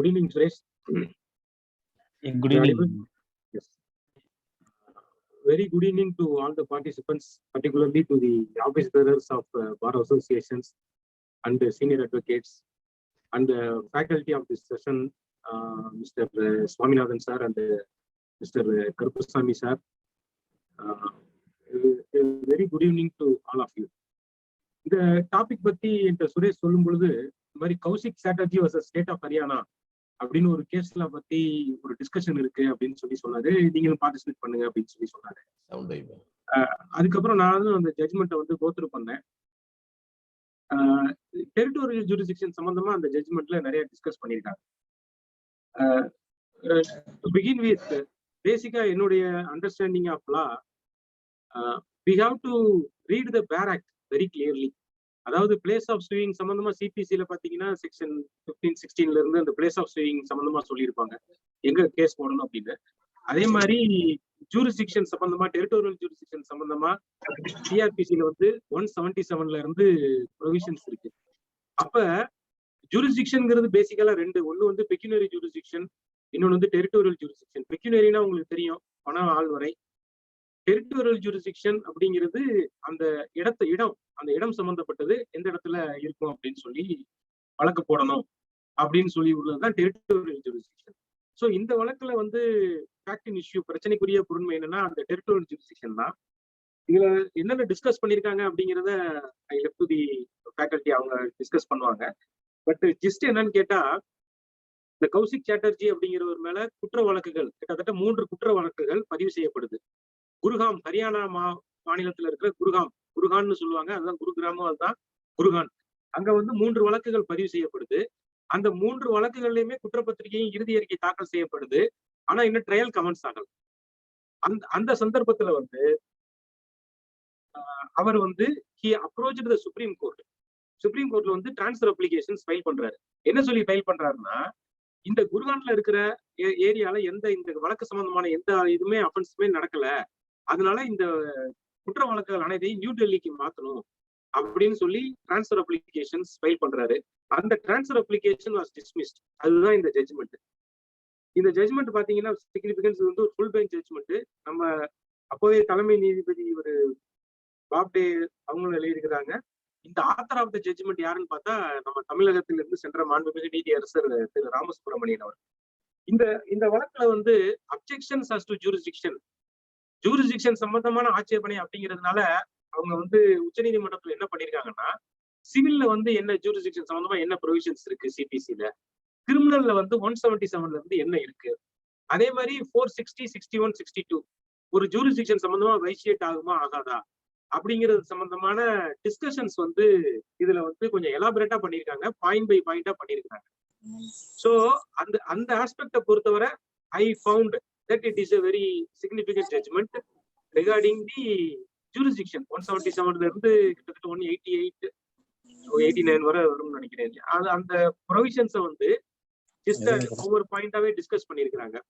Good evening, Suresh. Good evening. Yes. Very good evening to all the participants, particularly to the office bearers of bar associations and the senior advocates and the faculty of this session, Mr. Swaminathan sir and Mr. Karupasamy sir. Very good evening to all of you. இந்த topic பத்தி இந்த சுரேஷ் சொல்லும் பொழுது இந்த மாதிரி Kaushik Chatterjee versus state of Haryana அப்படின்னு ஒரு கேஸ்ல பத்தி ஒரு டிஸ்கஷன் இருக்கு அப்படின்னு சொன்னாரு. நீங்களும் பார்ட்டிசிபேட் பண்ணுங்க அப்படின்னு சொன்னாரு. அதுக்கப்புறம் நானும் அந்த ஜட்ஜ்மெண்ட்டை வந்து கோத்ரூ பண்ணேன். டெரிட்டோரியல் ஜூரிஸ்டிக்ஷன் சம்பந்தமா அந்த ஜட்ஜ்மெண்ட்ல நிறைய டிஸ்கஸ் பண்ணியிருக்காங்க. பிகின் வித் பேசிக்கா என்னுடைய understanding of law, we have to read the Bare Act very clearly. அதாவது பிளேஸ் ஆஃப் ஸ்விங் சம்பந்தமா சிபிசில பாத்தீங்கன்னா செக்ஷன் 15-16 இருந்து அந்த பிளேஸ் ஆஃப் ஸ்விங் சம்பந்தமா சொல்லியிருப்பாங்க எங்க கேஸ் போடணும் அப்படின்னு. அதே மாதிரி ஜூரிஸ்டிக்ஷன் சம்பந்தமா டெரிட்டோரியல் ஜூரிஸ்டிக்ஷன் சம்பந்தமா சிஆர்பிசில வந்து 177 இருந்து ப்ரொவிஷன்ஸ் இருக்கு. அப்ப ஜூரிஸ்டிக்ஷன்ங்கிறது பேசிக்கலா ரெண்டு, ஒண்ணு வந்து பெக்யூனரி ஜூரிஸ்டிக்ஷன், இன்னொன்னு வந்து டெரிட்டோரியல் ஜூரிஸ்டிக்ஷன். பெக்யூனரினா உங்களுக்கு தெரியும், பணம் ஆள் வரை. டெரிட்டோரியல் ஜூரிஸ்டிக்ஷன் அப்படிங்கிறது அந்த இடம் சம்பந்தப்பட்டது, எந்த இடத்துல இருக்கும் அப்படின்னு சொல்லி வழக்கு போடணும் அப்படின்னு சொல்லி உள்ளதுதான் டெரிட்டோரியல் ஜூரிஸ்டிக்ஷன். ஸோ இந்த வழக்குல வந்து ஃபேக்ட் இஷ்யூ, பிரச்சனைக்குரிய பொருண்மை என்னன்னா அந்த டெரிட்டோரியல் ஜூரிஸ்டிக்ஷன் தான். இதுல என்னென்ன டிஸ்கஸ் பண்ணிருக்காங்க அப்படிங்கிறத I left to the faculty, அவங்க டிஸ்கஸ் பண்ணுவாங்க. பட் ஜஸ்ட் என்னன்னு கேட்டா, இந்த கௌசிக் சாட்டர்ஜி அப்படிங்கிறவர் மேல குற்ற வழக்குகள் கிட்டத்தட்ட 3 குற்ற வழக்குகள் பதிவு செய்யப்படுது. குருகாம், ஹரியானா மாநிலத்துல இருக்கிற குருகான்னு சொல்லுவாங்க, அதுதான் குருகிராமம், அதுதான் குருகான். அங்க வந்து 3 வழக்குகள் பதிவு செய்யப்படுது. அந்த 3 வழக்குகள்லயுமே குற்றப்பத்திரிகையும் இறுதி அறிக்கை தாக்கல் செய்யப்படுது. ஆனா இன்னும் ட்ரையல் கமெண்ட்ஸ் ஆகல. அந்த சந்தர்ப்பத்துல வந்து அவர் வந்து he approached the supreme court. Supreme கோர்ட்ல வந்து டிரான்ஸ்ஃபர் அப்ளிகேஷன்ஸ் ஃபைல் பண்றாரு. என்ன சொல்லி ஃபைல் பண்றாருன்னா, இந்த குருகான்ல இருக்கிற ஏரியால இந்த வழக்கு சம்பந்தமான எந்த இதுவுமே அஃபென்ஸுமே நடக்கல, அதனால இந்த குற்ற வழக்குகள் அனைத்தையும் நியூ டெல்லிக்கு மாத்தணும் அப்படின்னு சொல்லி டிரான்ஸ்ஃபர் அப்ளிகேஷன்ஸ் ஃபைல் பண்றாரு. அந்த டிரான்ஸ்ஃபர் அப்ளிகேஷன் வாஸ் டிஸ்மிஸ்ட். அதுதான் இந்த ஜட்ஜ்மெண்ட். இந்த ஜட்ஜ்மெண்ட் பாத்தீங்கன்னா சிக்னிபிகன்ஸ் வந்து ஒரு ஃபுல் பெஞ்ச் ஜட்ஜ்மெண்ட். நம்ம அப்போதைய தலைமை நீதிபதி ஒரு பாப்டே அவங்களும் எழுதியிருக்கிறாங்க. இந்த ஆத்தர் ஆஃப் த ஜட்ஜ்மெண்ட் யாருன்னு பார்த்தா நம்ம தமிழகத்திலிருந்து சென்ற மாண்புமிகு நீதி அரசர் திரு ராமசுப்ரமணியன் அவர். இந்த வழக்குல வந்து அப்ஜெக்ஷன்ஸ் அஸ் டு ஜூரிஸ்டிக்ஷன் சம்பந்தமான ஆட்சேபனை அப்படிங்கிறதுனால அவங்க வந்து உச்சநீதிமன்றத்துல என்ன பண்ணிருக்காங்கன்னா, சிவில்ல வந்து என்ன ஜூரிஸ்டிக்ஷன் சம்பந்தமா என்ன ப்ரொவிஷன்ஸ் இருக்கு சிபிசில, கிரிமினல்ல வந்து 177 இருந்து என்ன இருக்கு, அதே மாதிரி 460, 61, 62 ஒரு ஜூரிஸ்டிக்ஷன் சம்பந்தமா வைசியேட் ஆகுமா ஆகாதா அப்படிங்கிறது சம்பந்தமான டிஸ்கஷன்ஸ் வந்து இதுல வந்து கொஞ்சம் எலாபரேட்டா பண்ணிருக்காங்க, பாயிண்ட் பை பாயிண்டா பண்ணிருக்காங்க. சோ அந்த ஆஸ்பெக்ட பொறுத்தவரை I found that it is a very significant judgment regarding the jurisdiction. 177 இருந்து கிட்டத்தட்ட 188 89 வரை வரும்னு நினைக்கிறேன். அந்த ப்ரொவிஷன்ஸை வந்து ஜஸ்ட் ஒவ்வொரு பாயிண்டாவே டிஸ்கஸ் பண்ணியிருக்கிறாங்க.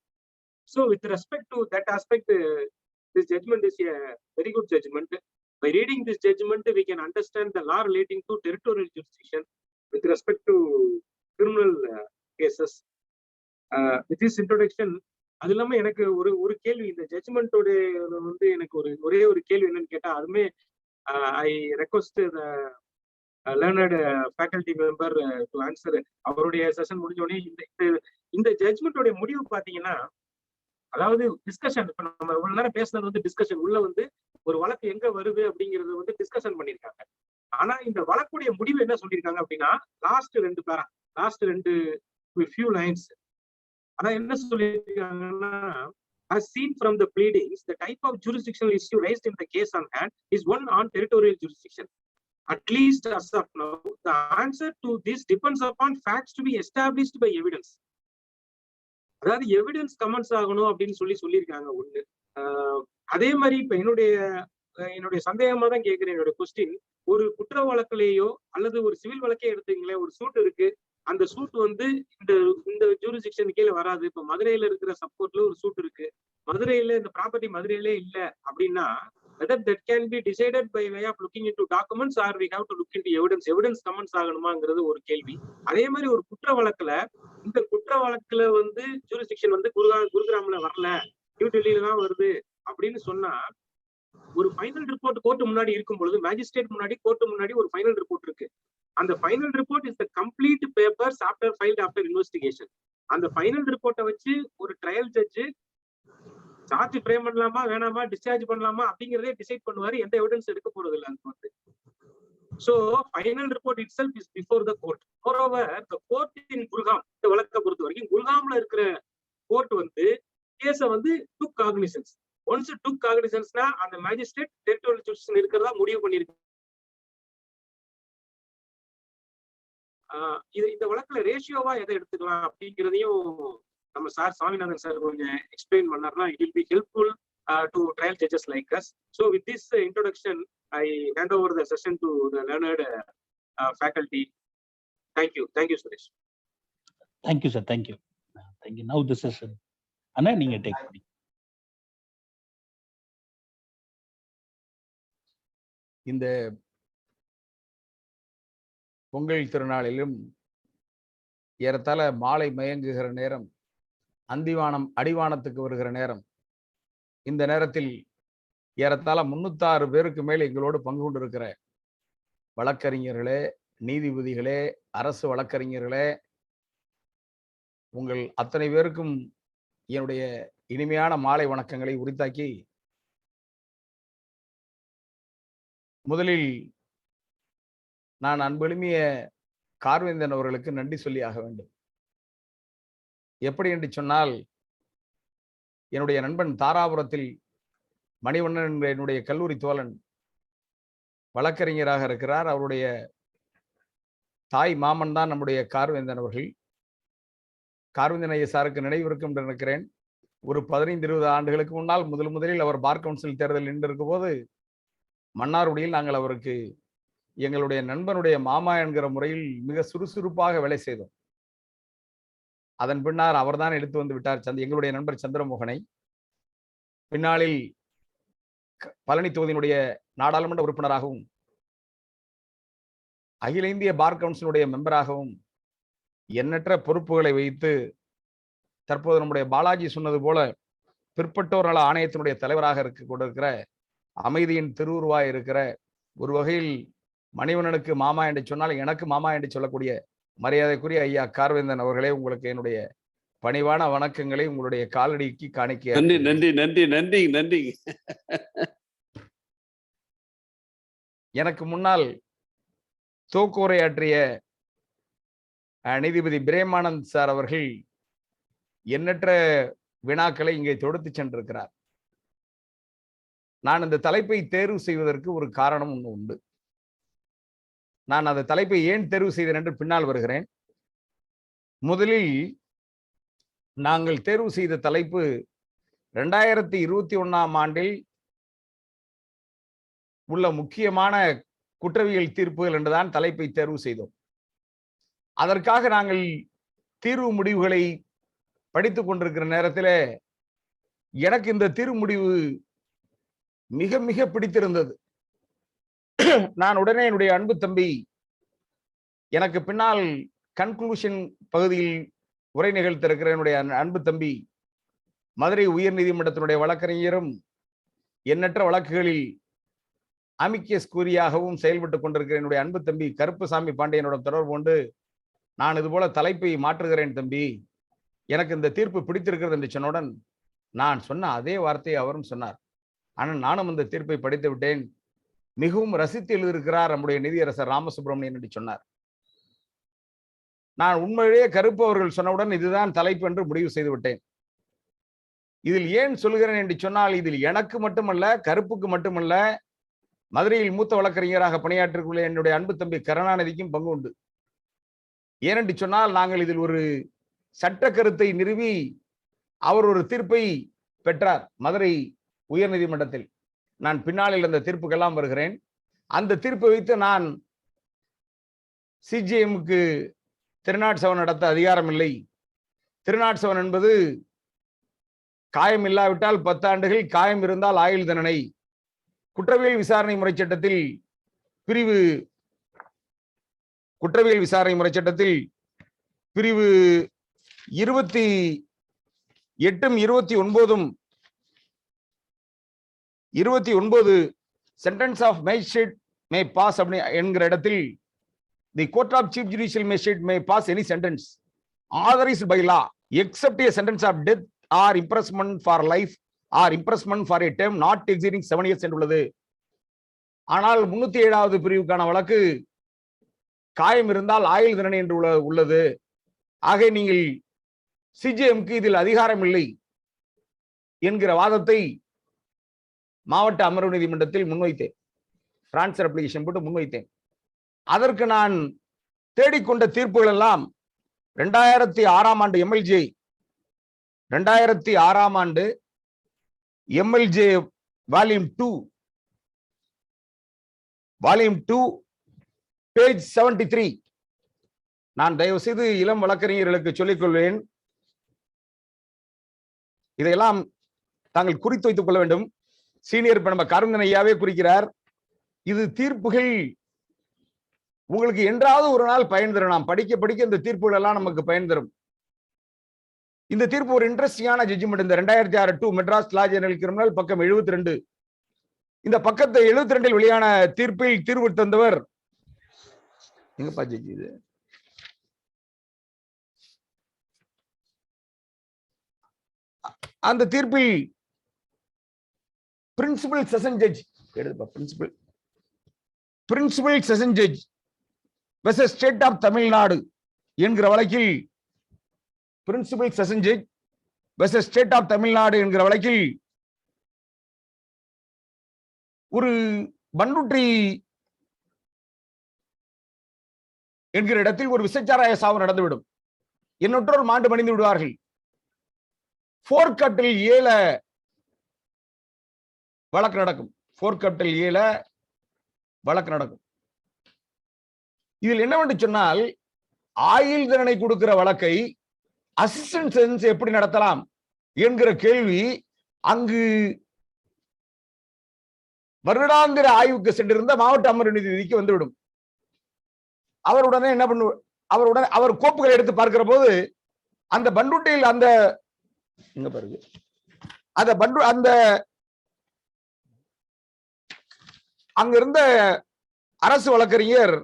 So with respect to that aspect, this judgment is a very good judgment. By reading this judgment, we can understand the law relating to territorial jurisdiction with respect to criminal cases. With this introduction, அது இல்லாம எனக்கு ஒரு கேள்வி, இந்த ஜட்ஜ்மெண்டோட வந்து எனக்கு ஒரே ஒரு கேள்வி என்னன்னு கேட்டா, அதுமே I request learned faculty member to answer. அவருடைய செஷன் முடிஞ்சோடனே இந்த ஜட்ஜ்மெண்டோட முடிவு பாத்தீங்கன்னா, அதாவது டிஸ்கஷன், இப்ப நம்ம இவ்வளவு நேரம் பேசுனது வந்து டிஸ்கஷன், உள்ள வந்து ஒரு வழக்கு எங்க வருது அப்படிங்கறது வந்து டிஸ்கஷன் பண்ணிருக்காங்க. ஆனா இந்த வழக்குடைய முடிவு என்ன சொல்லியிருக்காங்க அப்படின்னா, லாஸ்ட் ரெண்டு few lines அதான் என்ன சொல்லியிருக்காங்கன்னா, as seen from the pleadings, the type of jurisdictional issue raised in the case on hand is one on territorial jurisdiction. At least as of now, the answer to this depends upon facts to be established by evidence. அதாவது evidence comments ஆகணும் அப்படின்னு சொல்லியிருக்காங்க ஒண்ணு. அதே மாதிரி இப்ப என்னுடைய சந்தேகமா தான் கேட்கிறேன். என்னோட கொஸ்டின், ஒரு குற்ற வழக்கிலேயோ அல்லது ஒரு சிவில் வழக்கே எடுத்துங்களேன், ஒரு சூட் இருக்கு, அந்த சூட் வந்து இந்த ஜூரிஸ்டிக்ஷன் கீழே வராது. இப்ப மதுரையில இருக்கிற சப்போர்ட்ல ஒரு சூட் இருக்கு, மதுரையில இந்த ப்ராப்பர்ட்டி மதுரையிலே இல்ல அப்படின்னா, whether that can be decided by way of looking into documents or we have to look into evidence comments ஆகணுமாங்கிறது ஒரு கேள்வி. அதே மாதிரி ஒரு குற்ற வழக்குல இந்த குற்ற வழக்குல வந்து ஜூரிஸ்டிக்ஷன் வந்து குருகிராம்ல வரல, நியூ டெல்லியில தான் வருது அப்படின்னு சொன்னா, ஒரு ஃபைனல் ரிப்போர்ட் கோர்ட் முன்னாடி இருக்கும் பொழுது, மேஜிஸ்ட்ரேட் முன்னாடி கோர்ட் முன்னாடி ஒரு ஃபைனல் ரிப்போர்ட் இருக்கு. அந்த final report is the complete papers after filed after investigation. அந்த ஃபைனல் ரிப்போர்ட்டை வச்சு ஒரு ட்ரையல் ஜட்ஜ் சார்ஜ் ஃப்ரேம் பண்ணலாமா வேணாமா, டிஸ்சார்ஜ் பண்ணலாமா அப்படிங்கறதே டிசைட் பண்ணுவாரு. எந்த எவிடன்ஸ் எடுக்க போறது இல்லை அது வந்து. So final report itself is before the court. Moreover, the court in Gurgaon, இந்த வழக்கை பொறுத்த வரைக்கும் குர்காம்ல இருக்கிற கோர்ட் வந்து கேஸ வந்து took cognizance. Once took cognizance-னா அந்த மேஜிஸ்ட்ரேட் டெரிட்டோரியல் ஜுரிஸ்டிக்ஷன் இருக்கிறதா முடிவு பண்ணிருக்கு. இது இந்த வழக்குல ரேஷியோவா எதை எடுத்துக்கலாம் அப்படிங்கிறதையும் நம்ம சார் சாமிநாதன் சார் கொஞ்சம் எக்ஸ்பிளைன் பண்ணாருன்னா it will be helpful to trial judges like us. So with this introduction, I hand over the session to the learned faculty. Thank you, Suresh. Thank you, sir. Thank you. Now the session. Anna, நீங்க take பண்ணி. இந்த பொங்கல் திருநாளிலும் ஏறத்தாழ மாலை மயங்குகிற நேரம், அந்திவானம் அடிவானத்துக்கு வருகிற நேரம், இந்த நேரத்தில் ஏறத்தாழ 306 பேருக்கு மேல் எங்களோடு பங்கு கொண்டிருக்கிற வழக்கறிஞர்களே, நீதிபதிகளே, அரசு வழக்கறிஞர்களே, உங்கள் அத்தனை பேருக்கும் என்னுடைய இனிமையான மாலை வணக்கங்களை உரித்தாக்கி, முதலில் நான் அன்பெழுமிய கார்வேந்தன் அவர்களுக்கு நன்றி சொல்லி ஆக வேண்டும். எப்படி என்று சொன்னால், என்னுடைய நண்பன் தாராபுரத்தில் மணிவண்ணன் என்னுடைய கல்லூரி தோழன் வழக்கறிஞராக இருக்கிறார். அவருடைய தாய் மாமன் தான் நம்முடைய கார்வேந்தன் அவர்கள். கார்வேந்தன் ஐயா சாருக்கு நினைவு இருக்கும் என்று நினைக்கிறேன். ஒரு 15-20 ஆண்டுகளுக்கு முன்னால் முதலில் அவர் பார் கவுன்சில் தேர்தல் நின்று இருக்கும் போது மன்னார்குடியில் நாங்கள் அவருக்கு எங்களுடைய நண்பனுடைய மாமா என்கிற முறையில் மிக சுறுசுறுப்பாக வேலை செய்தோம். அதன் பின்னர் அவர்தான் எடுத்து வந்து விட்டார் எங்களுடைய நண்பர் சந்திரமோகனை. பின்னாளில் பழனி தொகுதியினுடைய நாடாளுமன்ற உறுப்பினராகவும் அகில இந்திய பார் கவுன்சிலுடைய மெம்பராகவும் எண்ணற்ற பொறுப்புகளை வைத்து தற்போது நம்முடைய பாலாஜி சொன்னது போல பிற்பட்டோர் நல ஆணையத்தினுடைய தலைவராக கொண்டிருக்கிற அமைதியின் திருவுருவாய் இருக்கிற, ஒரு வகையில் மணிவண்ணனுக்கு மாமா என்று சொன்னால் எனக்கு மாமா என்று சொல்லக்கூடிய மரியாதைக்குரிய ஐயா கார்வேந்தன் அவர்களே, உங்களுக்கு என்னுடைய பணிவான வணக்கங்களை உங்களுடைய காலடிக்கு காணிக்க. நன்றி நன்றி நன்றி நன்றி நன்றி. எனக்கு முன்னால் தோக்குரையாற்றிய நீதிபதி பிரேமானந்த் சார் அவர்கள் எண்ணற்ற வினாக்களை இங்கே தொடுத்து சென்றிருக்கிறார். நான் இந்த தலைப்பை தேர்வு செய்வதற்கு ஒரு காரணம் ஒன்று உண்டு. நான் அந்த தலைப்பை ஏன் தேர்வு செய்தேன் என்று பின்னால் வருகிறேன். முதலில் நாங்கள் தேர்வு செய்த தலைப்பு 2021ஆம் ஆண்டில் உள்ள முக்கியமான குற்றவியல் தீர்ப்புகள் என்றுதான் தலைப்பை தேர்வு செய்தோம். அதற்காக நாங்கள் தீர்வு முடிவுகளை படித்துக் கொண்டிருக்கிற நேரத்தில் எனக்கு இந்த தீர்வு முடிவு மிக மிக பிடித்திருந்தது. நான் உடனே என்னுடைய அன்பு தம்பி, எனக்கு பின்னால் கன்க்ளூஷன் பகுதியில் உரை நிகழ்த்திருக்கிற என்னுடைய அன்பு தம்பி, மதுரை உயர் நீதிமன்றத்தினுடைய வழக்கறிஞரும் எண்ணற்ற வழக்குகளில் அமிக்கஸ் கூறியாகவும் செயல்பட்டுக் கொண்டிருக்கிற என்னுடைய அன்பு தம்பி கருப்புசாமி பாண்டியனோட தொடர்பு கொண்டு, நான் இது போல தலைப்பை மாற்றுகிறேன் தம்பி, எனக்கு இந்த தீர்ப்பு பிடித்திருக்கிறது என்று சொன்னவுடன் நான் சொன்ன அதே வார்த்தையை அவரும் சொன்னார். ஆனால் நானும் இந்த தீர்ப்பை படித்து விட்டேன், மிகவும் ரசித்து எழுதியிருக்கிறார் நம்முடைய நீதியரசர் ராமசுப்ரமணியன் என்று சொன்னார். நான் உண்மையிலேயே கருப்பு அவர்கள் சொன்னவுடன் இதுதான் தலைப்பு என்று முடிவு செய்து விட்டேன். இதில் ஏன் சொல்கிறேன் என்று சொன்னால், இதில் எனக்கு மட்டுமல்ல, கருப்புக்கு மட்டுமல்ல, மதுரையில் மூத்த வழக்கறிஞராக பணியாற்றியுள்ள என்னுடைய அன்பு தம்பி கருணாநிதிக்கும் பங்கு உண்டு. ஏனென்று சொன்னால், நாங்கள் இதில் ஒரு சட்ட கருத்தை நிறுவி அவர் ஒரு தீர்ப்பை பெற்றார் மதுரை உயர் நீதிமன்றத்தில். நான் பின்னாளில் அந்த தீர்ப்புக்கெல்லாம் வருகிறேன். அந்த தீர்ப்பை வைத்து நான் சிஜிஎம்க்கு 307 நடத்த அதிகாரம் இல்லை. 307 என்பது காயம் இல்லாவிட்டால் 10 ஆண்டுகள், காயம் இருந்தால் ஆயுள் தண்டனை. குற்றவியல் விசாரணை முறை சட்டத்தில் பிரிவு 28 sentence of magistrate may pass அப்படி என்கிற இடத்தில் the court of chief judicial magistrate may pass any sentence authorized by law except a sentence of death or imprisonment for life or imprisonment for a term not exceeding 7 years என்றுள்ளது. ஆனால் 307வது பிரிவுக்கான வழக்கு காயம் இருந்தால் ஆயுள் தண்டனை என்று உள்ளது. ஆக நீங்கள் சிஜிஎம்க்கு இதில் அதிகாரம் இல்லை என்கிற வாதத்தை மாவட்ட அமர்வு நீதிமன்றத்தில் முன்வைத்தேன். டிரான்ஸ்ஃபர் அப்ளிகேஷன் போட்டு முன்வைத்தேன். அதற்கு நான் தேடிக்கொண்ட தீர்ப்புகள் எல்லாம் 2006 ஆண்டு எம்எல்ஜே 2006 ஆண்டு எம்எல்ஜே வால்யூம் 2 பேஜ் 73. நான் தயவு செய்து இளம் வழக்கறிஞர்களுக்கு சொல்லிக் கொள்வேன், இதையெல்லாம் தாங்கள் குறித்து வைத்துக் கொள்ள வேண்டும். சீனியர் இப்ப நம்ம கருந்தன் ஐயாவே குறிக்கிறார். இது தீர்ப்புகள் உங்களுக்கு என்றாவது ஒரு நாள் பயன் தரும். நாம் படிக்க படிக்க இந்த தீர்ப்புகள் எல்லாம் நமக்கு பயன் தரும். இந்த தீர்ப்பு ஒரு இன்ட்ரெஸ்டிங்கான ஜட்ஜ்மெண்ட். இந்த 2006 2 மெட்ராஸ் லா ஜெனரல் கிரிமினல் பக்கம் 72. இந்த பக்கத்தை 72 வெளியான தீர்ப்பில் தீர்வு தந்தவர் எங்கப்பா ஜட்ஜ் இது? அந்த தீர்ப்பில் principal session judge principal session judge versus state of Tamil Nadu என்கிற வழக்கில் principal session judge versus state of Tamil Nadu என்கிற வழக்கில் ஒரு பண்டுட்ரி என்கிற இடத்தில் ஒரு விசச்சாராய சாவு நடந்துவிடும். இன்னொற்றோர் மாண்டு மணிந்து விடுவார்கள். போர்க்கட்டில் 7 வழக்கு நடக்கும். போர்க்கட்டில் 7 வழக்கு நடக்கும். இதில் என்னவென்று சொன்னால், ஆயுள் தண்டனை கொடுக்கிற வழக்கை அசிஸ்டன்ட் சென்ஸ் எப்படி நடத்தலாம் என்கிற கேள்வி அங்கு வருடாந்திர ஆய்வுக்கு சென்றிருந்த மாவட்ட அமர்வு நீதிபதிக்கு வந்துவிடும். அவருடனே என்ன பண்ணு அவர் கோப்புகளை எடுத்து பார்க்கிற போது அந்த பண்டுட்டில் அந்த எங்க பாருங்க அந்த அங்க இருந்த அரசு வழக்கறிஞர்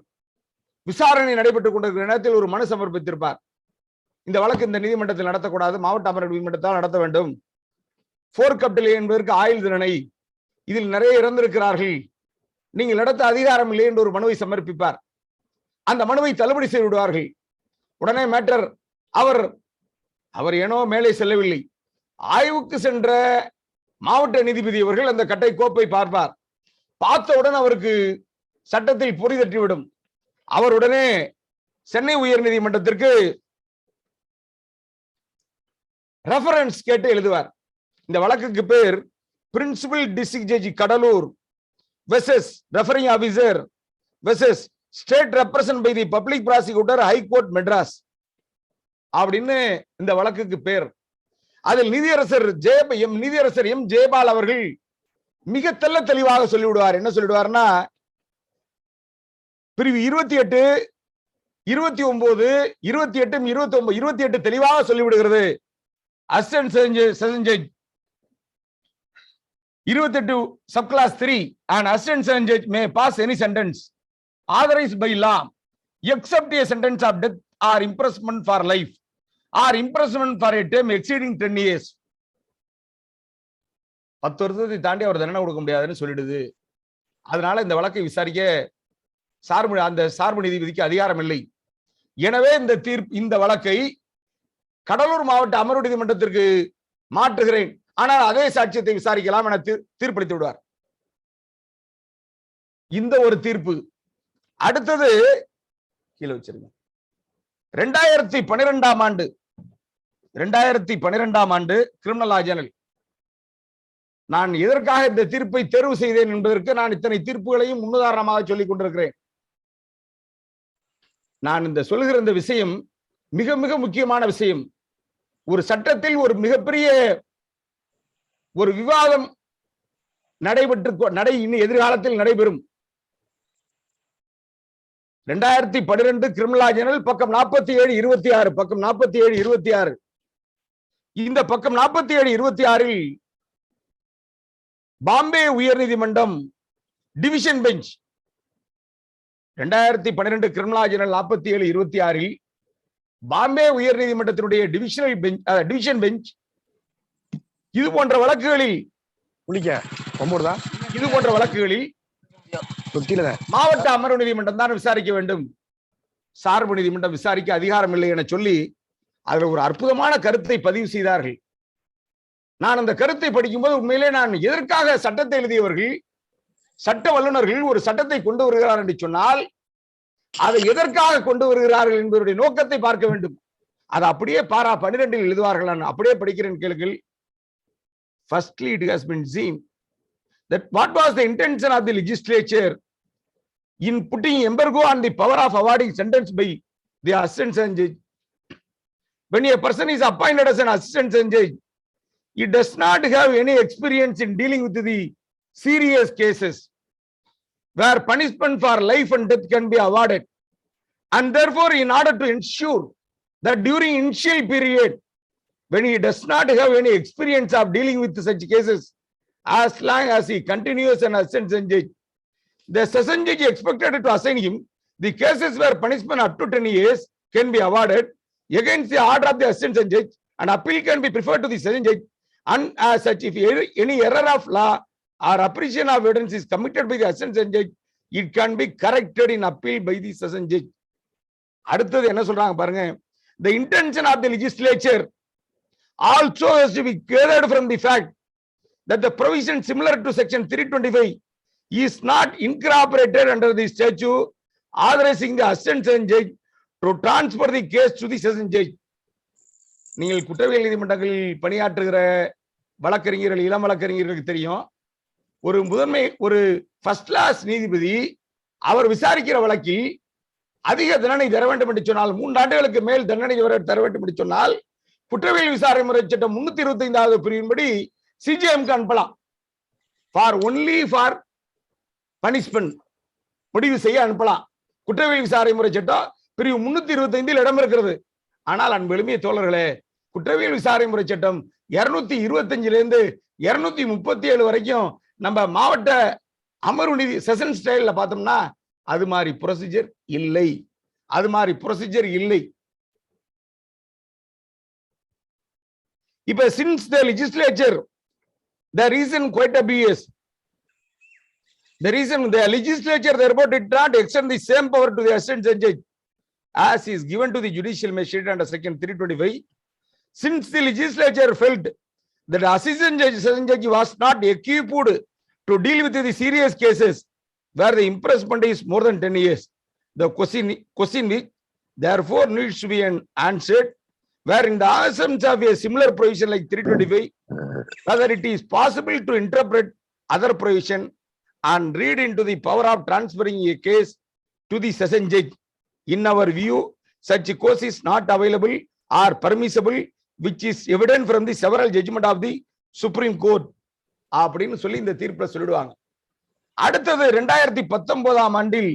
விசாரணை நடைபெற்றுக் கொண்டிருக்கிற நேரத்தில் ஒரு மனு சமர்ப்பித்திருப்பார். இந்த வழக்கு இந்த நீதிமன்றத்தில் நடத்தக்கூடாது, மாவட்ட அமர்வு நீதிமன்றத்தால் நடத்த வேண்டும். போர்க்கப்டிலே என்பதற்கு ஆயுள் தண்டனை, இதில் நிறைய இறந்திருக்கிறார்கள், நீங்கள் நடத்த அதிகாரம் இல்லை என்று ஒரு மனுவை சமர்ப்பிப்பார். அந்த மனுவை தள்ளுபடி செய்து விடுவார்கள். உடனே மேட்டர் அவர் ஏனோ மேலே செல்லவில்லை, ஆய்வுக்கு சென்ற மாவட்ட நீதிபதி அவர்கள் அந்த கட்டை கோப்பை பார்ப்பார். பார்த்தவுடன் அவருக்கு சட்டத்தில் பொறி தட்டிவிடும். அவர் உடனே சென்னை உயர் நீதிமன்றத்திற்கு ரெஃபரன்ஸ் கேட்டு எழுதுவார். இந்த வழக்குக்கு பேர் principal district judge Cuddalore versus referring officer versus state represent by the public prosecutor high court Madras அப்படின்னு இந்த வழக்குக்கு பேர். அதில் நீதியரசர் எம் ஜெயபால் அவர்கள் மிக தெல்ல தெளிவாக சொல்லிவிடுவார். என்ன சொல்லிவிடுவார்னா, பிரிவு 28, 29, 28, 29, 28 தெளிவாக சொல்லிவிடுகிறது. Assistant session judge 28 subclass 3 and assistant session judge may pass any sentence authorized by law except a sentence of death or imprisonment for life or imprisonment for a term exceeding 10 years. 10 வருஷத்தை தாண்டி அவர் தண்டனை கொடுக்க முடியாதுன்னு சொல்லிடுது. அதனால இந்த வழக்கை விசாரிக்க அந்த சார்பு நீதிபதிக்கு அதிகாரம் இல்லை. எனவே இந்த வழக்கை கடலூர் மாவட்ட அமர்வு நீதிமன்றத்திற்கு மாற்றுகிறேன், ஆனால் அதே சாட்சியத்தை விசாரிக்கலாம் என தீர்ப்பளித்து விடுவார். இந்த ஒரு தீர்ப்பு. அடுத்தது கீழே வச்சிருங்க. 2012 ஆண்டு கிரிமினல் லா ஜர்னல். நான் எதற்காக இந்த தீர்ப்பை தேர்வு செய்தேன் என்பதற்கு நான் இத்தனை தீர்ப்புகளையும் முன்னுதாரணமாக சொல்லிக் கொண்டிருக்கிறேன். நான் இந்த சொல்லுகிற இந்த விஷயம் மிக மிக முக்கியமான விஷயம். ஒரு சட்டத்தில் ஒரு மிகப்பெரிய ஒரு விவாதம் இன்னும் எதிர்காலத்தில் நடைபெறும். 2012 கிரிமினல் ஜெனரல் பக்கம் 47-26, பக்கம் 47-26. இந்த பக்கம் 47-26 பாம்பே உயர்நீதிமன்றம் division bench 2012 criminal journal 47-26 Bombay உயர்நீதிமன்றத்தினுடைய டிவிஷன் பெஞ்ச் இது போன்ற வழக்குகளில் இது போன்ற வழக்குகளில் மாவட்ட அமர்வு நீதிமன்றம் தான் விசாரிக்க வேண்டும், சார்பு நீதிமன்றம் விசாரிக்க அதிகாரம் இல்லை என சொல்லி அதுல ஒரு அற்புதமான கருத்தை பதிவு செய்தார்கள். நான் அந்த கருத்தை படிக்கும்போது உண்மையிலே நான் எதற்காக சட்டத்தை எழுதியவர்கள், சட்ட வல்லுநர்கள் ஒரு சட்டத்தை கொண்டு வருகிறார் என்று சொன்னால் அதை எதற்காக கொண்டு வருகிறார்கள் என்பதனுடைய நோக்கத்தை பார்க்க வேண்டும். அதை அப்படியே பாரா 12 எழுதுவார்கள். நான் அப்படியே படிக்கிறேன், கேளுங்கள். Firstly, it has been seen that what was the intention of the legislature in putting embargo on the power of awarding sentence by the assistant judge. When a person is appointed as an assistant judge, he does not have any experience in dealing with the serious cases where punishment for life and death can be awarded, and therefore in order to ensure that during initial period when he does not have any experience of dealing with such cases, as long as he continues an assistant judge, the session judge expected to assign him the cases where punishment up to 10 years can be awarded against the order of the assistant judge, and appeal can be preferred to the session judge. And as such, if any error of law or appreciation of evidence is committed by the assistant judge, it can be corrected in appeal by the session judge. அடுத்தது என்ன சொல்றாங்க பாருங்க. The intention of the legislature also has to be gathered from the fact that the provision similar to section 325 is not incorporated under the statute authorizing the assistant judge to transfer the case to the session judge. நீங்கள் குற்றவியல் நீதிமன்றங்களில் பணியாற்றுகிற வழக்கறிஞர்கள், இளம் வழக்கறிஞர்களுக்கு தெரியும், ஒரு first class நீதிபதி அவர் விசாரிக்கிற வழக்கில் அதிக தண்டனை தர வேண்டும் என்று சொன்னால், 3 ஆண்டுகளுக்கு மேல் தண்டனை தர வேண்டும் என்று சொன்னால், குற்றவியல் விசாரணை முறை சட்டம் 325வது பிரிவின்படி சிஜிஎம்க்கு அனுப்பலாம். ஒன்லி ஃபார் பனிஷ்மெண்ட் முடிவு செய்ய அனுப்பலாம். குற்றவியல் விசாரணை முறை சட்டம் பிரிவு 325 இடம் இருக்கிறது. ஆனால் அன்பு எளிமைய தோழர்களே, குற்றவியல் விசாரணை முறை சட்டம் 225 237 வரைக்கும் நம்ம மாவட்ட அமர்வு நீதி செஷன் ஸ்டைல்ல பார்த்தோம்னா அது மாதிரி ப்ரொசீஜர் இல்லை. இப்ப since the legislature, the reason quite obvious. The reason the legislature therefore did not extend the same power to the assistant judge as is given to the judicial magistrate under section 325. Since the legislature felt that the assistant judge was not equipped to deal with the serious cases where the imprisonment is more than 10 years, the question which therefore needs to be answered, where in the absence of a similar provision like 325, whether it is possible to interpret other provision and read into the power of transferring a case to the session judge. In our view, such a course is not available or permissible, which is evident from the several judgment of the Supreme Court. அப்படின்னு சொல்லி இந்த தீர்ப்புல சொல்லிடுவாங்க. அடுத்தது 2019 ஆண்டில்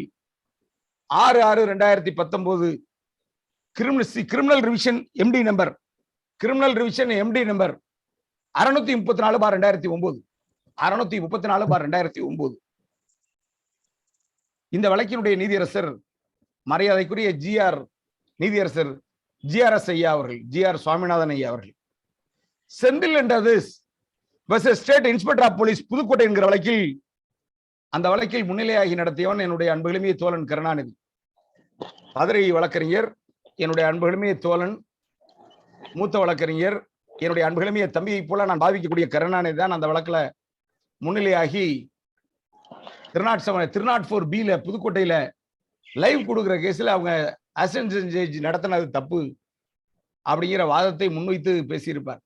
6/6/2019 criminal revision MD number 634/2009 இந்த வழக்கினுடைய நீதியரசர் மரியாதைக்குரிய நீதியரசர் GRS ஐயா அவர்கள், GR சுவாமிநாதன் ஐயா அவர்கள், செந்தில் என்றது state inspector of police Pudukkottai என்கிற வழக்கில், அந்த வழக்கில் முன்னிலையாகி நடத்தியவன் என்னுடைய அன்புகளுமே தோழன் கருணாநிதி, மதுரை வழக்கறிஞர், என்னுடைய அன்புகளுமே தோழன் மூத்த வழக்கறிஞர், என்னுடைய அன்புகளுமே தம்பியை போல நான் பாவிக்கக்கூடிய கருணாநிதி தான் அந்த வழக்குல முன்னிலையாகி 304B புதுக்கோட்டையில லைவ் கொடுக்குற கேஸ்ல அவங்க அசிஸ்டன்ட் ஜட்ஜ் நடத்தினது தப்பு அப்படிங்கிற வாதத்தை முன்வைத்து பேசியிருப்பார்.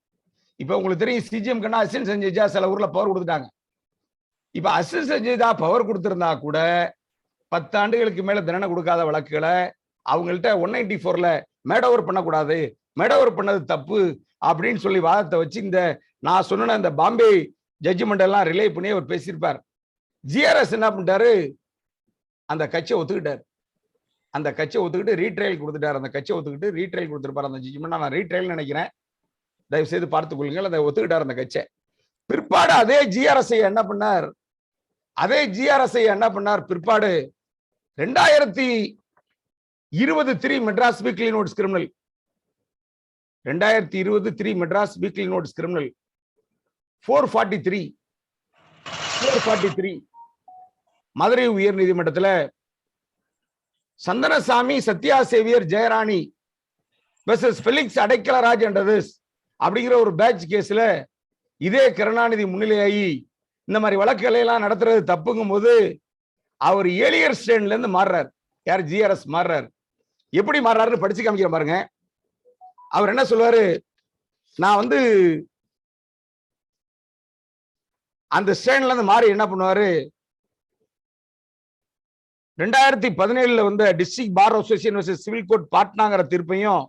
இப்ப உங்களுக்கு தெரியும், சிஜிஎம் கண்ணா அசிஸ்டன்ட் ஜட்ஜா சில ஊர்ல பவர் கொடுத்துட்டாங்க. இப்ப அசிஸ்டன்ட் ஜட்ஜா பவர் கொடுத்திருந்தா கூட 10 ஆண்டுகளுக்கு மேல தண்டனை கொடுக்காத வழக்குகளை அவங்கள்ட்ட 194ல மேட் ஓவர் பண்ணக்கூடாது, மேட் ஓவர் பண்ணது தப்பு அப்படின்னு சொல்லி வாதத்தை வச்சு இந்த நான் சொன்ன இந்த பாம்பே ஜட்ஜ்மெண்ட் எல்லாம் ரிலே பண்ணி அவர் பேசியிருப்பார். GRS என்ன பண்ணிட்டாரு, அந்த கட்சியை ஒத்துக்கிட்டார். அந்த கட்சியை ஒத்துக்கிட்டு ரீட்ரையல் கொடுத்துட்டார். அந்த கட்சியை ஒத்துக்கிட்டு ரீட்ரையல் கொடுத்துருப்பார் அந்த ஜட்ஜ்மெண்ட். நான் ரீட்ரையல் நினைக்கிறேன், தயவு செய்து பார்த்துக் கொள்ளுங்கள். அதை ஒத்துக்கிட்டார் அந்த கட்சியை. பிற்பாடு அதே ஜிஆர்எஸ்ஐ என்ன பண்ணார், பிற்பாடு 2020 Madras weekly notes criminal, 2020 Madras weekly notes criminal 443 Madurai உயர் நீதிமன்றத்தில் Santhanasamy, Sathya Xavier, Jayarani versus Felix Adaikalaraj and others அப்படிங்கிற ஒரு பேட்ச் கேஸ்ல இதே கருணாநிதி முன்னிலையாகி இந்த மாதிரி வழக்குகளை எல்லாம் நடத்துறது தப்புங்கும் போது அவர் ஏலியர் ஸ்டேண்ட்ல இருந்து மாறுறார். யார்? ஜிஆர்எஸ் மாறுறார். எப்படி மாறுறாருன்னு படிச்சு காமிக்கிற பாருங்க. அவர் என்ன சொல்லுவாரு, நான் வந்து அந்த ஸ்டேண்ட்ல இருந்து மாறி என்ன பண்ணுவாரு, 2017 வந்த district bar association versus civil court பாட்னாங்கிற தீர்ப்பையும்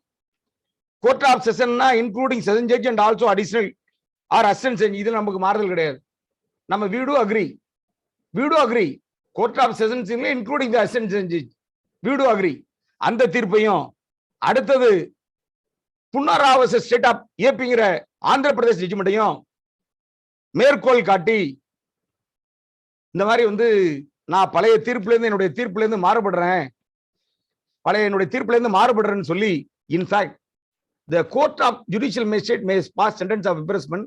கோர்ட் ஆஃப் செஷன்னா including session judge and also additional or assistant judge, இது நமக்கு மாறுதல் கிடையாது. நம்ம we do agree court of sessions including the assistant judge, we do agree. அந்த தீர்ப்பையும் அடுத்தது புன்னரா வெர்சஸ் ஸ்டேட் ஆஃப் ஏபிங்கிற ஆந்திர பிரதேஷ் ஜட்ஜ்மெண்ட்டையும் மேற்கோள் காட்டி இந்த மாதிரி வந்து நான் பழைய தீர்ப்புல இருந்து என்னுடைய தீர்ப்புல இருந்து மாறுபடுறேன்னு சொல்லி, in fact the court of judicial magistrate may pass sentence of imprisonment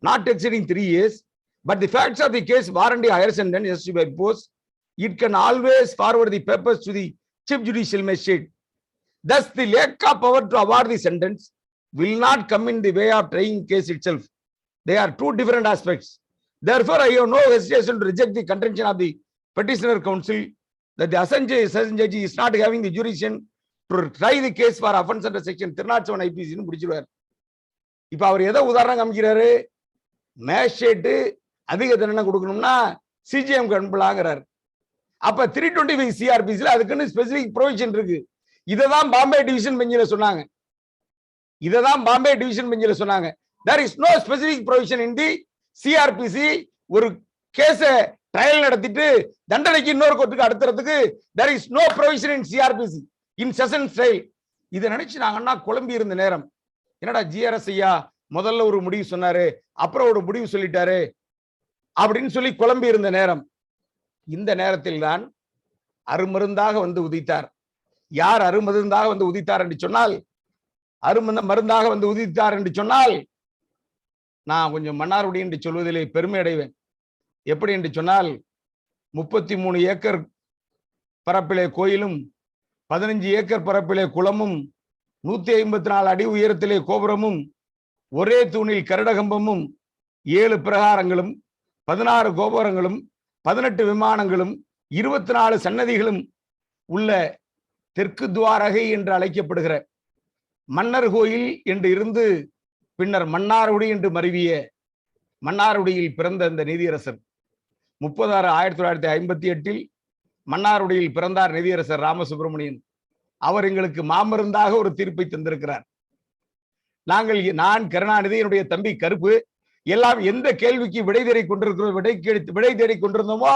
not exceeding 3 years, but the facts of the case warrant a higher sentence has to be imposed. It can always forward the papers to the chief judicial magistrate. Thus, the lack of power to award the sentence will not come in the way of trying case itself. They are two different aspects. Therefore, I have no hesitation to reject the contention of the petitioner counsel that the session judge is not having the jurisdiction to try the case for offense under section 307 IPC னு முடிச்சிடுவார். இப்ப அவர் எதை உதாரணம் காமிக்கிறாரு, magistrate அதிக தண்டனை கொடுக்கணும்னா CGM அனுப்பலாங்கிறார். அப்ப 325 சிஆர்பிசில அதுக்குன்னு specific provision இருக்கு. இததான் பாம்பே டிவிஷன் பெஞ்சில சொன்னாங்க. There is no specific provision in the CRPC. ஒரு கேஸ ட்ரையல் நடத்திட்டு தண்டனைக்கு இன்னொரு கோர்ட்டுக்கு அடுத்துறதுக்கு there is no provision in CRPC in session trial. இதை நினைச்சு நாங்கன்னா குழம்பி இருந்த நேரம், என்னடா ஜிஆர்எஸ் ஐயா முதல்ல ஒரு முடிவு சொன்னாரு, அப்புறம் ஒரு முடிவு சொல்லிட்டாரு அப்படின்னு சொல்லி குழம்பி இருந்த நேரம், இந்த நேரத்தில் தான் அருமருந்தாக வந்து உதித்தார். யார் அருமருந்தாக வந்து உதித்தார் என்று சொன்னால், நான் கொஞ்சம் மன்னார்குடி என்று சொல்வதிலே பெருமை அடைவேன். எப்படி என்று சொன்னால், 33 ஏக்கர் பரப்பிலே கோயிலும் 15 ஏக்கர் பரப்பிலே குளமும் 154 அடி உயரத்திலே கோபுரமும் ஒரே தூணில் கருடகம்பமும் 7 பிரகாரங்களும் 16 கோபுரங்களும் 18 விமானங்களும் 24 சன்னதிகளும் உள்ள தெற்கு துவாரகை என்று அழைக்கப்படுகிற மன்னர் கோயில் என்று இருந்து பின்னர் மன்னார்குடி என்று மருவிய மன்னார்குடியில் பிறந்த இந்த நீதியரசர் 30/6/1958 மன்னார்குடியில் பிறந்தார் நீதியரசர் ராமசுப்பிரமணியன். அவர் எங்களுக்கு மாமருந்தாக ஒரு தீர்ப்பை தந்திருக்கிறார். நான் கருணாநிதி, என்னுடைய தம்பி கருப்பு எல்லாம் எந்த கேள்விக்கு விடை தேடிக் கொண்டிருந்தோமோ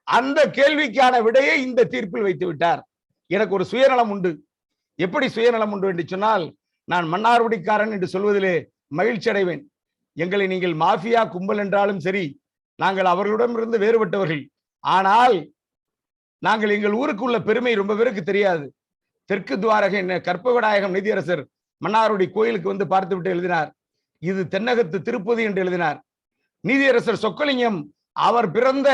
அந்த கேள்விக்கான விடையை இந்த தீர்ப்பில் வைத்து விட்டார். எனக்கு ஒரு சுயநலம் உண்டு. எப்படி சுயநலம் உண்டு என்று சொன்னால், நான் மன்னார்குடிக்காரன் என்று சொல்வதிலே மகிழ்ச்சி அடைவேன். எங்களை நீங்கள் மாஃபியா கும்பல் என்றாலும் சரி, நாங்கள் அவர்களிடமிருந்து வேறுபட்டவர்கள். ஆனால் நாங்கள் எங்கள் ஊருக்கு உள்ள பெருமை ரொம்ப பேருக்கு தெரியாது. தெற்கு துவாரகை கற்பகநாயகம் நீதியரசர் மன்னார்குடி கோயிலுக்கு வந்து பார்த்து விட்டு எழுதினார், இது தென்னகத்து திருப்பதி என்று எழுதினார். நீதியரசர் சொக்கலிங்கம் அவர் பிறந்த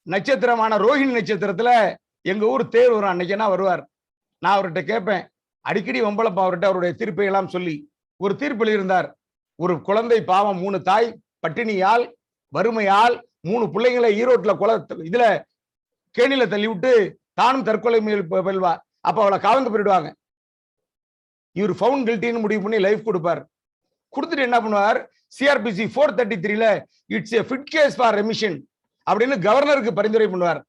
நட்சத்திரமான ரோஹிணி நட்சத்திரத்துல எங்க ஊர் தேர் வரும், அன்னைக்குன்னா வருவார். நான் அவர்கிட்ட கேட்பேன், அடிக்கடி வம்பளப்பா அவர்கிட்ட அவருடைய தீர்ப்பை எல்லாம் சொல்லி ஒரு தீர்ப்பு எழுதியிருந்தார். ஒரு குழந்தை பாவம், 3 தாய் பட்டினியால் வறுமையால் 3 பிள்ளைங்களை ஈரோட்டில் இதுல கேணில தள்ளி விட்டு தானும் தற்கொலை வெல்வா. அப்ப அவளை காவந்து போயிடுவாங்க. இவர் ஃபவுண்ட் கில்ட்டின்னு முடிவு பண்ணி லைஃப் கொடுப்பார். கொடுத்துட்டு என்ன பண்ணுவார், CRPC 433ல it's a fit case for remission அப்படின்னு கவர்னருக்கு பரிந்துரை பண்ணுவார்.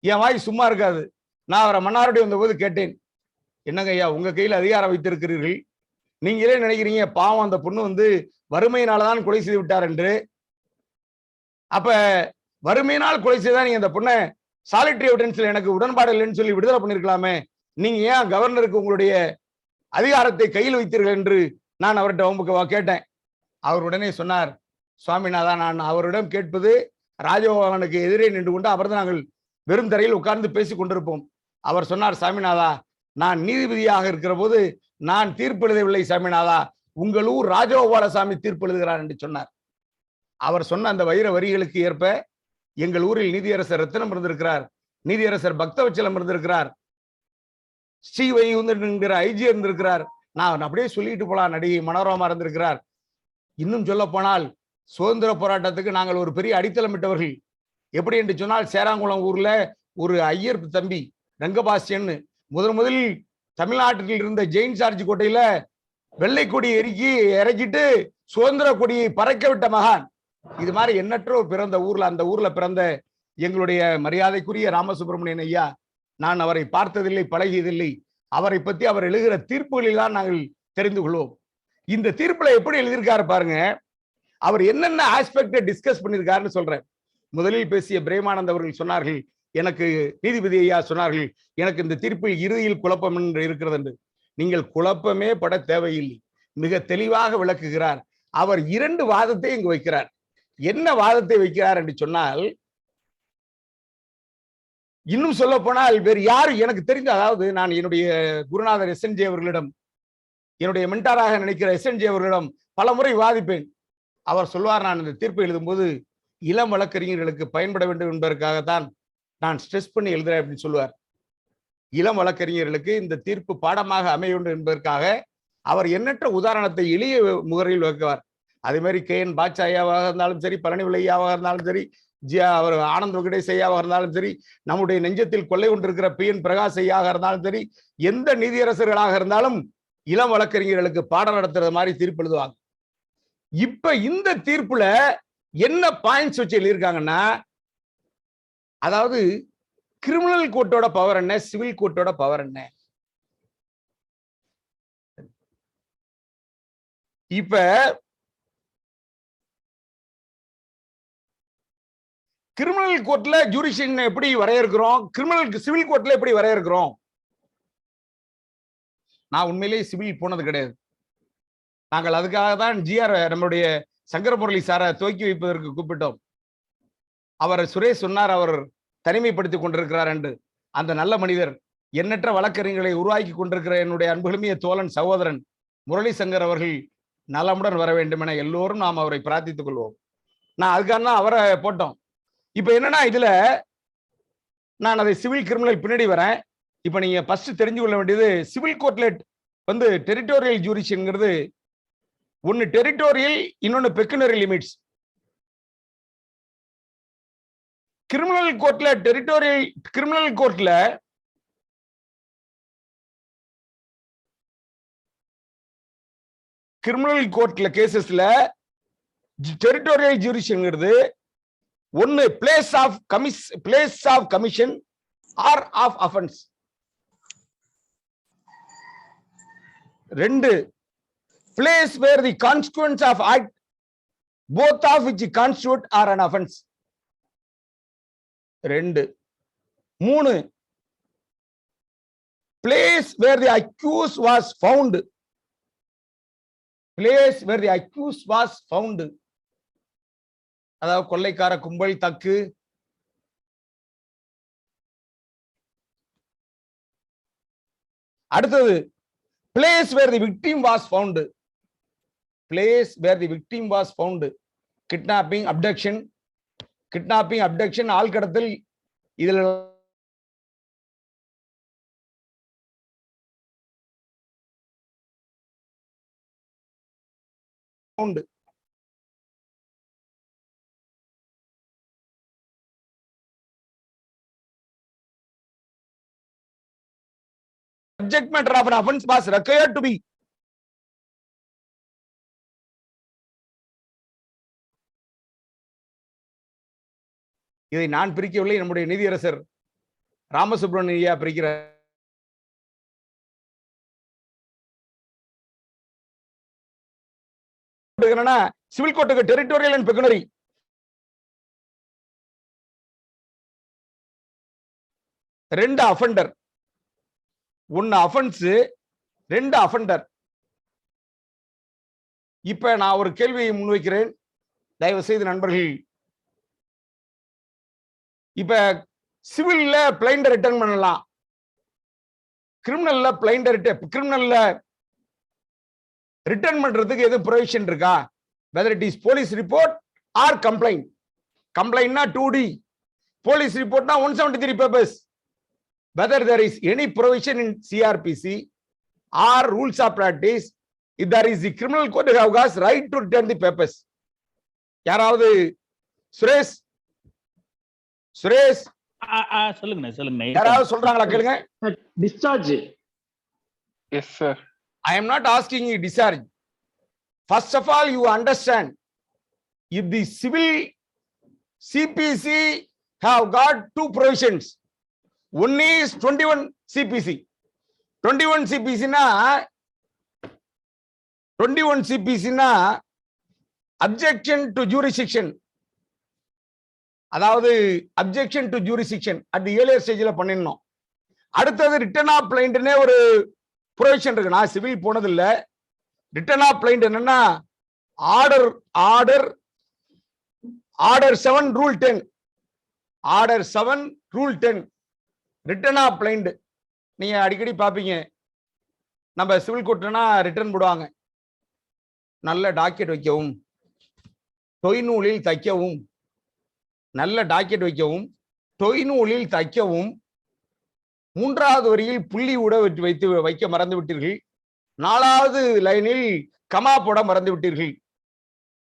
என் வாய் சும்மா இருக்காது. நான் அவரை மன்னார்குடி வந்த போது கேட்டேன், என்னங்க ஐயா உங்க கையில் அதிகாரம் வைத்திருக்கிறீர்கள், நீங்களே நினைக்கிறீங்க பாவம் அந்த பொண்ணு வந்து வறுமையினாலதான் கொலை செய்து விட்டார் என்று. அப்ப வறுமையினால் கொலை செய்தா நீங்க அந்த பொண்ணை சாலிட்டரி எவிடன்ஸ்ல எனக்கு உடன்பாடு இல்லைன்னு சொல்லி விடுதலை பண்ணிருக்கலாமே, நீங்க ஏன் கவர்னருக்கு உங்களுடைய அதிகாரத்தை கையில் வைத்தீர்கள் என்று நான் அவர்கிட்ட கேட்டேன். அவர் உடனே சொன்னார், சுவாமிநாதா, நான் அவரிடம் கேட்பது ராஜகோபாலனுக்கு எதிரே நின்று கொண்டு அவர் நாங்கள் வெறும் தரையில் உட்கார்ந்து பேசிக் கொண்டிருப்போம். அவர் சொன்னார், சாமிநாதா, நான் நீதிபதியாக இருக்கிற போது நான் தீர்ப்பு எழுதவில்லை சாமிநாதா, உங்கள் ஊர் ராஜகோபாலசாமி தீர்ப்பு எழுதுகிறார் என்று சொன்னார். அவர் சொன்ன அந்த வைர வரிகளுக்கு ஏற்ப எங்கள் ஊரில் நீதியரசர் ரத்தினம் இருந்திருக்கிறார், நீதியரசர் பக்தவச்சலம் இருந்திருக்கிறார், ஸ்ரீவைகுந்தன் என்கிற ஐஜி இருந்திருக்கிறார். நான் அப்படியே சொல்லிட்டு போலாம், நடிகை மனோரமா இருந்திருக்கிறார். இன்னும் சொல்ல போனால் சுதந்திர போராட்டத்துக்கு நாங்கள் ஒரு பெரிய அடித்தளமிட்டவர்கள். எப்படி என்று சொன்னால், சேராங்குளம் ஊர்ல ஒரு ஐயர் தம்பி ரங்கபாஸ்யன் முதலில் தமிழ்நாட்டில் இருந்த ஜெயின் சார்ஜ் கோட்டையில வெள்ளை கொடி இறக்கிட்டு சுதந்திர கொடியை பறக்க விட்ட மகான். இது மாதிரி எண்ணற்றோர் பிறந்த ஊர்ல, அந்த ஊர்ல பிறந்த எங்களுடைய மரியாதைக்குரிய ராமசுப்ரமணியன் ஐயா, நான் அவரை பார்த்ததில்லை, பழகியதில்லை. அவரை பத்தி அவர் எழுதுகிற தீர்ப்புகளில் தான் நாங்கள் தெரிந்து கொள்வோம். இந்த தீர்ப்புல எப்படி எழுதியிருக்காரு பாருங்க. அவர் என்னென்ன ஆஸ்பெக்டை டிஸ்கஸ் பண்ணியிருக்காருன்னு சொல்றேன். முதலில் பேசிய பிரேமானந்த் அவர்கள் சொன்னார்கள், எனக்கு நீதிபதி ஐயா சொன்னார்கள், எனக்கு இந்த தீர்ப்பில் இறுதியில் குழப்பம் என்று இருக்கிறது என்று. நீங்கள் குழப்பமே பட தேவையில்லை, மிக தெளிவாக விளக்குகிறார். அவர் 2 வாதத்தை இங்கு வைக்கிறார். என்ன வாதத்தை வைக்கிறார் என்று சொன்னால், இன்னும் சொல்ல போனால் வேறு யாரு எனக்கு தெரிந்த, அதாவது நான் என்னுடைய குருநாதர் SNJ அவர்களிடம், என்னுடைய மென்டாராக நினைக்கிற SNJ அவர்களிடம் பல முறை வாதிப்பேன். அவர் சொல்வார், நான் இந்த தீர்ப்பை எழுதும் போது இளம் வழக்கறிஞர்களுக்கு பயன்பட வேண்டும் என்பதற்காகத்தான் நான் ஸ்ட்ரெஸ் பண்ணி எழுதுறேன் அப்படின்னு சொல்லுவார். இளம் வழக்கறிஞர்களுக்கு இந்த தீர்ப்பு பாடமாக அமைய வேண்டும் என்பதற்காக அவர் எண்ணற்ற உதாரணத்தை எளிய முகரையில் வைக்குவார். அதே மாதிரி KN பாட்சா ஐயாவாக இருந்தாலும் சரி, பழனிவேல் ஐயாவாக இருந்தாலும் சரி, அவர் ஆனந்த் வெங்கடேஷ் ஐயாவாக இருந்தாலும் சரி, நம்முடைய நெஞ்சத்தில் கொள்ளை கொண்டிருக்கிற PN பிரகாஷ் ஐயாவாக இருந்தாலும் சரி, எந்த நீதியரசர்களாக இருந்தாலும் இளம் வழக்கறிஞர்களுக்கு பாடம் நடத்துறது மாதிரி தீர்ப்பு எழுதுவாங்க. இப்ப இந்த தீர்ப்புல என்ன பாயிண்ட்ஸ் வச்சு எழுதியிருக்காங்கன்னா, அதாவது கிரிமினல் கோர்ட்டோட பவர் என்ன, சிவில் கோர்ட்டோட பவர் என்ன. இப்ப கிரிமினல் கோர்ட்ல ஜூரிஷன் எப்படி வரையறுக்கிறோம், சிவில் கோர்ட்ல எப்படி வரையறுக்கிறோம். நான் உண்மையிலேயே சிவில் போனது கிடையாது. நாங்கள் அதுக்காக தான் GR நம்முடைய சங்கரமுரளி சாரை துவக்கி வைப்பதற்கு கூப்பிட்டோம். அவர் சுரேஷ் சொன்னார், அவர் தனிமைப்படுத்திக் கொண்டிருக்கிறார் என்று. அந்த நல்ல மனிதர், எண்ணற்ற வழக்கறிஞர்களை உருவாக்கி கொண்டிருக்கிற என்னுடைய அன்புகளுமிய தோழன் சகோதரன் முரளி சங்கர் அவர்கள் நலமுடன் வர வேண்டும் என எல்லோரும் நாம் அவரை பிரார்த்தித்துக் கொள்வோம். நான் அதுக்காக தான் அவரை போட்டோம். இப்ப என்னன்னா, இதுல நான் அதை சிவில் கிரிமினல் பின்னாடி வரேன். இப்ப நீங்க ஃபர்ஸ்ட் தெரிஞ்சு கொள்ள வேண்டியது, சிவில் கோர்ட்ல வந்து டெரிட்டோரியல் ஜூரிஷன்ங்கிறது ஒன்னு டெரிட்டோரியல், இன்னொன்னு பெக்குனரி லிமிட்ஸ். கிரிமினல் கோர்ட்ல டெரிட்டோரியல் கிரிமினல் கோர்ட்ல கேசஸ்ல டெரிட்டோரியல் ஜூரிஷன்ங்கிறது ஒன்னு place of commission or of offence. 2 place where the consequence of act both of which constitute are an offense. 2 3 place where the accused was found. அதாவது கொள்ளைக்கார கும்பல், தக்கு. அடுத்தது place where the victim was found. Kidnapping, abduction, ஆள் கடத்தல். இதுல found. Subject matter of an offense was required to be இதை நான் பிரிக்கவில்லை, நம்முடைய நீதியரசர் ராமசுப்ரமணியன் ஐயா பிரிக்கிறார். சிவில் கோர்ட்டுக்கு territorial and pecuniary. 2 offender, 1 offence, 2 offender. இப்ப நான் ஒரு கேள்வியை முன்வைக்கிறேன், தயவு செய்து நண்பர்கள். இப்ப சிவில்ல பிளைண்ட ரிட்டர்ன் பண்ணலாம், கிரிமினல்ல கிரிமினல்ல ரிட்டர்ன் பண்றதுக்கு எது ப்ரொவிஷன் இருக்கா? Whether it is police report or complaint. கம்ப்ளைண்ட்னா 2D, போலீஸ் ரிப்போர்ட்னா 173 papers. Whether there is any provision in CRPC or rules of practice, if there is the criminal code have got right to return the papers. யாராவது சுரேஷ் சுரேஷ் சொல்லுங்க. யாராவது சொல்றாங்களா கேளுங்க. Discharge. Yes sir. I am not asking you discharge. First of all, you understand, if the civil CPC have got 2 provisions. One is 21 CPC. 21 CPC na objection to jurisdiction. அதாவது objection to jurisdiction at the earlier stage பண்ணிடணும். அடுத்தது return of பிளைண்ட்னே ஒரு provision இருக்கு. நான் civil போனது இல்ல. Return of plaint என்னன்னா order 7 rule 10, order 7 rule 10 return of plaint. நீங்க அடிக்கடி பாப்பீங்க, நம்ம சிவில் கோர்ட்னா ரிட்டர்ன் போடுவாங்க. நல்ல டாக்கெட் வைக்கவும், தொய்நூலில் தைக்கவும், நல்ல டாக்கெட் வைக்கவும், தொய்நூலில் தைக்கவும், 3வது வரியில் புள்ளி உட வைக்க மறந்து விட்டீர்கள், 4வது லைனில் கமா போட மறந்து விட்டீர்கள்.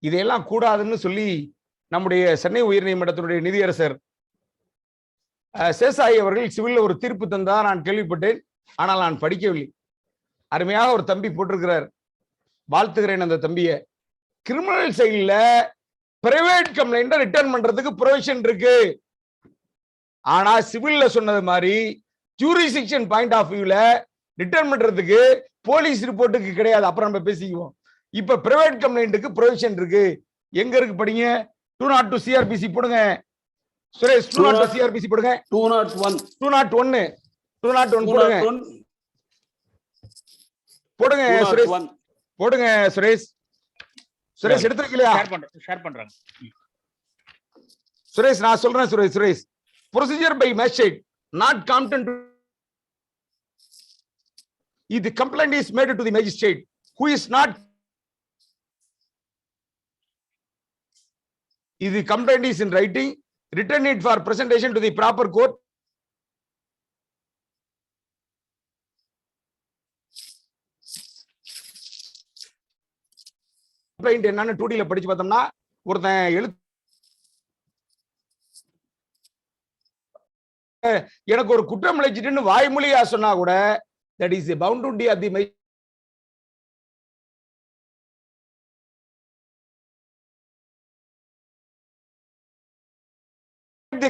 இதையெல்லாம் கூடாதுன்னு சொல்லி நம்முடைய சென்னை உயர்நீதிமன்றத்தினுடைய நிதியரசர் சேசாயி அவர்கள் சிவில்ல ஒரு தீர்ப்பு தந்தா நான் கேள்விப்பட்டேன். ஆனால் நான் படிக்கவில்லை. அருமையாக ஒரு தம்பி போட்டிருக்கிறார், வாழ்த்துகிறேன் அந்த தம்பிய. கிரிமினல் சைட்ல பிரைவேட் கம்ப்ளைண்ட ரிட்டர்ன் பண்றதுக்கு ப்ரொவிஷன் இருக்கு. ஆனா சிவில்ல சொன்னது மாதிரி ஜூரிஸ்டிக்ஷன் பாயிண்ட் ஆஃப் வியூல ரிட்டர்ன் பண்றதுக்கு போலீஸ் ரிப்போர்ட்டுக்கு கிடையாது. அப்புறம் நம்ம பேசிக்குவோம். இப்ப பிரைவேட் கம்ப்ளைண்ட்டுக்கு ப்ரொவிஷன் இருக்கு. எங்க இருக்கு படிங்க. 202 CRPC போடுங்க சுரேஷ். 202 CRPC போடுங்க. 201 201 போடுங்க. போடுங்க சுரேஷ், போடுங்க சுரேஷ். சுரேஷ் எடுத்துக்கலையா? ஷேர் பண்றாங்க சுரேஷ். நான் சொல்றேன் Suresh. Procedure by magistrate not competent to if the complaint is made to the magistrate who is not, if the complaint is in writing, return it for presentation to the proper court. complaint என்னன்னு 2D ல படிச்சு பார்த்தோம்னா ஒருத்தன் எனக்கு ஒரு குற்றம் இழைச்சிட்டுன்னு வாய்மொழியா சொன்னா கூட that is a bound duty of the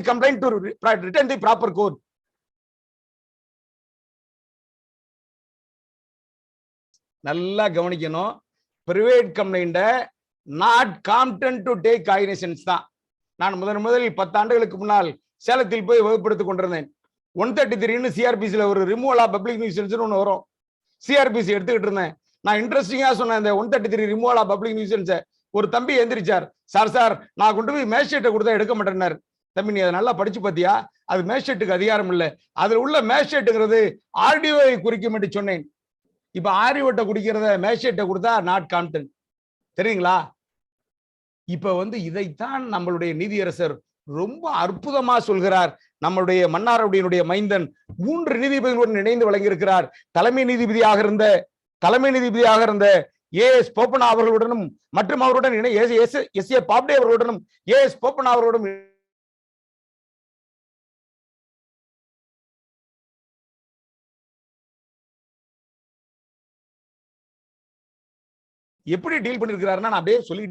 complaint to return the proper court. நல்லா கவனிக்கணும். Private complaint not competent to take cognizance தான். நான் முதலில் 10 ஆண்டுகளுக்கு முன்னால் சேலத்தில் போய் வகுப்படுத்திக் கொண்டிருந்தேன். 133 சிஆர்பிசில ஒரு ரிமூவல் ஆஃப் பப்ளிக் நியூசன்ஸ் ஒன்று வரும். சிஆர்பிசி எடுத்துக்கிட்டு இருந்தேன். நான் இன்ட்ரெஸ்டிங்கா சொன்னேன் இந்த 133 ரிமூவல் ஆஃப் பப்ளிக் நியூசன்ஸ். ஒரு தம்பி எந்திரிச்சார், சார் நான் கொண்டு போய் மேஜிஸ்ட்ரேட்டை கொடுத்தா எடுக்க மாட்டேன்னாரு. தம்பி நீ அதை நல்லா படிச்சு பார்த்தியா? அது மேஜிஸ்ட்ரேட்டுக்கு அதிகாரம் இல்லை. அதுல உள்ள மேஜிஸ்ட்ரேட்டுங்கிறது ஆர்டிஓவை குறிக்கும் என்று சொன்னேன். இப்ப ஆர்டிஓட்ட குடிக்கிறத மேஜிஸ்ட்ரேட்டை கொடுத்தா நாட் காம்ப்டன். தெரியுங்களா? இப்ப இதைத்தான் நம்மளுடைய நீதியரசர் ரொம்ப அற்புதமா சொல்கிறார். நம்மளுடைய மன்னாருடைய மைந்தன் 3 நீதிபதிகளுடன் இணைந்து வழங்கியிருக்கிறார். தலைமை நீதிபதியாக இருந்த ஏஎஸ் போப்பனா அவர்களுடனும் மற்றும் அவருடன் எஸ் ஏ பாப்டே அவர்களுடனும் ஏஎஸ் போப்பனா அவர்களுடன் எப்படி டீல் பண்ணிருக்கிறாருன்னா நான் அப்படியே சொல்லி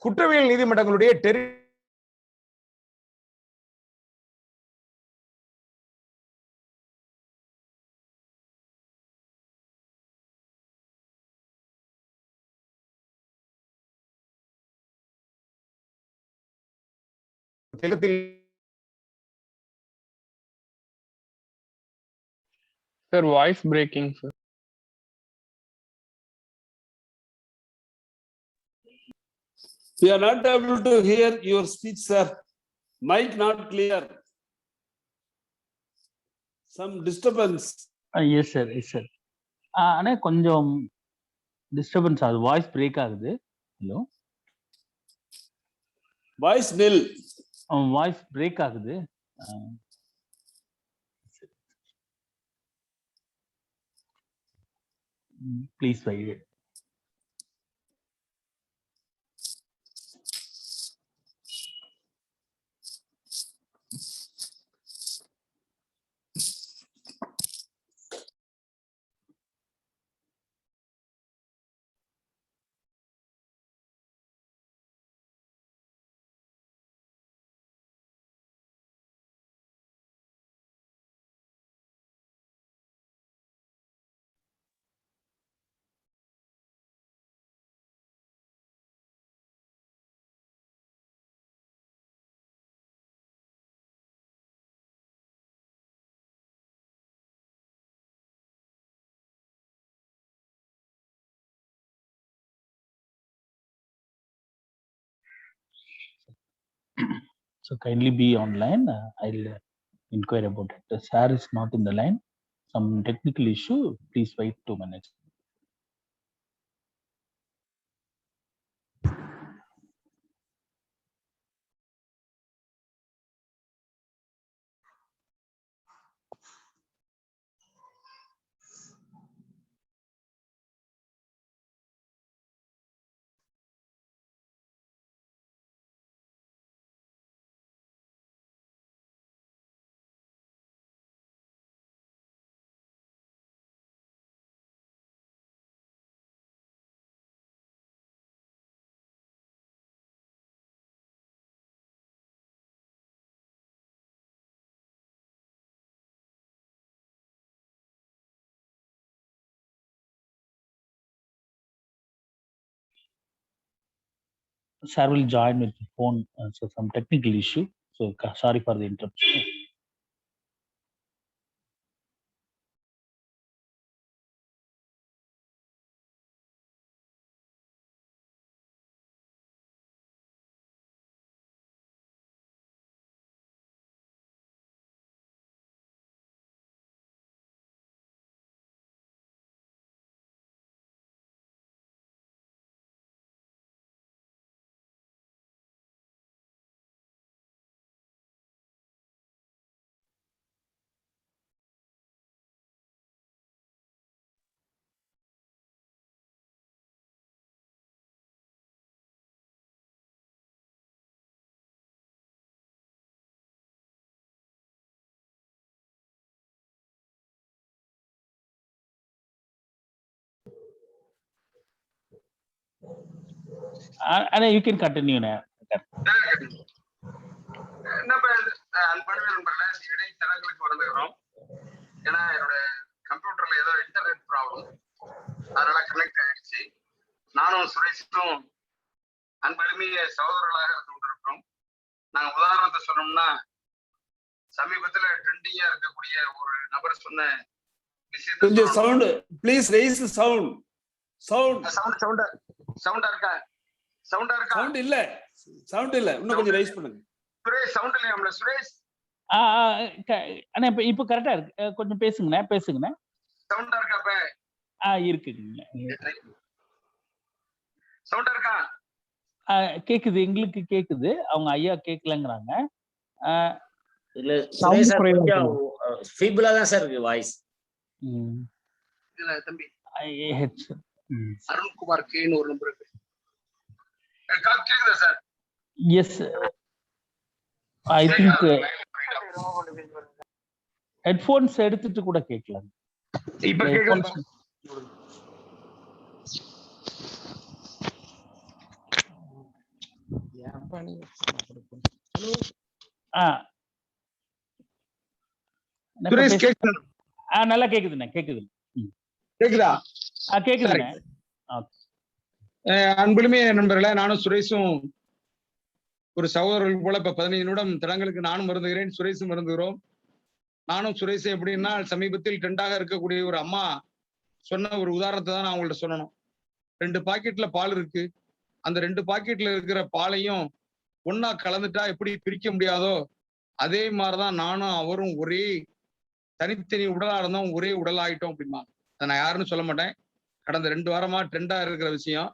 குற்றவியல் நீதிமன்றங்களுடைய Sir, voice breaking, sir. We are not able to hear your speech, sir. Mic not clear. Some disturbance. Yes sir yes sir. ஆனா கொஞ்சம் டிஸ்டர்பன்ஸ் ஆகுது, வாய்ஸ் பிரேக் ஆகுது. Hello, Voice nil. Voice break ஆகுது. Please wait. So kindly be online. I'll inquire about it. The sir is not in the line. Some technical issue. Please wait 2 minutes. Sir will join with the phone. So some technical issue. So sorry for the interruption. And you can continue now. நம்ம அன்பழகன் நண்பர்களே, இடைத்தரங்களுக்கு வந்துக்கிறோம். ஏன்னா என்னோட கம்ப்யூட்டர்ல ஏதோ internet problem, அதனால connect ஆயிடுச்சு. நானும் சுரேஷும் அன்பருமைய சகோதரர்களாக இருந்து கொண்டிருக்கிறோம். நாங்க உதாரணத்தை சொன்னோம்னா, சமீபத்துல ட்ரெண்டிங்கா இருக்கக்கூடிய ஒரு நபர் சொன்ன கொஞ்சம் விஷயத்தை sound. Please raise the sound. Sound. சவுண்டா இருக்கா? சவுண்டா இருக்கா? Sound இல்ல. Sound இல்ல. இன்னும் கொஞ்சம் ரைஸ் பண்ணுங்க. சுரேஷ் சவுண்ட் இல்லையாம்ல சுரேஷ்? ஆனா இப்ப கரெக்டா இருக்கு. கொஞ்சம் பேசுங்கண்ணே. சவுண்டா இருக்கா இப்ப? இருக்குங்க. சவுண்டா இருக்கா? கேக்குது, எங்களுக்கு கேக்குது. அவங்க ஐயா கேட்கலங்கிறாங்க. இல்ல சுரேஷ் சார் கொஞ்சம் ஃபீபிளா தான் சார் இருக்கு வாய்ஸ். இல்ல தம்பி, headset. அருண்குமார் கேன்னு ஒரு நம்பர் இருக்கு. கேக்குதா sir? Yes, I think headphones எடுத்துட்டு கூட கேட்கலாம். இப்ப கேக்குதா? சுரேஷ் கேக்குதா? நல்லா கேக்குதுண்ணே. கேக்குதா? கேக்குதுண்ணே. அன்புமே நண்பர்களே, நானும் சுரேஷும் ஒரு சகோதரர்கள் போல இப்ப 15 நிமிடம் தடங்களுக்கு நானும் வருந்துகிறேன், சுரேஷும் வருந்துகிறோம். நானும் சுரேஷும் எப்படின்னா சமீபத்தில் ட்ரெண்டாக இருக்கக்கூடிய ஒரு அம்மா சொன்ன ஒரு உதாரணத்தை தான் நான் உங்கள்ட்ட சொல்லணும். 2 பாக்கெட்ல பால் இருக்கு. அந்த 2 பாக்கெட்ல இருக்கிற பாலையும் ஒண்ணா கலந்துட்டா எப்படி பிரிக்க முடியாதோ அதே மாதிரிதான் நானும் அவரும் ஒரே தனித்தனி உடலா இருந்தோம், ஒரே உடலாயிட்டோம் அப்படிமா. அதை நான் யாருன்னு சொல்ல மாட்டேன். கடந்த 2 வாரமா ட்ரெண்டா இருக்கிற விஷயம்.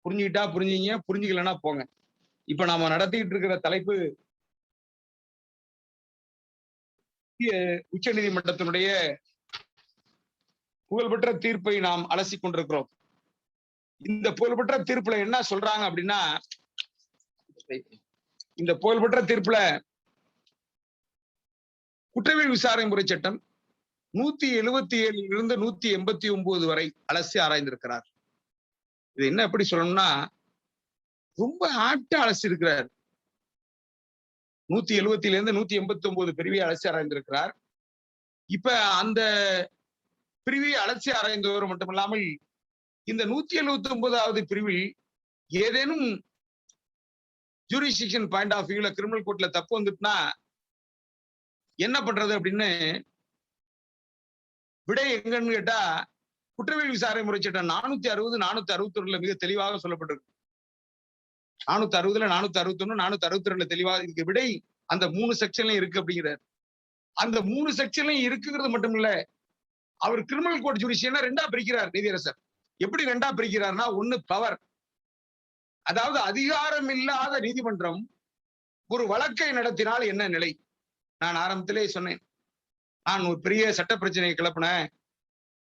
புரிஞ்சுக்கிட்டா புரிஞ்சுங்க, புரிஞ்சுக்கலன்னா போங்க. இப்ப நாம நடத்திட்டு இருக்கிற தலைப்பு உச்ச நீதிமன்றத்தினுடைய புகழ்பெற்ற தீர்ப்பை நாம் அலசி கொண்டிருக்கிறோம். இந்த புகழ்பெற்ற தீர்ப்புல என்ன சொல்றாங்க அப்படின்னா, இந்த புகழ்பெற்ற தீர்ப்புல குற்றவியல் விசாரணை முறை சட்டம் 177 இருந்து 189 வரை அலசி ஆராய்ந்திருக்கிறார். இது என்ன எப்படி சொல்லணும்னா ரொம்ப ஆப்டா அலசி இருக்கிறார். 177 இருந்து 189 பிரிவை அலசி ஆராய்ந்திருக்கிறார். இப்ப அந்த பிரிவை அலசி ஆராய்ந்தவர் மட்டுமில்லாமல் இந்த 179வது பிரிவில் ஏதேனும் ஜூரிஸ்டிக்ஷன் பாயிண்ட் ஆஃப் வியூல கிரிமினல் கோர்ட்ல தப்பு வந்துட்டுனா என்ன பண்றது அப்படின்னு விடை எங்கன்னு கேட்டா குற்றவியல் விசாரணை முறை சட்டம் 460, 461 மிக தெளிவாக சொல்லப்பட்டிருக்கு. 460, 461, 462 தெளிவாக இதுக்கு விடை அந்த 3 செக்ஷன்லயும் இருக்கு அப்படிங்கிறார். அந்த 3 செக்ஷன்லயும் இருக்குங்கிறது மட்டும் இல்ல, அவர் கிரிமினல் கோர்ட் ஜுடிஷியனை 2ஆ பிரிக்கிறார் நீதியரசர். எப்படி 2ஆ பிரிக்கிறார்னா, ஒண்ணு பவர், அதாவது அதிகாரம் இல்லாத நீதிமன்றம் ஒரு வழக்கை நடத்தினால் என்ன நிலை. நான் ஆரம்பத்திலே சொன்னேன், நான் ஒரு பெரிய சட்ட பிரச்சனையை கிளப்பினேன்.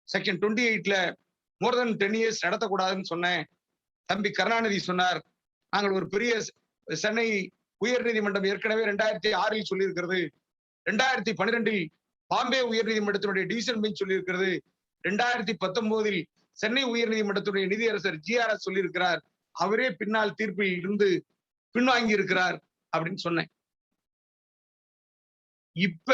செக்ஷன் 28ல மோர் தென் 10 இயர்ஸ் நடத்தக்கூடாதுன்னு சொன்னேன். தம்பி கருணாநிதி சொன்னார், நாங்கள் ஒரு பெரிய சென்னை உயர் நீதிமன்றம் ஏற்கனவே 2006 சொல்லியிருக்கிறது, 2012 பாம்பே உயர் நீதிமன்றத்தினுடைய டிவிஷன் பெஞ்ச் சொல்லியிருக்கிறது, 2019 சென்னை உயர் நீதிமன்றத்துடைய நீதியரசர் GRS சொல்லியிருக்கிறார், அவரே பின்னால் தீர்ப்பில் இருந்து பின்வாங்கி இருக்கிறார் அப்படின்னு சொன்னேன். இப்ப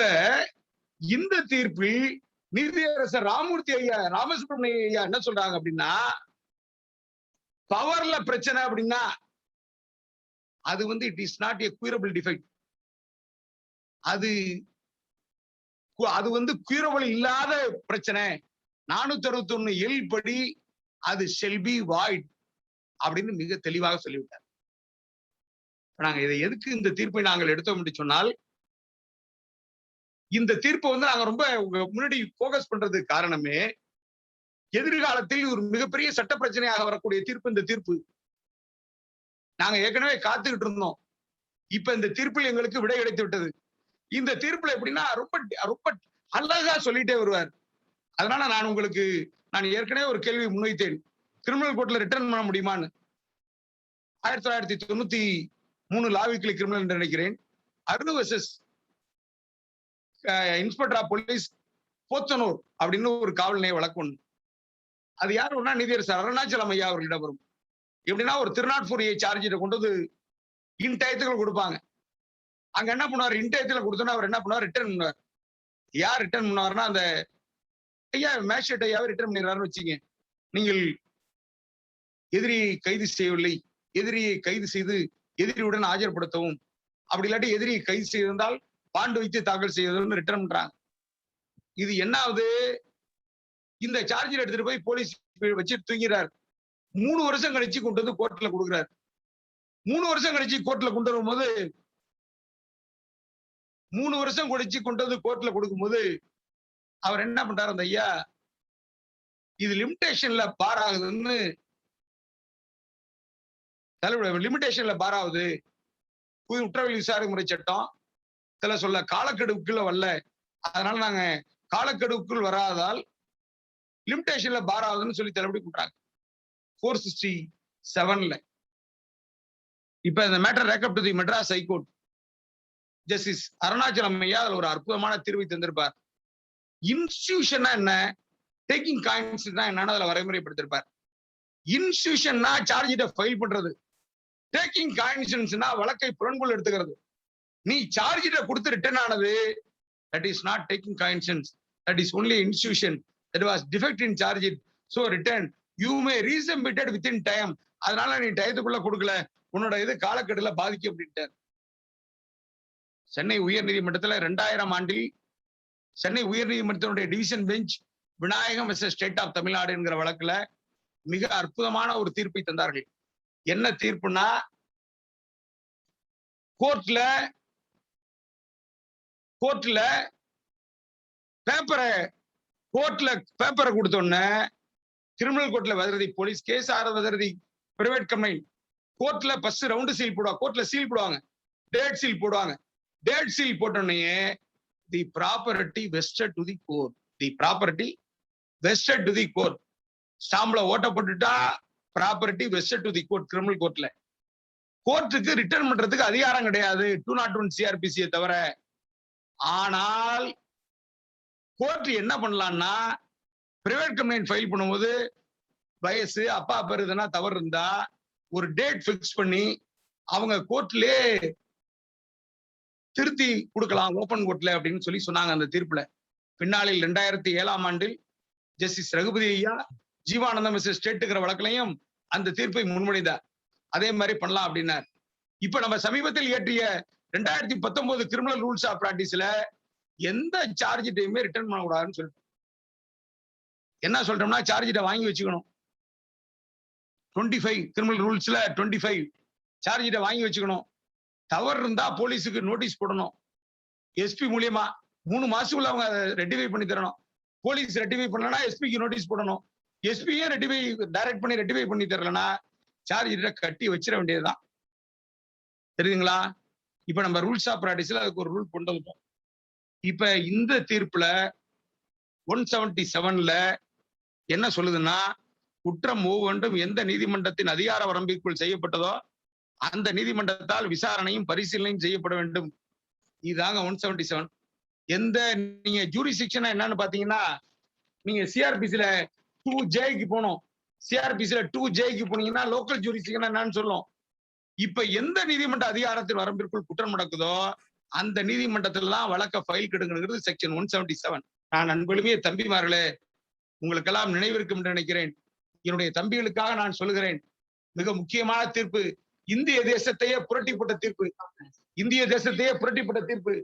இந்த தீர்ப்பில் நீதியரசர் ராமூர்த்தி ஐயா, ராமசுப்ரமணிய ஐயா என்ன சொல்றாங்க அப்படின்னா, பவர்ல பிரச்சனை அப்படின்னா அது it is not a curable defect. அது குயரபிள் இல்லாத பிரச்சனை. 461 படி அது ஷெல் பி வாய்ட் அப்படின்னு மிக தெளிவாக சொல்லிவிட்டார். நாங்க இதை எதுக்கு இந்த தீர்ப்பை நாங்கள் எடுத்தோம் என்று சொன்னால், இந்த தீர்ப்பை நாங்க ரொம்ப முன்னாடி போக்கஸ் பண்றதுக்கு காரணமே, எதிர்காலத்தில் ஒரு மிகப்பெரிய சட்ட பிரச்சனையாக வரக்கூடிய தீர்ப்பு இந்த தீர்ப்பு. நாங்க ஏற்கனவே காத்துக்கிட்டு இருந்தோம். இப்ப இந்த தீர்ப்பில் எங்களுக்கு விடை கிடைத்து விட்டது. இந்த தீர்ப்புல எப்படின்னா ரொம்ப ரொம்ப அழகா சொல்லிட்டே வருவார். அதனால நான் ஏற்கனவே ஒரு கேள்வி முன்வைத்தேன், கிரிமினல் கோர்ட்ல ரிட்டர்ன் பண்ண முடியுமான்னு. 1993 லாவிக்கில் கிரிமினல் என்று நினைக்கிறேன், Arun versus inspector of police Pothanur அப்படின்னு ஒரு காவல் நிலைய வழக்கு ஒண்ணு. அது யார் ஒன்னா நீதியரசர் அருணாச்சலம் ஐயா அவர்களிடம் வரும். எப்படின்னா ஒரு 304A சார்ஜிட்ட கொண்டு வந்து இன்டயத்துக்கு கொடுப்பாங்க. அங்க என்ன பண்ணுவார், இன்டயத்துல கொடுத்தோன்னா அவர் என்ன பண்ணுவார், ரிட்டர்ன் பண்ணுவார். யார் ரிட்டர்ன் பண்ணுவாருன்னா அந்த ஐயா மேஜிஸ்ட்ரேட் ஐயாவே ரிட்டர்ன் பண்ணிடுறாருன்னு வச்சுங்க. நீங்கள் எதிரியை கைது செய்யவில்லை, எதிரியை கைது செய்து எதிரியுடன் ஆஜர்படுத்தவும், அப்படி இல்லாட்டி எதிரியை கைது செய்திருந்தால் பாண்டு வைத்து தாக்கல் செய்வதுன்னு ரிட்டர்ன் பண்றாங்க. இது என்ன ஆகுது, இந்த சார்ஜர் எடுத்துட்டு போய் போலீஸ் வச்சு தூங்கிறார். 3 வருஷம் கழிச்சு கொண்டு வந்து கோர்ட்ல கொடுக்குறாரு. 3 வருஷம் கழிச்சு கோர்ட்ல கொண்டு வரும்போது 3 வருஷம் கழிச்சு கொண்டு வந்து கோர்ட்ல கொடுக்கும்போது அவர் என்ன பண்றாரு, அந்த ஐயா இது லிமிடேஷன்ல பார் ஆகுதுன்னு, லிமிடேஷன்ல பார் ஆகுது, குற்றவியல் விசாரணை முறை சட்டம் சொல்ல காலக்கெடுவுக்குள்ள வரல, அதனால நாங்க காலக்கெடுவுக்குள் வராதால் லிமிடேஷன்ல பார் ஆகுதுன்னு சொல்லி தள்ளுபடி பண்றாங்க 467ல. இப்ப இந்த matter recap to the Madras high court. Justice Arunachalam ஐயா அதுல ஒரு அற்புதமான தீர்வை தந்திருப்பார். இன்ஸ்டிடியூஷன்னா என்ன, டேக்கிங் காயின்ஸ்னா என்னன்னு அதுல வரைமுறைப்படுத்திருப்பார். இன்ஸ்டிடியூஷன்னா சார்ஜிட்ட ஃபைல் பண்றது, டேக்கிங் காயின்ஸ்னா வழக்கை புறன்போல் எடுத்துக்கிறது. நீ சார்ஜிட்ட கொடுத்து ரிட்டர்ன் ஆனது, that is not taking cognizance, that is only institution that was defect in charge it, so return you may resubmit it within time. அதனால நீ டயத்துக்குள்ள கொடுக்கல, உன்னோட இது காலக்கெடுல பாதிக்கும் அப்படின்ட்டார். சென்னை உயர்நீதிமன்றத்துல 2000 ஆண்டில் சென்னை உயர்நீதிமன்றத்தினுடைய division bench Vinayagam versus state of Tamil Nadu என்கிற வழக்குல மிக அற்புதமான ஒரு தீர்ப்பை தந்தார்கள். என்ன தீர்ப்புனா, கோர்ட்ல பேப்பரை கொடுத்த உடனே கிரிமினல் கோர்ட்ல whether the police case or whether the private complaint, கோர்ட்ல ஃபர்ஸ்ட் ரவுண்ட் சீல் போடுவாங்க, கோர்ட்ல சீல் போடுவாங்க, டேட் சீல் போடுவாங்க. டேட் சீல் போட்டோடனே the property vested to the court, the property vested to the court. ஸ்டாம்ப்ல ஓட்ட போட்டுட்டா property vested to the court. Criminal கோர்ட்ல கோர்ட்டுக்கு ரிட்டர்ன் பண்றதுக்கு அதிகாரம் கிடையாது 201 சிஆர்பிசியை தவிர. ஆனால் கோர்ட் என்ன பண்ணலாம்னா, பிரைவேட் கம்ப்ளைண்ட் ஃபைல் பண்ணும்போது வயசு அப்பா பேர் எதுனா தவறு இருந்தா ஒரு டேட் பிக்ஸ் பண்ணி அவங்க கோர்ட்லயே திருத்தி கொடுக்கலாம் ஓபன் கோர்ட்ல அப்படின்னு சொல்லி சொன்னாங்க அந்த தீர்ப்புல. பின்னாளில் 2007 ஆண்டில் ஜஸ்டிஸ் ரகுபதி ஐயா ஜீவானந்தம் மிஸ்டர் ஸ்டேட்டுங்கிற வழக்கிலையும் அந்த தீர்ப்பை முன்மொழிந்தார். அதே மாதிரி பண்ணலாம் அப்படின்னார். இப்ப நம்ம சமீபத்தில் இயற்றிய 2019 கிரிமினல் ரூல்ஸ் ஆஃப் பிராக்டிஸ்ல எந்த சார்ஜ் டைமே ரிட்டர்ன் பண்ணக்கூடாதுன்னு சொல்லிட்டு என்ன சொல்றோம்னா, சார்ஜிட்ட வாங்கி வச்சுக்கணும். 25 கிரிமினல் ரூல்ஸ்ல 25 சார்ஜிட்ட வாங்கி வச்சுக்கணும். தவறு இருந்தா போலீஸுக்கு நோட்டீஸ் போடணும். எஸ்பி மூலியமா 3 மாசத்துக்குள்ள அவங்க ரெட்டிஃபை பண்ணி தரணும். போலீஸ் ரெட்டிஃபை பண்ணலன்னா எஸ்பிக்கு நோட்டீஸ் போடணும். எஸ்பியே டைரக்ட் பண்ணி ரெட்டிஃபை பண்ணி தரலன்னா சார்ஜிட்ட கட்டி வச்சிட வேண்டியதுதான். தெரியுதுங்களா? இப்ப நம்ம ரூல்ஸ் ஆஃப் பிராக்டிஸ்ல அதுக்கு ஒரு ரூல் கொண்டு வந்துட்டோம். இப்ப இந்த தீர்ப்புல 177ல என்ன சொல்லுதுன்னா, குற்றம் ஒவ்வொன்றும் எந்த நீதிமன்றத்தின் அதிகார வரம்பிற்குள் செய்யப்பட்டதோ அந்த நீதிமன்றத்தால் விசாரணையும் பரிசீலனையும் செய்யப்பட வேண்டும். இதுதாங்க 177. எந்த நீங்க ஜூரிஸ்டிக்ஷன் என்னன்னு பாத்தீங்கன்னா, நீங்க சிஆர்பிசில 2Jக்கு போனோம். சிஆர்பிசில 2Jக்கு போனீங்கன்னா லோக்கல் ஜூரிஸ்டிக்ஷன் என்னன்னு சொல்லும். இப்ப எந்த நீதிமன்ற அதிகாரத்தின் வரம்பிற்குள் குற்றம் நடக்குதோ அந்த நீதிமன்றத்திலாம் வழக்க ஃபைல் கெடுங்கிறது செக்ஷன் 177. நான் நண்பர்களுமே தம்பிமார்களே, உங்களுக்கெல்லாம் நினைவிருக்கும் என்று நினைக்கிறேன். என்னுடைய தம்பிகளுக்காக நான் சொல்லுகிறேன், மிக முக்கியமான தீர்ப்பு. இந்திய தேசத்தையே புரட்டி போட்ட தீர்ப்பு. இந்திய தேசத்தையே புரட்டி போட்ட தீர்ப்பு.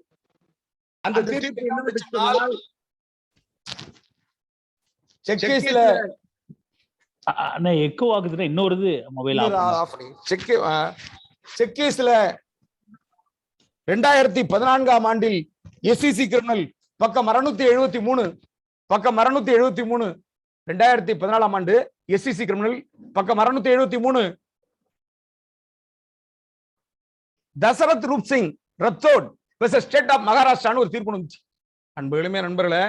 அந்த தீர்ப்பு என்னன்னு சொன்னால், எக்கோ ஆகுதுன்னா இன்னொரு மொபைல் செக் கேஸ்ல 2014 ஆண்டில் எஸ்சிசி கிரிமினல் பக்கம் 673 2014 ஆண்டு எஸ்சிசி கிரிமினல் பக்கம் 673 Dasharath Roop Singh Rathod versus state of மகாராஷ்டிரான்னு ஒரு தீர்ப்பு வந்துச்சு. நண்பர்களே,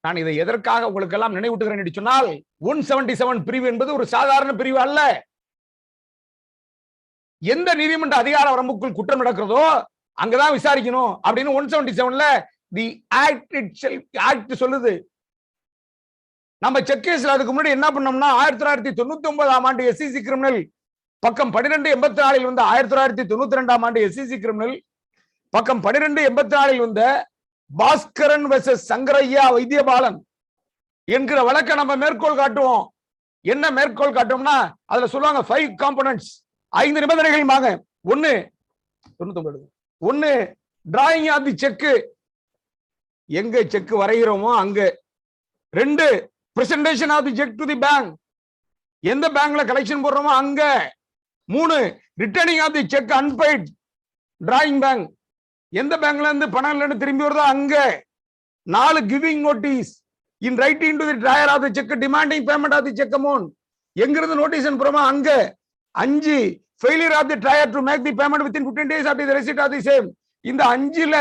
நான் இதை எதற்காக உங்களுக்கு எல்லாம் நினைவூட்டுகிறேன் என்று சொன்னால், 177 பிரிவு என்பது ஒரு சாதாரண பிரிவு அல்ல. எந்த நீதிமன்ற அதிகார வரம்புக்குள் குற்றம் நடக்கிறதோ அங்கதான் விசாரிக்கணும் அப்படின்னு 177ல தி ஆக்ட் சொல்லுது. நம்ம செக் கேஸ்ல அதுக்கு முன்னாடி என்ன பண்ணோம்னா, 1999 ஆண்டு எஸ்சிசி கிரிமினல் பக்கம் 1284 வந்த 1992 ஆண்டு எஸ்சிசி கிரிமினல் பக்கம் 1284 வந்த பாஸ்கரன் வெர்சஸ் சங்கரையா வைத்தியபாலன் என்கிற வழக்கை நம்ம மேற்கோள் காட்டுவோம். என்ன மேற்கோள் காட்டுவோம்னா, அதுல சொல்லுவாங்க 5 காம்பனன்ட்ஸ், 5 நிபந்தனைகள். 1 டிராயிங் ஆஃப் தி செக், எங்க செக் வரைகிறோமோ அங்க. 2 presentation of the cheque to the bank, எந்த பேங்க்ல கலெக்ஷன் போடுறோமோ அங்க. 3 returning of the cheque unpaid drawing bank, எந்த பேங்க்ல இருந்து பணம் இல்லைன்னு திரும்பி வருதோ அங்க. 4 giving notice in writing to the drawer of the cheque demanding payment of the cheque amount, எங்கிருந்து நோட்டீஸ் அனுப்புறோமோ அங்க. 5 failure of the drawer to make the payment within 15 days of the receipt of the same. இந்த 5ல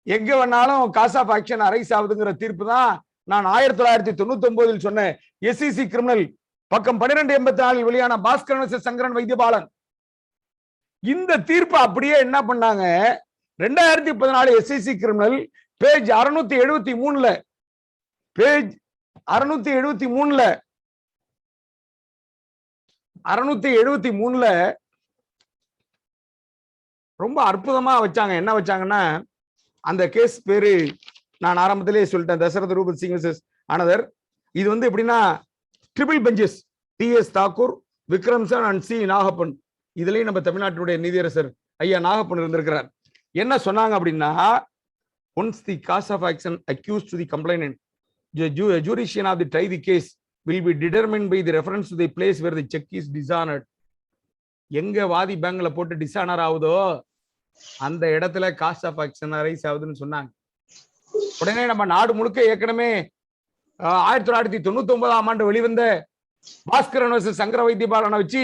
எங்க வேணாலும் cause of action arise ஆகுதுங்கிற தீர்ப்பு தான் நான் 1999 சொன்ன எஸ்சிசி கிரிமினல் பக்கம் 1284 வெளியான பாஸ்கரன் வெர்சஸ் சங்கரன் வைத்தியபாலன். இந்த தீர்ப்பு அப்படியே என்ன பண்ணாங்க, 2014 எஸ்சிசி கிரிமினல் பேஜ் 673ல பேஜ் 673ல ரொம்ப அற்புதமா வச்சாங்க. என்ன வச்சாங்கன்னா, அந்த கேஸ் பேரு நான் ஆரம்பத்திலேயே சொல்லிட்டேன், தசரத் ரூபத் சிங் வெர்சஸ் அனதர். இது எப்படின்னா triple benches, TS Thakur, Vikramjit Sen and C Nagappan. இதுலயும் நம்ம தமிழ்நாட்டினுடைய நீதியரசர் ஐயா நாகப்பன் இருந்திருக்கிறார். என்ன சொன்னாங்க அப்படின்னா, once the cause of action accused to the complainant, the jurisdiction of the try the case will be determined by the reference to the place where the check is dishonored. எங்க வாதி பேங்க்ல போட்டு டிசானர் ஆகுதோ அந்த இடத்துல காஸ்ட் ஆஃப் ஆக்ஷன் அரைஸ் ஆகுதுன்னு சொன்னாங்க. உடனே நம்ம நாடு முழுக்க ஏற்கனவே 1999ஆம் ஆண்டு வெளிவந்த பாஸ்கரன் வர்சஸ் சங்கர வைத்தியபாலனை வச்சு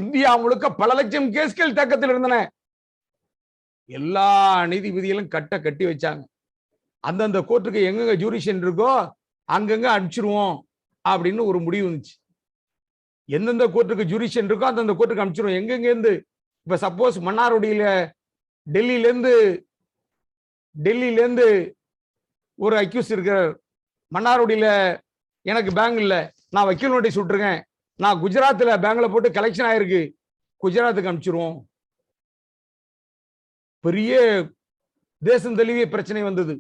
இந்தியா முழுக்க பல லட்சம் கேஸ்கள் தேக்கத்தில் இருந்தன. எல்லா நீதிபதிகளும் கட்டி வச்சாங்க. அந்தந்த கோர்ட்டுக்கு எங்கெங்க ஜூரிஷன் இருக்கோ அங்கங்க அனுப்பிச்சிருவோம் அப்படின்னு ஒரு முடிவு வந்துச்சு. எந்தெந்த கோர்ட்டுக்கு ஜூரிஷன் இருக்கோ அந்தந்த கோர்ட்டுக்கு அனுப்பிச்சிருவோம். எங்கெங்க இருந்து இப்ப சப்போஸ் மன்னார்குடியில டெல்லியில இருந்து ஒரு அக்யூஸ் இருக்கிறார். மன்னார்குடியில எனக்கு பேங்க் இல்ல, நான் வக்கீல் நோட்டீஸ் விட்டுருக்கேன், நான் குஜராத்ல பேங்க்ல போட்டு கலெக்ஷன் ஆயிருக்கு, குஜராத்துக்கு அனுப்பிச்சிருவோம். பெரிய தேசம் தழுவிய பிரச்சனை வந்தது.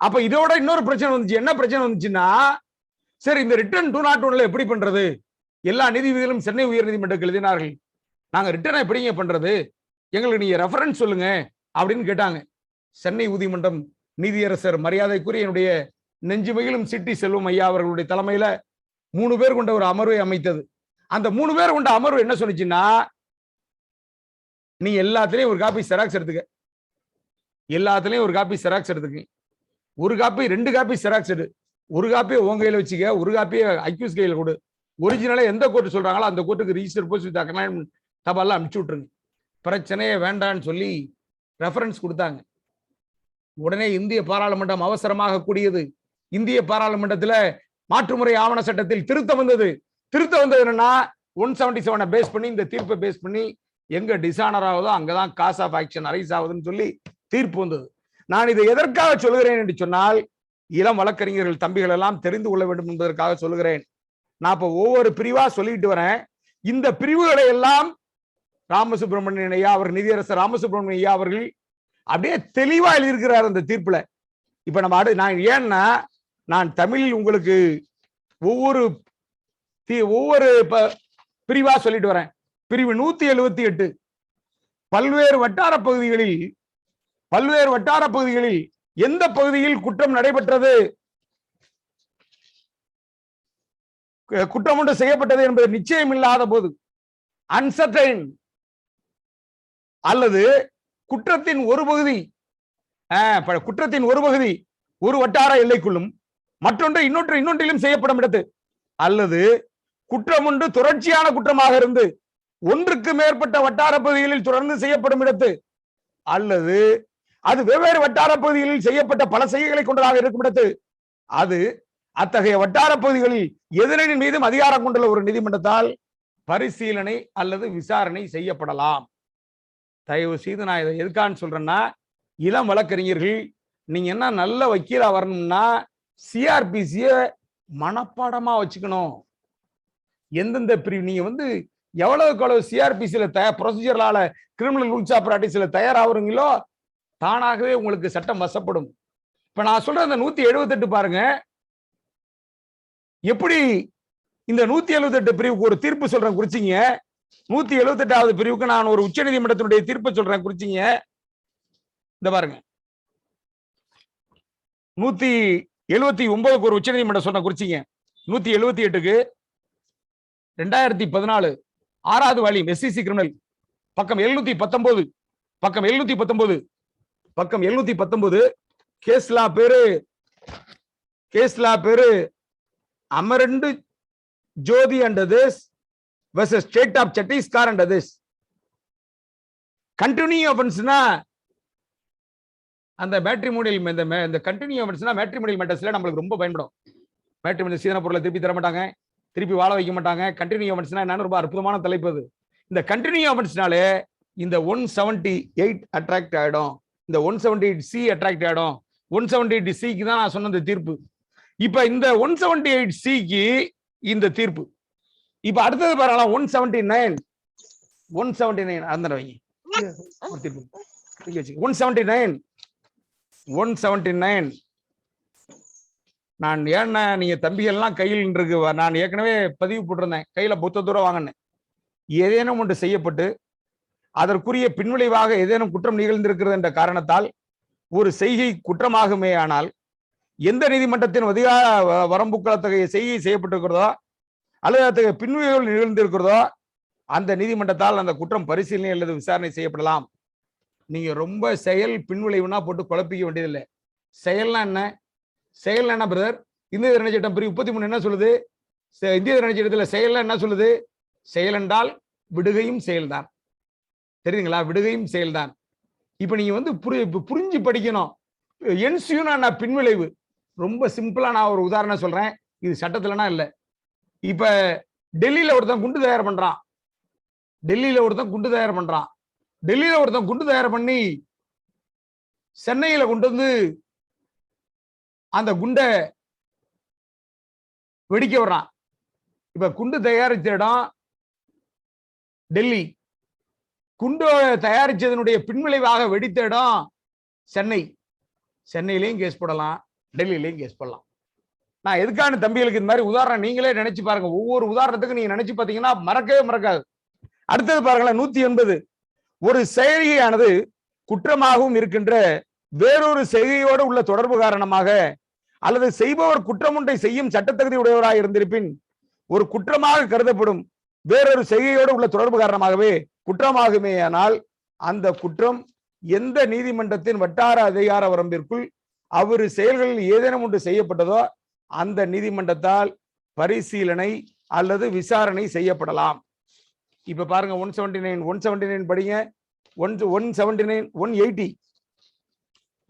அப்ப இதோட இன்னொரு பிரச்சனை வந்துச்சு. என்ன பிரச்சனை வந்துச்சுன்னா, சரி இந்த ரிட்டர்ன் 201 எப்படி பண்றது? எல்லா நீதிபதிகளும் சென்னை உயர்நீதிமன்றத்துக்கு எழுதினார்கள். நாங்க ரிட்டர்ன் எப்படிங்க பண்றது, எங்களுக்கு நீங்க ரெஃபரன்ஸ் சொல்லுங்க அப்படின்னு கேட்டாங்க. சென்னை உயர்நீதிமன்றம் நீதியரசர் மரியாதைக்குரிய என்னுடைய நெஞ்சுமையிலும் சிட்டி செல்வம் ஐயா அவர்களுடைய தலைமையில 3 பேர் கொண்ட ஒரு அமர்வை அமைத்தது. அந்த 3 பேர் கொண்ட அமர்வு என்ன சொன்னிச்சுன்னா, நீ எல்லாத்துலயும் ஒரு காப்பி செராக்ஸ் எடுத்துக்க, எல்லாத்துலயும் ஒரு காப்பி செராக்ஸ் எடுத்துக்க, ஒரு காப்பி 2 காப்பி செராக்ஸ் எடு, ஒரு காப்பியை உன் கையில வச்சுக்க, ஒரு காப்பியை அக்யூஸ் கையில கொடு. ஒரிஜினலா எந்த கோர்ட்டு சொல்றாங்களோ அந்த கோர்ட்டுக்கு ரிஜிஸ்டர் போஸ்ட் வித் அக்னாலஜ்மென்ட் தபால்ல அனுப்பிச்சு விட்டுருங்க, பிரச்சனையே வேண்டான்னு சொல்லி ரெஃபரன்ஸ் கொடுத்தாங்க. உடனே இந்திய பாராளுமன்றம் அவசரமாக கூடியது. இந்திய பாராளுமன்றத்துல மாற்றுமுறை ஆவண சட்டத்தில் திருத்தம் வந்தது. திருத்தம் வந்தது என்னன்னா, 177 பேஸ் பண்ணி இந்த தீர்ப்பை பேஸ் பண்ணி எங்க டிசானர் ஆகுதோ அங்கதான் காஸ் ஆஃப் ஆக்ஷன் அரைஸ் ஆகுதுன்னு சொல்லி தீர்ப்பு வந்தது. நான் இதை எதற்காக சொல்கிறேன் என்று சொன்னால், இளம் வழக்கறிஞர்கள் தம்பிகள் எல்லாம் தெரிந்து கொள்ள வேண்டும் என்பதற்காக சொல்லுகிறேன். நான் இப்ப ஒவ்வொரு பிரிவா சொல்லிட்டு வரேன். இந்த பிரிவுகளை எல்லாம் ராமசுப்ரமணியன் ஐயா அவர், நீதியரசர் ராமசுப்ரமணியன் ஐயா அவர்கள் அப்படியே தெளிவா எழுதியிருக்கிறார் அந்த தீர்ப்புல. இப்ப நம்ம நான் ஏன்னா, நான் தமிழில் உங்களுக்கு ஒவ்வொரு பிரிவா சொல்லிட்டு வரேன். பிரிவு 178 பல்வேறு வட்டார பகுதிகளில் எந்த பகுதியில் குற்றம் நடைபெற்றது, குற்றம் ஒன்று செய்யப்பட்டது என்பது நிச்சயம் இல்லாத போது, அன்சர்டைன், அல்லது குற்றத்தின் ஒரு பகுதி ஒரு வட்டார எல்லைக்குள்ளும் மற்றொன்று இன்னொன்றிலும் செய்யப்படும் இடத்து, அல்லது குற்றம் ஒன்று தொடர்ச்சியான குற்றமாக இருந்து ஒன்றுக்கு மேற்பட்ட வட்டார பகுதிகளில் தொடர்ந்து செய்யப்படும் இடத்து, அல்லது அது வெவ்வேறு வட்டார பகுதிகளில் செய்யப்பட்ட பல செய்கைகளை கொண்டதாக இருக்கும் இடத்து, அது அத்தகைய வட்டார பகுதிகளில் எதிரின் மீதும் அதிகாரம் கொண்டுள்ள ஒரு நீதிமன்றத்தால் பரிசீலனை அல்லது விசாரணை செய்யப்படலாம். தயவு செய்து நான் இதை எதுக்கான்னு சொல்றேன்னா, இளம் வழக்கறிஞர்கள் நீங்க என்ன நல்ல வக்கீலா வரணும்னா சிஆர்பிசிய மனப்பாடமா வச்சுக்கணும். எந்தெந்த பிரிவு நீங்க எவ்வளவு சிஆர்பிசியில ப்ரொசீஜர்லால கிரிமினல் ரூல்ஸ் ஆஃப் பிராக்டிஸ்ல தயாராகிறீங்களோ தானாகவே உங்களுக்கு சட்டம் வசப்படும். இப்ப நான் சொல்ற அந்த 178 பாருங்க, எப்படி இந்த 178 பிரிவுக்கு ஒரு தீர்ப்பு சொல்றேன் குறிச்சிங்க. 178வது பிரிவுக்கு நான் ஒரு உச்ச நீதிமன்றத்தினுடைய தீர்ப்பு சொல்றேன் குறிச்சிங்க. இந்த பாருங்க, 179க்கு ஒரு உச்ச நீதிமன்றம் சொன்ன குறிச்சிங்க. 178க்கு 2014 6வது வால்யூம் எஸ்சிசி கிரிமினல் பக்கம் 719 கேஸ்லா பேரு அமரண்டு Jyoti and others versus state of Chhattisgarh and others. Continue ஆஃபென்ஸ்னா அந்த மேட்ரிமோனியல், இந்த கண்டினியூ ஆஃபென்ஸ்னா மேட்ரிமோனியல் மேட்டர்ஸ்ல நம்மளுக்கு ரொம்ப பயன்படும். மேட்ரிமோனியல் சீதன பொருளை திருப்பி தர மாட்டாங்க, திருப்பி வாழ வைக்க மாட்டாங்க. கண்டினியூ ஆஃபென்ஸ்னா என்னன்னு ரொம்ப அற்புதமான தலைப்பு அது. இந்த கண்டினியூ ஆஃபென்ஸ்னாலே இந்த 178 அட்ராக்ட் ஆயிடும், இந்த 178C அட்ராக்ட் ஆயிடும். 178Cக்கு தான் நான் சொன்ன இந்த தீர்ப்பு. இப்ப இந்த 178Cக்கு இந்த தீர்ப்பு. இப்ப அடுத்தது பாருங்களா, 179 அந்த வைங்க ஒரு தீர்ப்பு 179 நான் ஏன்னா நீங்க தம்பிகள்லாம் கையில் இருக்கு, நான் ஏற்கனவே பதிவு போட்டிருந்தேன், கையில புத்த தூரம் வாங்கினேன். ஏதேனும் ஒன்று செய்யப்பட்டு அதற்குரிய பின்விளைவாக ஏதேனும் குற்றம் நிகழ்ந்திருக்கிறது என்ற காரணத்தால் ஒரு செய்கை குற்றமாகுமே ஆனால் எந்த நீதிமன்றத்தின் அதிகார வரம்புக்கு அத்தகைய செய்கை செய்யப்பட்டிருக்கிறதோ அல்லது அத்தகைய பின்விளைவுகள் நிகழ்ந்திருக்கிறதோ அந்த நீதிமன்றத்தால் அந்த குற்றம் பரிசீலனை அல்லது விசாரணை செய்யப்படலாம். நீங்க ரொம்ப செயல் பின்விளைவுனா போட்டு குழப்பிக்க வேண்டியதில்லை. செயல்னா என்ன? செயல் என்ன பிரதர்? இந்திய தண்டனை சட்டம் பிரிவு 33 என்ன சொல்லுது? இந்திய தண்டனை சட்டத்துல செயல் என்ன சொல்லுது? செயல் என்றால் விடுகையும் செயல்தான். தெரியுங்களா? விடுகையும் செயல்தான். இப்ப நீங்க வந்து புரிஞ்சு படிக்கணும். என்சியூனா பின்விளைவு. ரொம்ப சிம்பிளா நான் ஒரு உதாரணம் சொல்றேன். இது சட்டத்துலனா இல்ல. இப்ப டெல்லியில ஒருத்தன் குண்டு தயார் பண்றான். டெல்லியில ஒருத்தன் குண்டு தயார் பண்ணி சென்னையில கொண்டு வந்து அந்த குண்டை வெடிக்க வர்றான். இப்ப குண்டு தயாரிச்ச இடம் டெல்லி, குண்டு தயாரிச்சதனுடைய பின்விளைவாக வெடித்த இடம் சென்னை. சென்னையிலையும் கேஸ் போடலாம், டெல்லியிலையும் கேஸ் போடலாம். நான் எதுக்கான தம்பிகளுக்கு இந்த மாதிரி உதாரணம் நீங்களே நினைச்சு பாருங்க. ஒவ்வொரு உதாரணத்துக்கு நீங்க நினைச்சு பாத்தீங்கன்னா மறக்கவே மறக்காது. அடுத்தது பாருங்களேன், 180. ஒரு செயலியானது குற்றமாகவும் இருக்கின்ற வேறொரு செய்கையோடு உள்ள தொடர்பு காரணமாக அல்லது செய்பவர் குற்றம் ஒன்றை செய்யும் சட்டத்தகுதி உடையவராக இருந்திருப்பின் ஒரு குற்றமாக கருதப்படும் வேறொரு செய்கையோடு உள்ள தொடர்பு காரணமாகவே குற்றமாகுமேயானால் அந்த குற்றம் எந்த நீதிமன்றத்தின் வட்டார அதிகார வரம்பிற்குள் அவரு செயல்களில் ஏதேனும் ஒன்று செய்யப்பட்டதோ அந்த நீதிமன்றத்தால் பரிசீலனை அல்லது விசாரணை செய்யப்படலாம். இப்ப பாருங்க 179 படிங்க. 179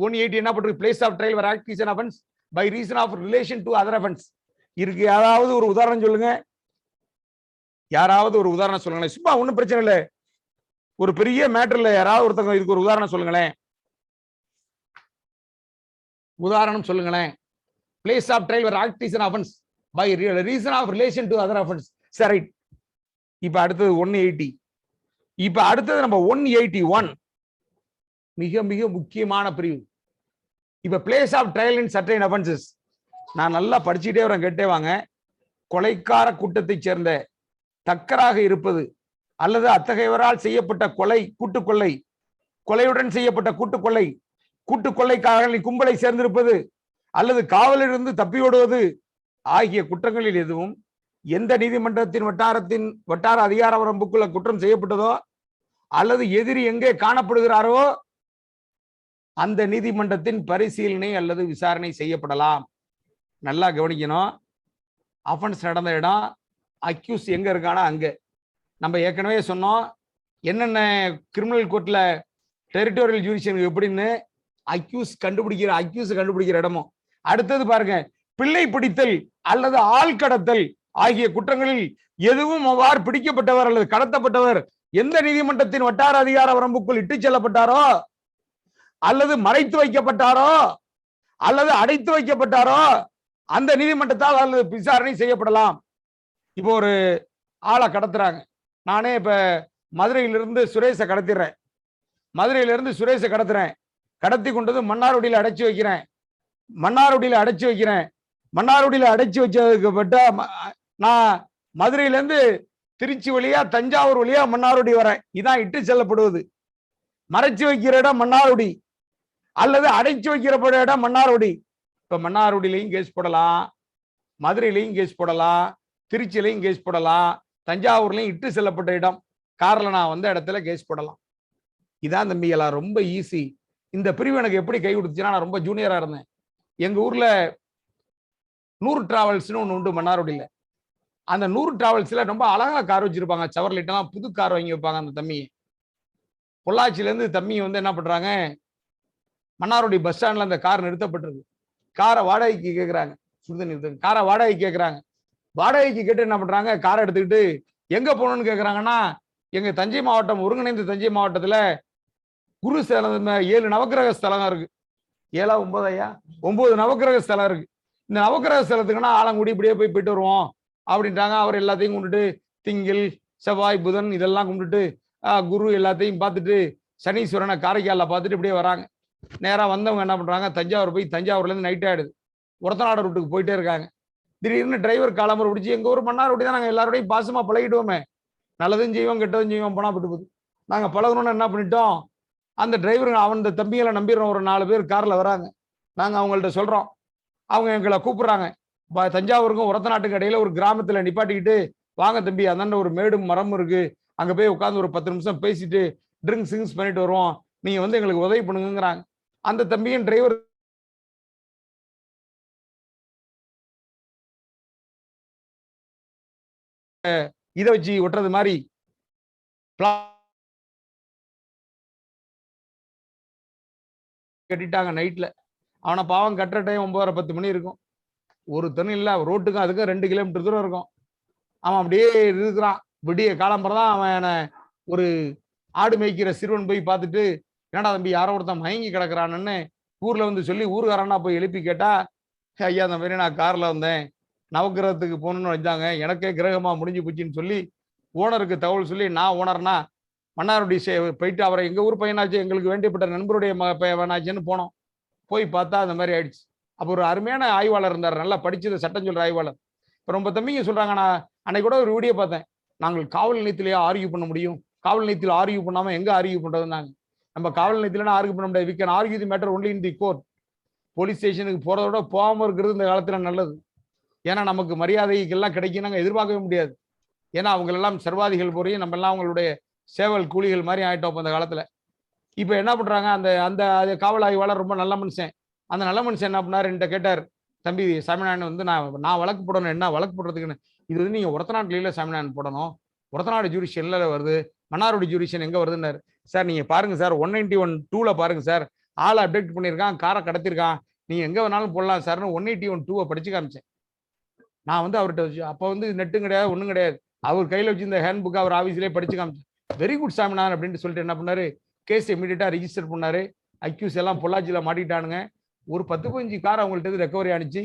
180 என்ன பண்றது? Place of trial where act is an offense by reason of relation to other offense. இருக்கு. யாராவது ஒரு உதாரணம் சொல்லுங்க. யாராவது ஒரு உதாரணம் சொல்லுங்களேன். சும்மா ஒன்றும் பிரச்சனை இல்லை. ஒரு பெரிய மேட்டர்ல யாராவது ஒருத்தங்க இதுக்கு ஒரு உதாரணம் சொல்லுங்களேன். உதாரணம் சொல்லுங்களேன். Place of trial where act is an offense by reason of relation to other offense. சரி. இப்ப அடுத்தது 180. இப்ப அடுத்தது நம்ம 181 மிக மிக முக்கியமான பிரிவு. இப்ப place of trial in certain offences. நான் நல்லா படிச்சுட்டே வரேன், கேட்டே வாங்க. கொலைக்கார கூட்டத்தை சேர்ந்த தக்கராக இருப்பது அல்லது அத்தகையவரால் செய்யப்பட்ட கொலை, கூட்டுக்கொள்ளை, கொலையுடன் செய்யப்பட்ட கூட்டுக்கொள்ளை, கூட்டுக்கொள்ளைக்காரர்களின் கும்பலை சேர்ந்திருப்பது அல்லது காவலிலிருந்து தப்பியோடுவது ஆகிய குற்றங்களில் எதுவும் எந்த நீதிமன்றத்தின் வட்டார அதிகார வரம்புக்குள்ள குற்றம் செய்யப்பட்டதோ அல்லது எதிரி எங்கே காணப்படுகிறாரோ அந்த நீதிமன்றத்தின் பரிசீலனை அல்லது விசாரணை செய்யப்படலாம். நல்லா கவனிக்கணும். அஃபென்ஸ் நடந்த இடம், அக்யூஸ் எங்க இருக்கானா அங்க. நம்ம ஏற்கனவே சொன்னோம் என்னென்ன கிரிமினல் கோர்ட்ல டெரிட்டோரியல் ஜூரிடிக்ஷன் எப்படின்னு அக்யூஸ் கண்டுபிடிக்கிற இடமும். அடுத்தது பாருங்க, பிள்ளை பிடித்தல் அல்லது ஆள் கடத்தல் ஆகிய குற்றங்களில் எதுவும் அவ்வாறு பிடிக்கப்பட்டவர் அல்லது கடத்தப்பட்டவர் எந்த நீதிமன்றத்தின் வட்டார அதிகார வரம்புக்குள் இட்டு செல்லப்பட்டாரோ அல்லது மறைத்து வைக்கப்பட்டாரோ அல்லது அடைத்து வைக்கப்பட்டாரோ அந்த நீதிமன்றத்தால் அல்லது விசாரணை செய்யப்படலாம். இப்போ ஒரு ஆளை கடத்துறாங்க. நானே இப்ப மதுரையிலிருந்து சுரேஷை கடத்திடுறேன். கடத்தி கொண்டது மன்னார்குடியில் அடைச்சு வைக்கிறேன். மன்னார்குடியில் அடைச்சு வச்சதுக்கு பட்ட நான் மதுரையிலேருந்து திருச்சி வழியா தஞ்சாவூர் வழியா மன்னார்குடி வரேன். இதான் இட்டு செல்லப்படுவது. மறைச்சு வைக்கிற இடம் மன்னார்குடி அல்லது அடைச்சு வைக்கிற இடம் மன்னார்குடி. இப்ப மன்னார்குடியிலையும் கேஸ் போடலாம், மதுரையிலையும் கேஸ் போடலாம், திருச்சியிலையும் கேஸ் போடலாம், தஞ்சாவூர்லையும் இட்டு செல்லப்பட்ட இடம் கார்ல நான் வந்த இடத்துல கேஸ் போடலாம். இதான் தம்பிகளா ரொம்ப ஈஸி. இந்த பிரிவு எனக்கு எப்படி கை கொடுத்துச்சுன்னா, நான் ரொம்ப ஜூனியரா இருந்தேன். எங்க ஊர்ல 100 டிராவல்ஸ்னு ஒண்ணு உண்டு மன்னார்குடியில. அந்த 100 டிராவல்ஸ்ல ரொம்ப அழகா கார் வச்சிருப்பாங்க. சவர்லைட் எல்லாம் புது கார் வாங்கி வைப்பாங்க. அந்த தம்பி பொள்ளாச்சியில இருந்து தம்பி வந்து என்ன பண்றாங்க, மன்னார்குடி பஸ் ஸ்டாண்ட்ல அந்த கார் நிறுத்தப்பட்டிருக்கு. காரை வாடகைக்கு கேட்கறாங்க. காரை வாடகைக்கு கேட்கறாங்க. வாடகைக்கு கேட்டு என்ன பண்றாங்க, காரை எடுத்துக்கிட்டு எங்க போகணும்னு கேட்கறாங்கன்னா, எங்க தஞ்சை மாவட்டம், ஒருங்கிணைந்த தஞ்சை மாவட்டத்துல குரு ஸ்தலம் 7 நவக்கிரக ஸ்தலம் இருக்கு. 7 9 நவக்கிரக ஸ்தலம் இருக்கு. இந்த நவக்கிரக ஸ்தலத்துக்குன்னா ஆலங்குடி இப்படியே போயிட்டு வருவோம் அப்படின்ட்டாங்க. அவர் எல்லாத்தையும் கும்பிட்டுட்டு திங்கள் செவ்வாய் புதன் இதெல்லாம் கும்பிட்டுட்டு குரு எல்லாத்தையும் பார்த்துட்டு சனீஸ்வரனை காரைக்காலில் பார்த்துட்டு இப்படியே வராங்க. நேராக வந்தவங்க என்ன பண்றாங்க, தஞ்சாவூர் போய் தஞ்சாவூர்லேருந்து நைட் ஆயிடுது, ஒருத்தநாடு ரூட்டுக்கு போயிட்டே இருக்காங்க. திடீர்னு டிரைவர் காலம்பரை பிடிச்சி, எங்க ஊர் மன்னார்குடி தான், நாங்கள் எல்லாரோடையும் பாசமா பழகிடுவோமே, நல்லதும் செய்வோம் கெட்டதும் செய்வோம், போனா விட்டு போகுது. நாங்க பழகணும்னு என்ன பண்ணிட்டோம், அந்த டிரைவருங்க அந்த தம்பிகளை நம்பிடுறோம். ஒரு 4 பேர் கார்ல வராங்க. நாங்க அவங்கள்ட்ட சொல்றோம், அவங்க எங்களை கூப்பிடுறாங்க. தஞ்சாவூருக்கும் ஒரத்த நாட்டுக்கு இடையில ஒரு கிராமத்துல நிப்பாட்டிக்கிட்டு, வாங்க தம்பி, அந்தாண்ட ஒரு மேடும் மரம் இருக்கு, அங்க போய் உட்காந்து ஒரு 10 நிமிஷம் பேசிட்டு ட்ரிங்க்ஸ் பண்ணிட்டு வருவோம், நீங்க வந்து எங்களுக்கு உதவி பண்ணுங்கிறாங்க. அந்த தம்பியும் டிரைவர் இதை வச்சு ஒட்டுறது மாதிரி கட்டிட்டாங்க நைட்ல. அவனை பாவம் கட்டுற டைம் 9:30 10 மணி இருக்கும். ஒரு தண்ணி இல்ல, ரோட்டுக்கும் அதுக்கும் 2 கிலோமீட்டர் தூரம் இருக்கும். அவன் அப்படியே இருக்கிறான். விடிய காலம்பரம் தான் அவன் ஒரு ஆடு மேய்க்கிற சிறுவன் போய் பார்த்துட்டு, என்னடா தம்பி யாரோ ஒருத்தன் மயங்கி கிடக்குறான்னு ஊர்ல வந்து சொல்லி ஊருக்காரனா போய் எழுப்பி கேட்டா, ஐயா அந்த மாதிரி நான் கார்ல வந்தேன், நவக்கிரகத்துக்கு போகணும்னு வந்தாங்க, எனக்கே கிரகமா முடிஞ்சு போச்சுன்னு சொல்லி ஓனருக்கு தகவல் சொல்லி, நான் ஓனர்னா மன்னார்குடி போயிட்டு அவரை எங்க ஊர் பையனாச்சு, எங்களுக்கு வேண்டியப்பட்ட நண்பருடைய பையனாச்சுன்னு போனோம். போய் பார்த்தா அந்த மாதிரி ஆயிடுச்சு. அப்போ ஒரு அருமையான ஆய்வாளர் இருந்தார், நல்லா படிச்சது சட்டம் சொல்ற ஆய்வாளர். இப்போ ரொம்ப தம்பிங்க சொல்றாங்க, நான் அன்னைக்கு கூட ஒரு வீடியோ பார்த்தேன், நாங்கள் காவல் நிலையத்திலேயே ஆர்கியூ பண்ண முடியும், காவல் நிலையத்தில் ஆர்கியூ பண்ணாம எங்க ஆர்கியூ பண்றதுனாங்க. நம்ம காவல் நிலையத்துல ஆர்கியூ பண்ண முடியாது. we can argue the matter only in the court. Police ஸ்டேஷனுக்கு போறதோட போகாம இருக்கிறது இந்த காலத்துல நல்லது. ஏன்னா நமக்கு மரியாதைகள்லாம் கிடைக்கும் நாங்க எதிர்பார்க்கவே முடியாது. ஏன்னா அவங்க எல்லாம் சர்வாதிகள் போறையும் நம்ம எல்லாம் அவங்களுடைய சேவல் கூலிகள் மாதிரி ஆயிட்டோம் அந்த காலத்துல. இப்ப என்ன பண்றாங்க, அந்த அந்த காவல் ஆய்வாளர் ரொம்ப நல்ல மனுஷன். அந்த நல்ல மனுஷன் என்ன பண்ணாரு, என்கிட்ட கேட்டார், தம்பி சாமிநாதன் வந்து நான் வழக்கு போடணும், என்ன வழக்கு போடுறதுக்குன்னு. இது வந்து நீங்க ஒரத்தநாட்டுல சாமிநாதன் போடணும், ஒரத்தநாடு ஜூரிஷன்ல வருது, மன்னார்குடி ஜூரிஷன் எங்க வருதுன்னாரு. சார் நீங்க பாருங்க சார், 191(2) பாருங்க சார், ஆளை அப்டேட் பண்ணியிருக்கான், காரை கடத்திருக்கான், நீங்க எங்க வேணாலும் போடலாம் சார்னு 181(2) படிச்சு காமிச்சேன். நான் வந்து அவர்கிட்ட அப்ப வந்து நெட்டும் கிடையாது ஒன்றும் கிடையாது, அவர் கையில வச்சு இந்த ஹேண்ட் புக் அவர் ஆஃபீஸ்லேயே படிச்சு காமிச்சேன். வெரி குட் சாமிநாதன் அப்படின்ட்டு சொல்லிட்டு என்ன பண்ணாரு, கேஸ் இமீடியட்டா ரெஜிஸ்டர் பண்ணாரு. அக்யூஸ் எல்லாம் பொள்ளாச்சியில மாட்டிட்டானுங்க. ஒரு 10-15 கார் அவங்கள்ட்ட ரெக்கவரி ஆனிச்சு.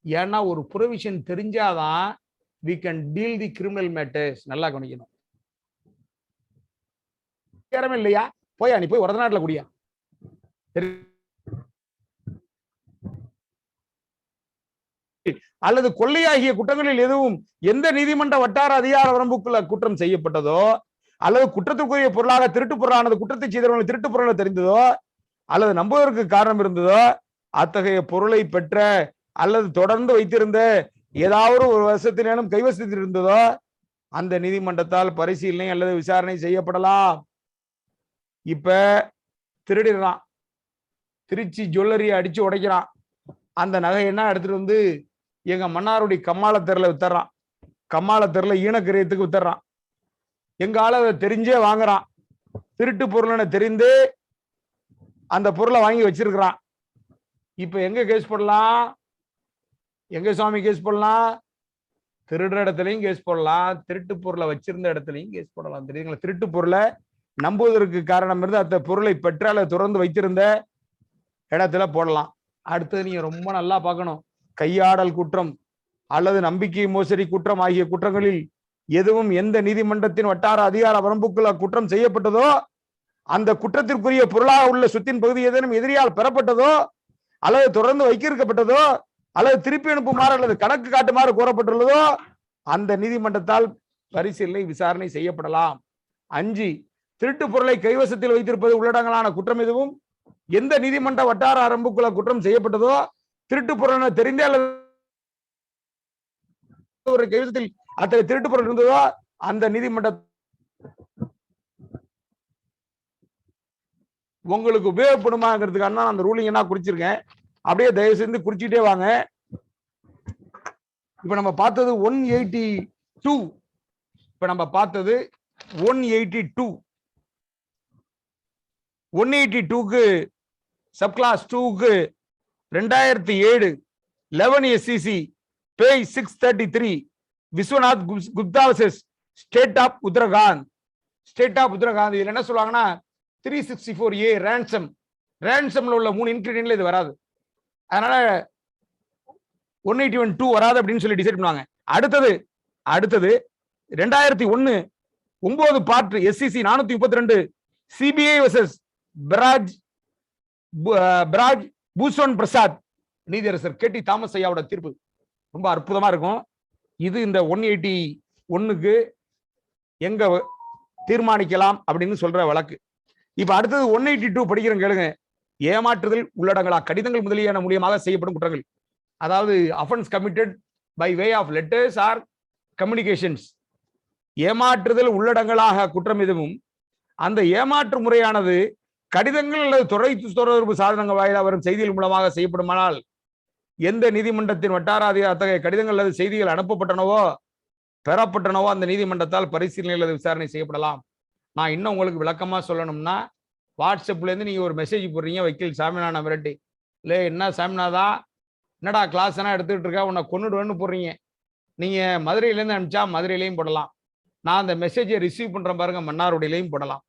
ஏன்னா ஒரு ப்ரொவிஷன் தெரிஞ்சாதான் we can deal the criminal matters. நல்லா கவனிக்கணும். இல்லையா போயா நீ போய் ஒரத்தநாட்டுல குடியா, அல்லது கொள்ளையாகிய குற்றங்களில் எதுவும் எந்த நீதிமன்ற வட்டார அதிகார வரம்புக்குள்ள குற்றம் செய்யப்பட்டதோ, அல்லது குற்றத்துக்குரிய பொருளாக திருட்டு பொருளானது குற்றத்தை செய்தவர்கள் திருட்டு பொருளை தெரிந்ததோ, அல்லது நம்புவதற்கு காரணம் இருந்ததோ, அத்தகைய பொருளை பெற்ற அல்லது தொடர்ந்து வைத்திருந்த ஏதாவது ஒரு வருஷத்திலும் கைவசத்தில் இருந்ததோ, அந்த நீதிமன்றத்தால் பரிசீலனை அல்லது விசாரணை செய்யப்படலாம். இப்ப திருடிடுறான், திருச்சி ஜுவல்லரியை அடிச்சு உடைக்கிறான், அந்த நகை என்ன எடுத்துட்டு வந்து எங்க மன்னார்குடி கம்மாள தெருல வித்துறான், கம்மாள தெருல ஈனக்கிரியத்துக்கு வித்துறான். எங்க ஆள அதை தெரிஞ்சே வாங்குறான், திருட்டு பொருள்னு தெரிந்து அந்த பொருளை வாங்கி வச்சிருக்கிறான். இப்ப எங்க கேஸ் போடலாம், எங்க சுவாமி கேஸ் போடலாம், திருடுற இடத்துலையும் கேஸ் போடலாம், திருட்டு பொருளை வச்சிருந்த இடத்துலையும் கேஸ் போடலாம். தெரியுங்களா, திருட்டு பொருளை நம்புவதற்கு காரணம் இருந்து அந்த பொருளை பெற்றால தொடர்ந்து வைத்திருந்த இடத்துல போடலாம். அடுத்தது நீங்க ரொம்ப நல்லா பார்க்கணும், கையாடல் குற்றம் அல்லது நம்பிக்கை மோசடி குற்றம் ஆகிய குற்றங்களில் எதுவும் எந்த நீதிமன்றத்தின் வட்டார அதிகார வரம்புக்குள்ள குற்றம் செய்யப்பட்டதோ, அந்த குற்றத்திற்குரிய பொருளாக உள்ள சொத்தின் பகுதி ஏதேனும் எதிரியால் பெறப்பட்டதோ, அல்லது தொடர்ந்து வைக்கப்பட்டதோ, அல்லது திருப்பி அனுப்புமாறு அல்லது கணக்கு காட்டுமாறு கோரப்பட்டுள்ளதோ, அந்த நீதிமன்றத்தால் பரிசீலனை விசாரணை செய்யப்படலாம். 5, திருட்டு பொருளை கைவசத்தில் வைத்திருப்பது உள்ளடங்கலான குற்றம் எதுவும் எந்த நீதிமன்ற வட்டார வரம்புக்குள்ள குற்றம் செய்யப்பட்டதோ, திருட்டு பொருள் தெரிந்தே அல்லது ஒரு கைவசத்தில் அத்தகைய திருட்டு பொருள் இருந்ததோ, அந்த நீதிமன்ற உங்களுக்கு உபயோகப்படுமாங்கிறதுக்கான அந்த ரூலிங் என்ன குறிச்சிருக்கேன், அப்படியே தயவு செஞ்சு குறிச்சிட்டே வாங்க. இப்ப நம்ம பார்த்தது 182, இப்ப நம்ம பார்த்தது 182. 182க்கு சப்கிளாஸ் 2க்கு 2007 11 SCC page 633 Vishwanath Gupta versus state of Uttarakhand. State of Uttarakhand இதுல என்ன சொல்லுவாங்கன்னா 364A ரேன்சம்ல உள்ள 3 இன்கிரிடியன்ட்ல இது வராது, அதனால 181(2) வராது அப்படின்னு சொல்லி டிசைட் பண்ணுவாங்க. அடுத்தது 2001 9 part SCC 432 CBI versus Praj Bhushan Prasad நீதியரசர் KT தாமஸ் ஐயாவோட தீர்ப்பு ரொம்ப அற்புதமா இருக்கும். இது இந்த 181க்கு எங்க தீர்மானிக்கலாம் அப்படின்னு சொல்ற வழக்கு. இப்ப அடுத்தது 182 படிக்கிறேன் கேளுங்க. ஏமாற்றுதல் உள்ளடங்களா கடிதங்கள் முதலியான மூலியமாக செய்யப்படும் குற்றங்கள், அதாவது offence committed by way of letters or communications. ஏமாற்றுதல் உள்ளடங்களாக குற்றம் எதுவும் அந்த ஏமாற்று முறையானது கடிதங்கள் அல்லது தொடர்பு சாதனங்கள் வாயிலாக வரும் செய்திகள் மூலமாக செய்யப்படுமானால் எந்த நீதிமன்றத்தின் வட்டார அத்தகைய கடிதங்கள் அல்லது செய்திகள் அனுப்பப்பட்டனவோ பெறப்பட்டனவோ அந்த நீதிமன்றத்தால் பரிசீலனை அல்லது விசாரணை செய்யப்படலாம். நான் இன்னும் உங்களுக்கு விளக்கமா சொல்லணும்னா, வாட்ஸ்அப்ல இருந்து நீங்க ஒரு மெசேஜ் போடுறீங்க, வக்கீல் சாமிநாதன் மிரட்டி, இல்லை என்ன சாமிநாதா என்னடா கிளாஸ் எல்லாம் எடுத்துக்கிட்டு இருக்கா உன்னை கொன்னுடுவேன்னு போடுறீங்க. நீங்க மதுரையிலேருந்து அனுப்பிச்சா மதுரையிலையும் போடலாம். நான் அந்த மெசேஜை ரிசீவ் பண்றேன் பாருங்க, மன்னார்குடியிலையும் போடலாம்,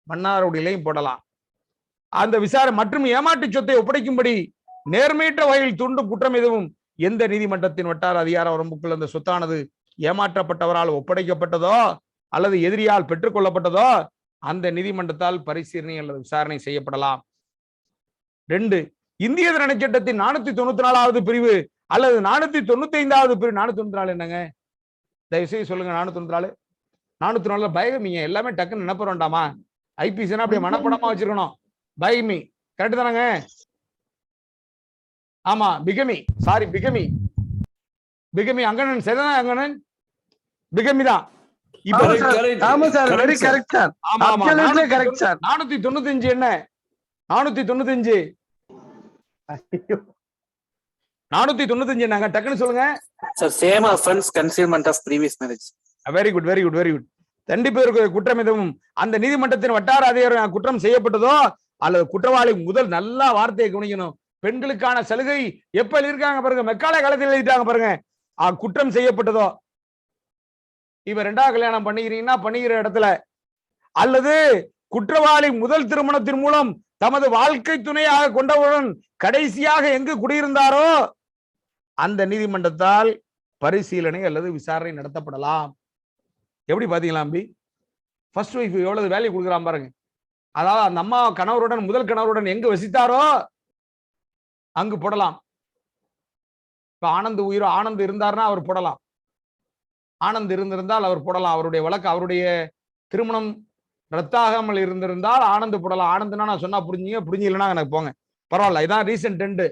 மன்னார்குடியிலையும் போடலாம். அந்த விசாரணை மற்றும் ஏமாற்று சொத்தை ஒப்படைக்கும்படி நேர்மையற்ற வகையில் தூண்டும் குற்றம் எதுவும் எந்த நீதிமன்றத்தின் வட்டார அதிகார வரம்புக்குள் அந்த சொத்தானது ஏமாற்றப்பட்டவரால் ஒப்படைக்கப்பட்டதோ அல்லது எதிரியால் பெற்றுக்கொள்ளப்பட்டதோ அந்த நீதிமன்றத்தால் பரிசீலனை அல்லது விசாரணை செய்யப்படலாம். 2. இந்திய தண்டனை சட்டத்தின் 494வது பிரிவு அல்லது 495வது பிரிவு. 494 என்னங்க? தயவுசெய்து சொல்லுங்க. 494 பயகமிங்க எல்லாமே டக்குன்னு நினைப்ப வேண்டாமா? ஐபிசினா அப்படியே மனப்படமா வச்சிருக்கணும். பயமி கரெக்ட் தானங்க? ஆமா, பிகமி, சாரி பிகமி, பிகமி அங்கனன் சேதனா அங்கனன் பிகமி தான். இப்ப 495 என்ன? 495 என்னங்க? டக்குன்னு சொல்லுங்க. Same offence concealment of previous marriage. Very good very good very good. தண்டிப்பு குற்றம் எதுவும் அந்த நீதிமன்றத்தின் வட்டார அதிகாரி குற்றம் செய்யப்பட்டதோ அல்லது குற்றவாளி முதல் நல்லா வார்த்தையை கவனிக்கணும். பெண்களுக்கான சலுகை எப்ப இருக்காங்க பாருங்க, மெக்கால காலத்தில் எழுதிட்டாங்க பாருங்க. குற்றம் செய்யப்பட்டதோ, இப்ப 2வது கல்யாணம் பண்ணிக்கிறீங்கன்னா பண்ணிக்கிற இடத்துல அல்லது குற்றவாளி முதல் திருமணத்தின் மூலம் தமது வாழ்க்கை துணையாக கொண்டவுடன் கடைசியாக எங்கு குடியிருந்தாரோ அந்த நீதிமன்றத்தால் பரிசீலனை அல்லது விசாரணை நடத்தப்படலாம். எப்படி பாத்தீங்களா அம்பி? ஃபர்ஸ்ட் ஒய்ஃப் எவ்வளவு வேல்யூ கொடுக்குறான் பாருங்க. அதாவது அந்த அம்மா கணவருடன் முதல் கணவருடன் எங்கு வசித்தாரோ அங்கு போடலாம். இப்ப ஆனந்த் இருந்தார்னா அவர் போடலாம். ஆனந்த் இருந்திருந்தால் அவர் போடலாம். அவருடைய வழக்கு, அவருடைய திருமணம் ரத்தாகாமல் இருந்திருந்தால் ஆனந்த் போடலாம். ஆனந்த்னா நான் சொன்னா புரிஞ்சுங்க, புரிஞ்சில்லைன்னா எனக்கு போங்க, பரவாயில்ல. இதான் ரீசன்ட் ட்ரெண்ட்.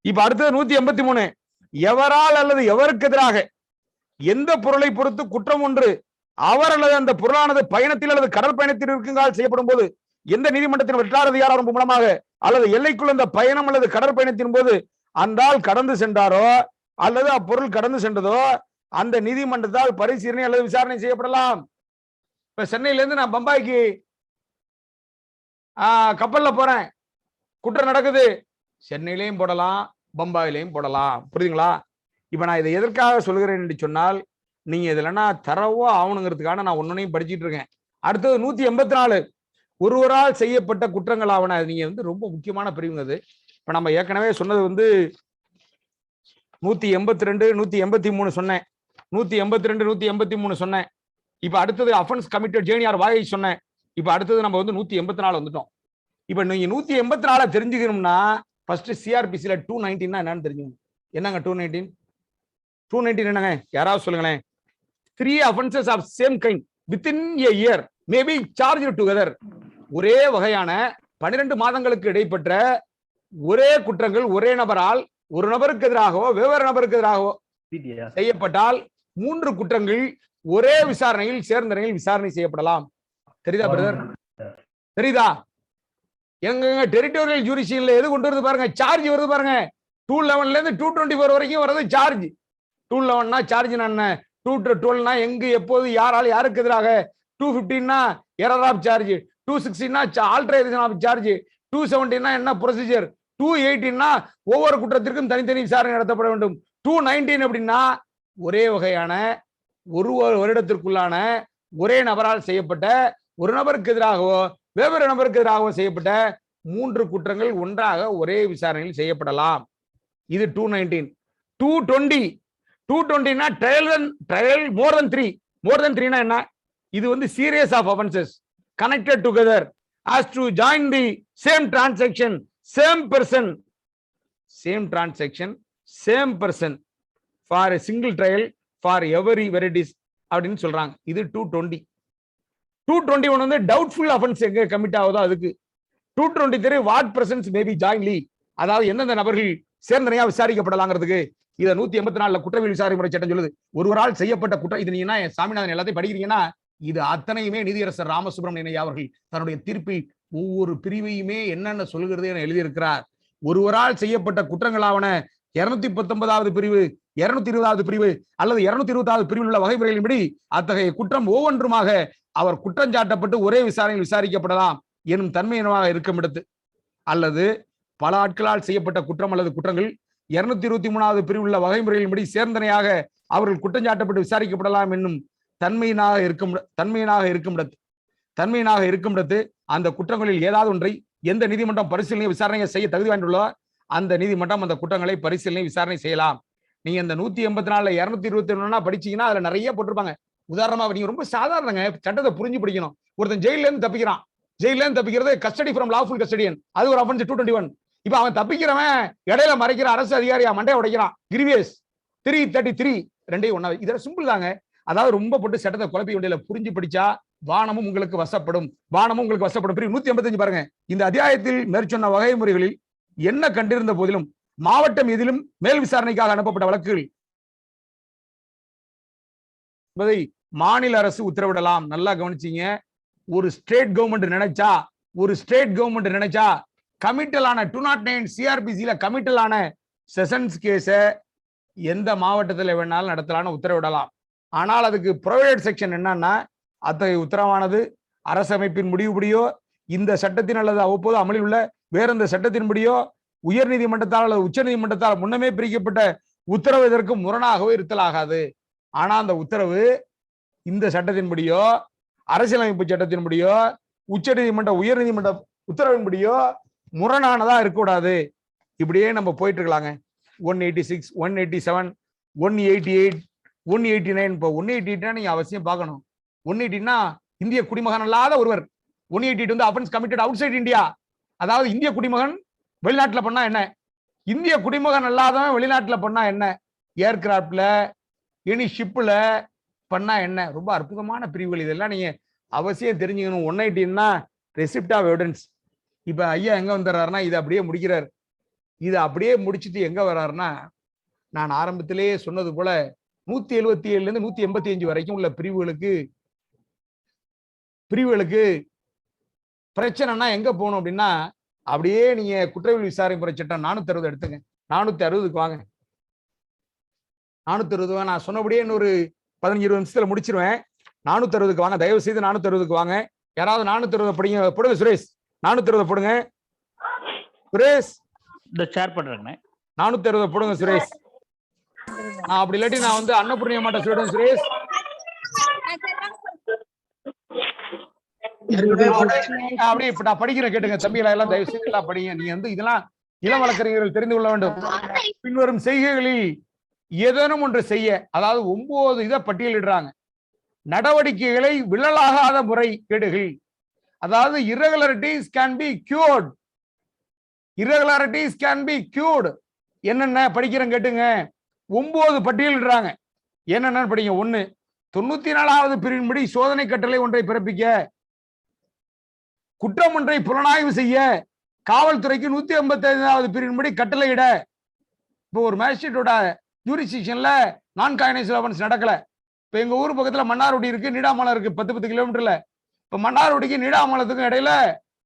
இப்ப அடுத்தது 183. எவரால் அல்லது எவருக்கு எதிராக எந்த பொருளை பொறுத்து குற்றம் ஒன்று அவர் அல்லது அந்த பொருளானது பயணத்தில் அல்லது கடல் பயணத்தில் இருக்குங்கால் செய்யப்படும் போது எந்த நீதிமன்றத்தின் வட்டார அதிகாரம் மூலமாக அல்லது எல்லைக்குள் அந்த பயணம் அல்லது கடற்பயணத்தின் போது அந்த ஆள் கடந்து சென்றாரோ அல்லது அப்பொருள் கடந்து சென்றதோ அந்த நீதிமன்றத்தால் பரிசீலனை அல்லது விசாரணை செய்யப்படலாம். இப்ப சென்னையில இருந்து நான் பம்பாய்க்கு கப்பல்ல போறேன், குற்றம் நடக்குது, சென்னையிலையும் போடலாம், பம்பாயிலையும் போடலாம். புரியுதுங்களா? இப்ப நான் இதை எதற்காக சொல்கிறேன் என்று சொன்னால், நீங்க இதுலன்னா தரவோ ஆகணுங்கிறதுக்கான நான் ஒன்னொன்னையும் படிச்சுட்டு இருக்கேன். அடுத்தது 184. ஒருவரால் செய்யப்பட்ட குற்றங்கள் ஆவன. நீங்க ரொம்ப முக்கியமான பிரிவுங்க அது. இப்ப நம்ம ஏற்கனவே சொன்னது 182 183 சொன்னேன், 182 183 சொன்னேன். இப்ப அடுத்தது அஃபென்ஸ் கமிட்டட் ஜேர்னியார் வாயை சொன்னேன். இப்ப அடுத்தது நம்ம 184 வந்துட்டோம். இப்ப நீங்க 184 தெரிஞ்சுக்கணும்னா ஃபர்ஸ்ட் சிஆர்பிசில 219 என்னன்னு தெரிஞ்சுக்கணும். என்னங்க 219 என்னங்க? யாராவது சொல்லுங்களேன். 3 offenses of same kind within a year may be charged together. ஒரே வகையான 12 மாதங்களுக்கு இடைப்பட்ட ஒரே குற்றங்கள் ஒரே நபரால் ஒரு நபருக்கு எதிராகவோ வெவ்வேறு நபருக்கு எதிராகவோ செய்யப்பட்டால் 3 குற்றங்கள் ஒரே விசாரணையில் சேர்ந்த நிலையில் விசாரணை செய்யப்படலாம். தெரியுதா பிரதர்? தெரியுதா? எங்க டெரிட்டோரியல் ஜூரிஸ்டிக்ஷன்ல எது கொண்டு வருது பாருங்க, சார்ஜ் வருது பாருங்க. 211 இருந்து 224 வரைக்கும் வருது சார்ஜ். 211 சார்ஜ் என்ன, 212 எங்கு எப்போது யாரால் யாருக்கு எதிராக, 215 error of charge, 216 alteration of charge, 217 என்ன ப்ரொசீஜர், 218 ஒவ்வொரு குற்றத்திற்கும் தனித்தனி விசாரணை நடத்தப்பட வேண்டும். 219 அப்படின்னா ஒரே வகையான ஒரு வருடத்திற்குள்ளான ஒரே நபரால் செய்யப்பட்ட ஒரு நபருக்கு எதிராகவோ வெவ்வேறு நபருக்கு எதிராகவோ செய்யப்பட்ட 3 குற்றங்கள் ஒன்றாக ஒரே விசாரணையில் செய்யப்படலாம். இது 219. 220 ட்ரையல் மோர் தென் 3 என்ன? இது series of offences connected together as to join the same transaction, same person for a single trial for every verities அப்படின்னு சொல்றாங்க. இது 220. 221 வந்து டவுட்ஃபுல் அஃபென்ஸ் எங்க கமிட் ஆகுதோ அதுக்கு. 223 வாட் பிரசன்ஸ் மேபி ஜாயின்லி, அதாவது எந்தெந்த நபர்கள் சேர்ந்தனையா விசாரிக்கப்படலாங்கிறதுக்கு. இதை 184 குற்றவியல் விசாரணை முறை சட்டம் சொல்லுது. ஒருவரால் செய்யப்பட்ட குற்றம். இது நீங்க சாமிநாதன் எல்லாத்தையும் படிக்கிறீங்கன்னா இது அத்தனையுமே நீதியரசர் ராமசுப்ரமணியன் ஐயா அவர்கள் தன்னுடைய தீர்ப்பில் ஒவ்வொரு பிரிவையுமே என்னென்ன சொல்கிறது என எழுதியிருக்கிறார். ஒருவரால் செய்யப்பட்ட குற்றங்களாவன 219வது பிரிவு, 220வது பிரிவு அல்லது 220வது பிரிவில் உள்ள வகைமுறைகளின்படி அத்தகைய குற்றம் ஒவ்வொன்றுமாக அவர் குற்றம் சாட்டப்பட்டு ஒரே விசாரணையில் விசாரிக்கப்படலாம் எனும் தன்மையினமாக இருக்குமிடத்து, அல்லது பல ஆட்களால் செய்யப்பட்ட குற்றம் அல்லது குற்றங்கள் 223வது பிரிவில் உள்ள வகைமுறைகளின்படி சேர்ந்தனையாக அவர்கள் குற்றம் சாட்டப்பட்டு விசாரிக்கப்படலாம் என்னும் தன்மையினாக இருக்குமிடத்து அந்த குற்றங்களில் ஏதாவது ஒன்றை எந்த நீதிமன்றம் பரிசீலனை விசாரணை செய்ய தகுதி வாய்ந்துள்ளதோ அந்த நீதிமன்றம் அந்த குற்றங்களை பரிசீலனை விசாரணை செய்யலாம். நீங்க இந்த 184 221 படிச்சீங்கன்னா அதுல நிறைய போட்டிருப்பாங்க. உதாரணமா நீங்க ரொம்ப சாதாரணங்க சட்டத்தை புரிஞ்சு படிக்கணும். ஒருத்தன் ஜெயில இருந்து தப்பிக்கிறான். ஜெயில இருந்து தப்பிக்கிறது கஸ்டடி ஃப்ரம் லாஃபுல் கஸ்டடியன், அது ஒரு அஃபென்ஸ் 221. இப்ப அவன் தப்பிக்கிறவன் இடையில மறைக்கிற அரசு அதிகாரியா மண்டையை உடைக்கிறான், கிரிவியஸ் 333 ரெண்டையும் ஒண்ணா. இதெல்லாம் சிம்பிள் தாங்க. அதாவது ரொம்ப போட்டு சட்டத்தை குழப்பி வேண்டியல, புரிஞ்சு படிச்சா வானமும் உங்களுக்கு வசப்படும். பிரிவு 185 பாருங்க. இந்த அத்தியாயத்தில் மேற்சொன்ன வகைமுறைகளில் என்ன கண்டிருந்த போதிலும் மாவட்டம் எதிலும் மேல் விசாரணைக்காக அனுப்பப்பட்ட வழக்குகள் என்பதை மாநில அரசு உத்தரவிடலாம். நல்லா கவனிச்சீங்க. ஒரு ஸ்டேட் கவர்மெண்ட் நினைச்சா கமிட்டலான 209 சிஆர்பிசில கமிட்டலான செஷன்ஸ் கேஸ எந்த மாவட்டத்தில் வேணாலும் நடத்தலான்னு உத்தரவிடலாம். ஆனால் அதுக்கு ப்ரொவைடட் செக்ஷன் என்னன்னா, அத்தகைய உத்தரவானது அரசமைப்பின் முடிவுபடியோ இந்த சட்டத்தின் அல்லது அவ்வப்போது அமலில் உள்ள வேற எந்த சட்டத்தின்படியோ உயர் நீதிமன்றத்தால் அல்லது உச்ச நீதிமன்றத்தால் முன்னமே பிரிக்கப்பட்ட உத்தரவு இதற்கு முரணாகவோ இருத்தலாகாது. ஆனா அந்த உத்தரவு இந்த சட்டத்தின்படியோ அரசியலமைப்பு சட்டத்தின்படியோ உச்ச நீதிமன்ற உயர் நீதிமன்ற உத்தரவின்படியோ முரணானதா இருக்கக்கூடாது. இப்படியே நம்ம போயிட்டு இருக்கலாங்க. 186, 187, 188, 189. இப்போ 188 நீங்க அவசியம் பார்க்கணும். 180 இந்திய குடிமகன் அல்லாத ஒருவர். 188 வந்து offence committed outside India. அதாவது இந்திய குடிமகன் வெளிநாட்டுல பண்ணா என்ன, இந்திய குடிமகன் அல்லாதவன் வெளிநாட்டுல பண்ணா என்ன, ஏர்கிராப்ட்ல எனி ஷிப்ல பண்ணா என்ன. ரொம்ப அற்புதமான பிரிவுகள். இதெல்லாம் நீங்க அவசியம் தெரிஞ்சுக்கணும். 180 ரெசிப்ட் ஆஃப் எவிடன்ஸ். இப்ப ஐயா எங்க வந்துடுறாருன்னா இதை அப்படியே முடிக்கிறார். இதை அப்படியே முடிச்சுட்டு எங்க வர்றாருன்னா, நான் ஆரம்பத்திலேயே சொன்னது போல 177 இருந்து 185 வரைக்கும் உள்ள பிரிவுகளுக்கு பிரச்சனைனா எங்க போகணும் அப்படின்னா, அப்படியே நீங்க குற்றவியல் விசாரணை முறை சட்டம் 460 எடுத்துங்க. 460க்கு வாங்க. 460 நான் சொன்னபடியே இன்னொரு 15-20 நிமிஷத்துல முடிச்சிருவேன். 460க்கு வாங்க, தயவு செய்து 460க்கு வாங்க. யாராவது 460 படிங்க, போடுங்க சுரேஷ். 460 போடுங்க சுரேஷ். இந்த ஷேர் பண்றேங்க. 460 போடுங்க சுரேஷ். நான் அப்படி இல்லாட்டி நான் வந்து அன்னபூர்ணியா மாட்ட சொல்லிடுவேன் சுரேஷ். அப்படி இப்ப நான் படிக்கிறேன் கேட்டுங்க தம்பிகளா, எல்லாம் தயவு செய்து எல்லாம் படிங்க. நீங்க வந்து இதெல்லாம் இளம் வழக்கறிஞர்கள் தெரிந்து கொள்ள வேண்டும். பின்வரும் செய்கைகளில் ஏதேனும் ஒன்று செய்ய, அதாவது 9 இதை பட்டியலிடுறாங்க. நடவடிக்கைகளை விழலாகாத முறைகேடுகள், அதாவது irregularities can be cured. என்னென்ன படிக்கிறேன் கேட்டுங்க. 9 பட்டியலிடுறாங்க. என்னென்னு படிங்க. 1, 94வது பிரிவின்படி சோதனை கட்டளை ஒன்றை பிறப்பிக்க, குற்றம் ஒன்றை புலனாய்வு செய்ய காவல்துறைக்கு 185வது பிரிவின்படி கட்டளையிட. இப்போ ஒரு மேஜிஸ்ட்ரேட்டோட ஜூரிஸ்டிக்ஷன்ல நான் காக்னைசபிள் ஆஃபென்ஸ் நடக்கல. இப்ப எங்க ஊர் பக்கத்துல மன்னார்குடி இருக்கு, நீடாமலம் இருக்கு, 10 கிலோமீட்டர்ல. இப்ப மன்னார்குடிக்கு நீடாமலத்துக்கும் இடையில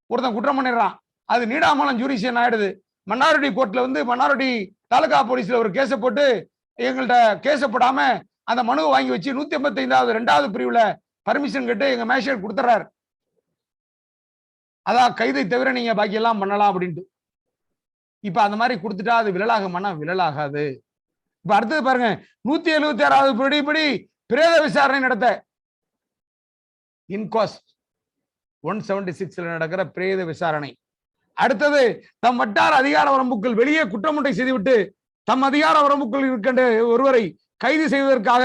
ஒருத்தன் குற்றம் பண்ணிடுறான். அது நீடாமலம் ஜூரிஸ்டிக்ஷன் ஆயிடுது. மன்னார்குடி கோர்ட்ல வந்து மன்னார்குடி தாலுகா போலீஸ்ல ஒரு கேஸை போட்டு எங்கள்கிட்ட கேஸை போடாம அந்த மனுவை வாங்கி வச்சு 185வது 2வது பிரிவுல பர்மிஷன் கேட்டு எங்க மேஜிஸ்ட்ரேட் கொடுத்துறாரு. அதான் கைதை தவிர நீங்க பாக்கி எல்லாம் பண்ணலாம் அப்படின்ட்டு. இப்ப அந்த மாதிரி கொடுத்துட்டா அது விரலாகுமானா விரலாகாது. இப்ப அடுத்தது பாருங்க, 176வது பிரிவுப்படி பிரேத விசாரணை நடத்த, இன்குவெஸ்ட் 176ல நடக்கிற பிரேத விசாரணை. அடுத்தது, தம் வட்டார அதிகார வரம்புக்குள் வெளியே குற்றம் ஒன்றை செய்துவிட்டு தம் அதிகார வரம்புக்குள் இருக்கின்ற ஒருவரை கைது செய்வதற்காக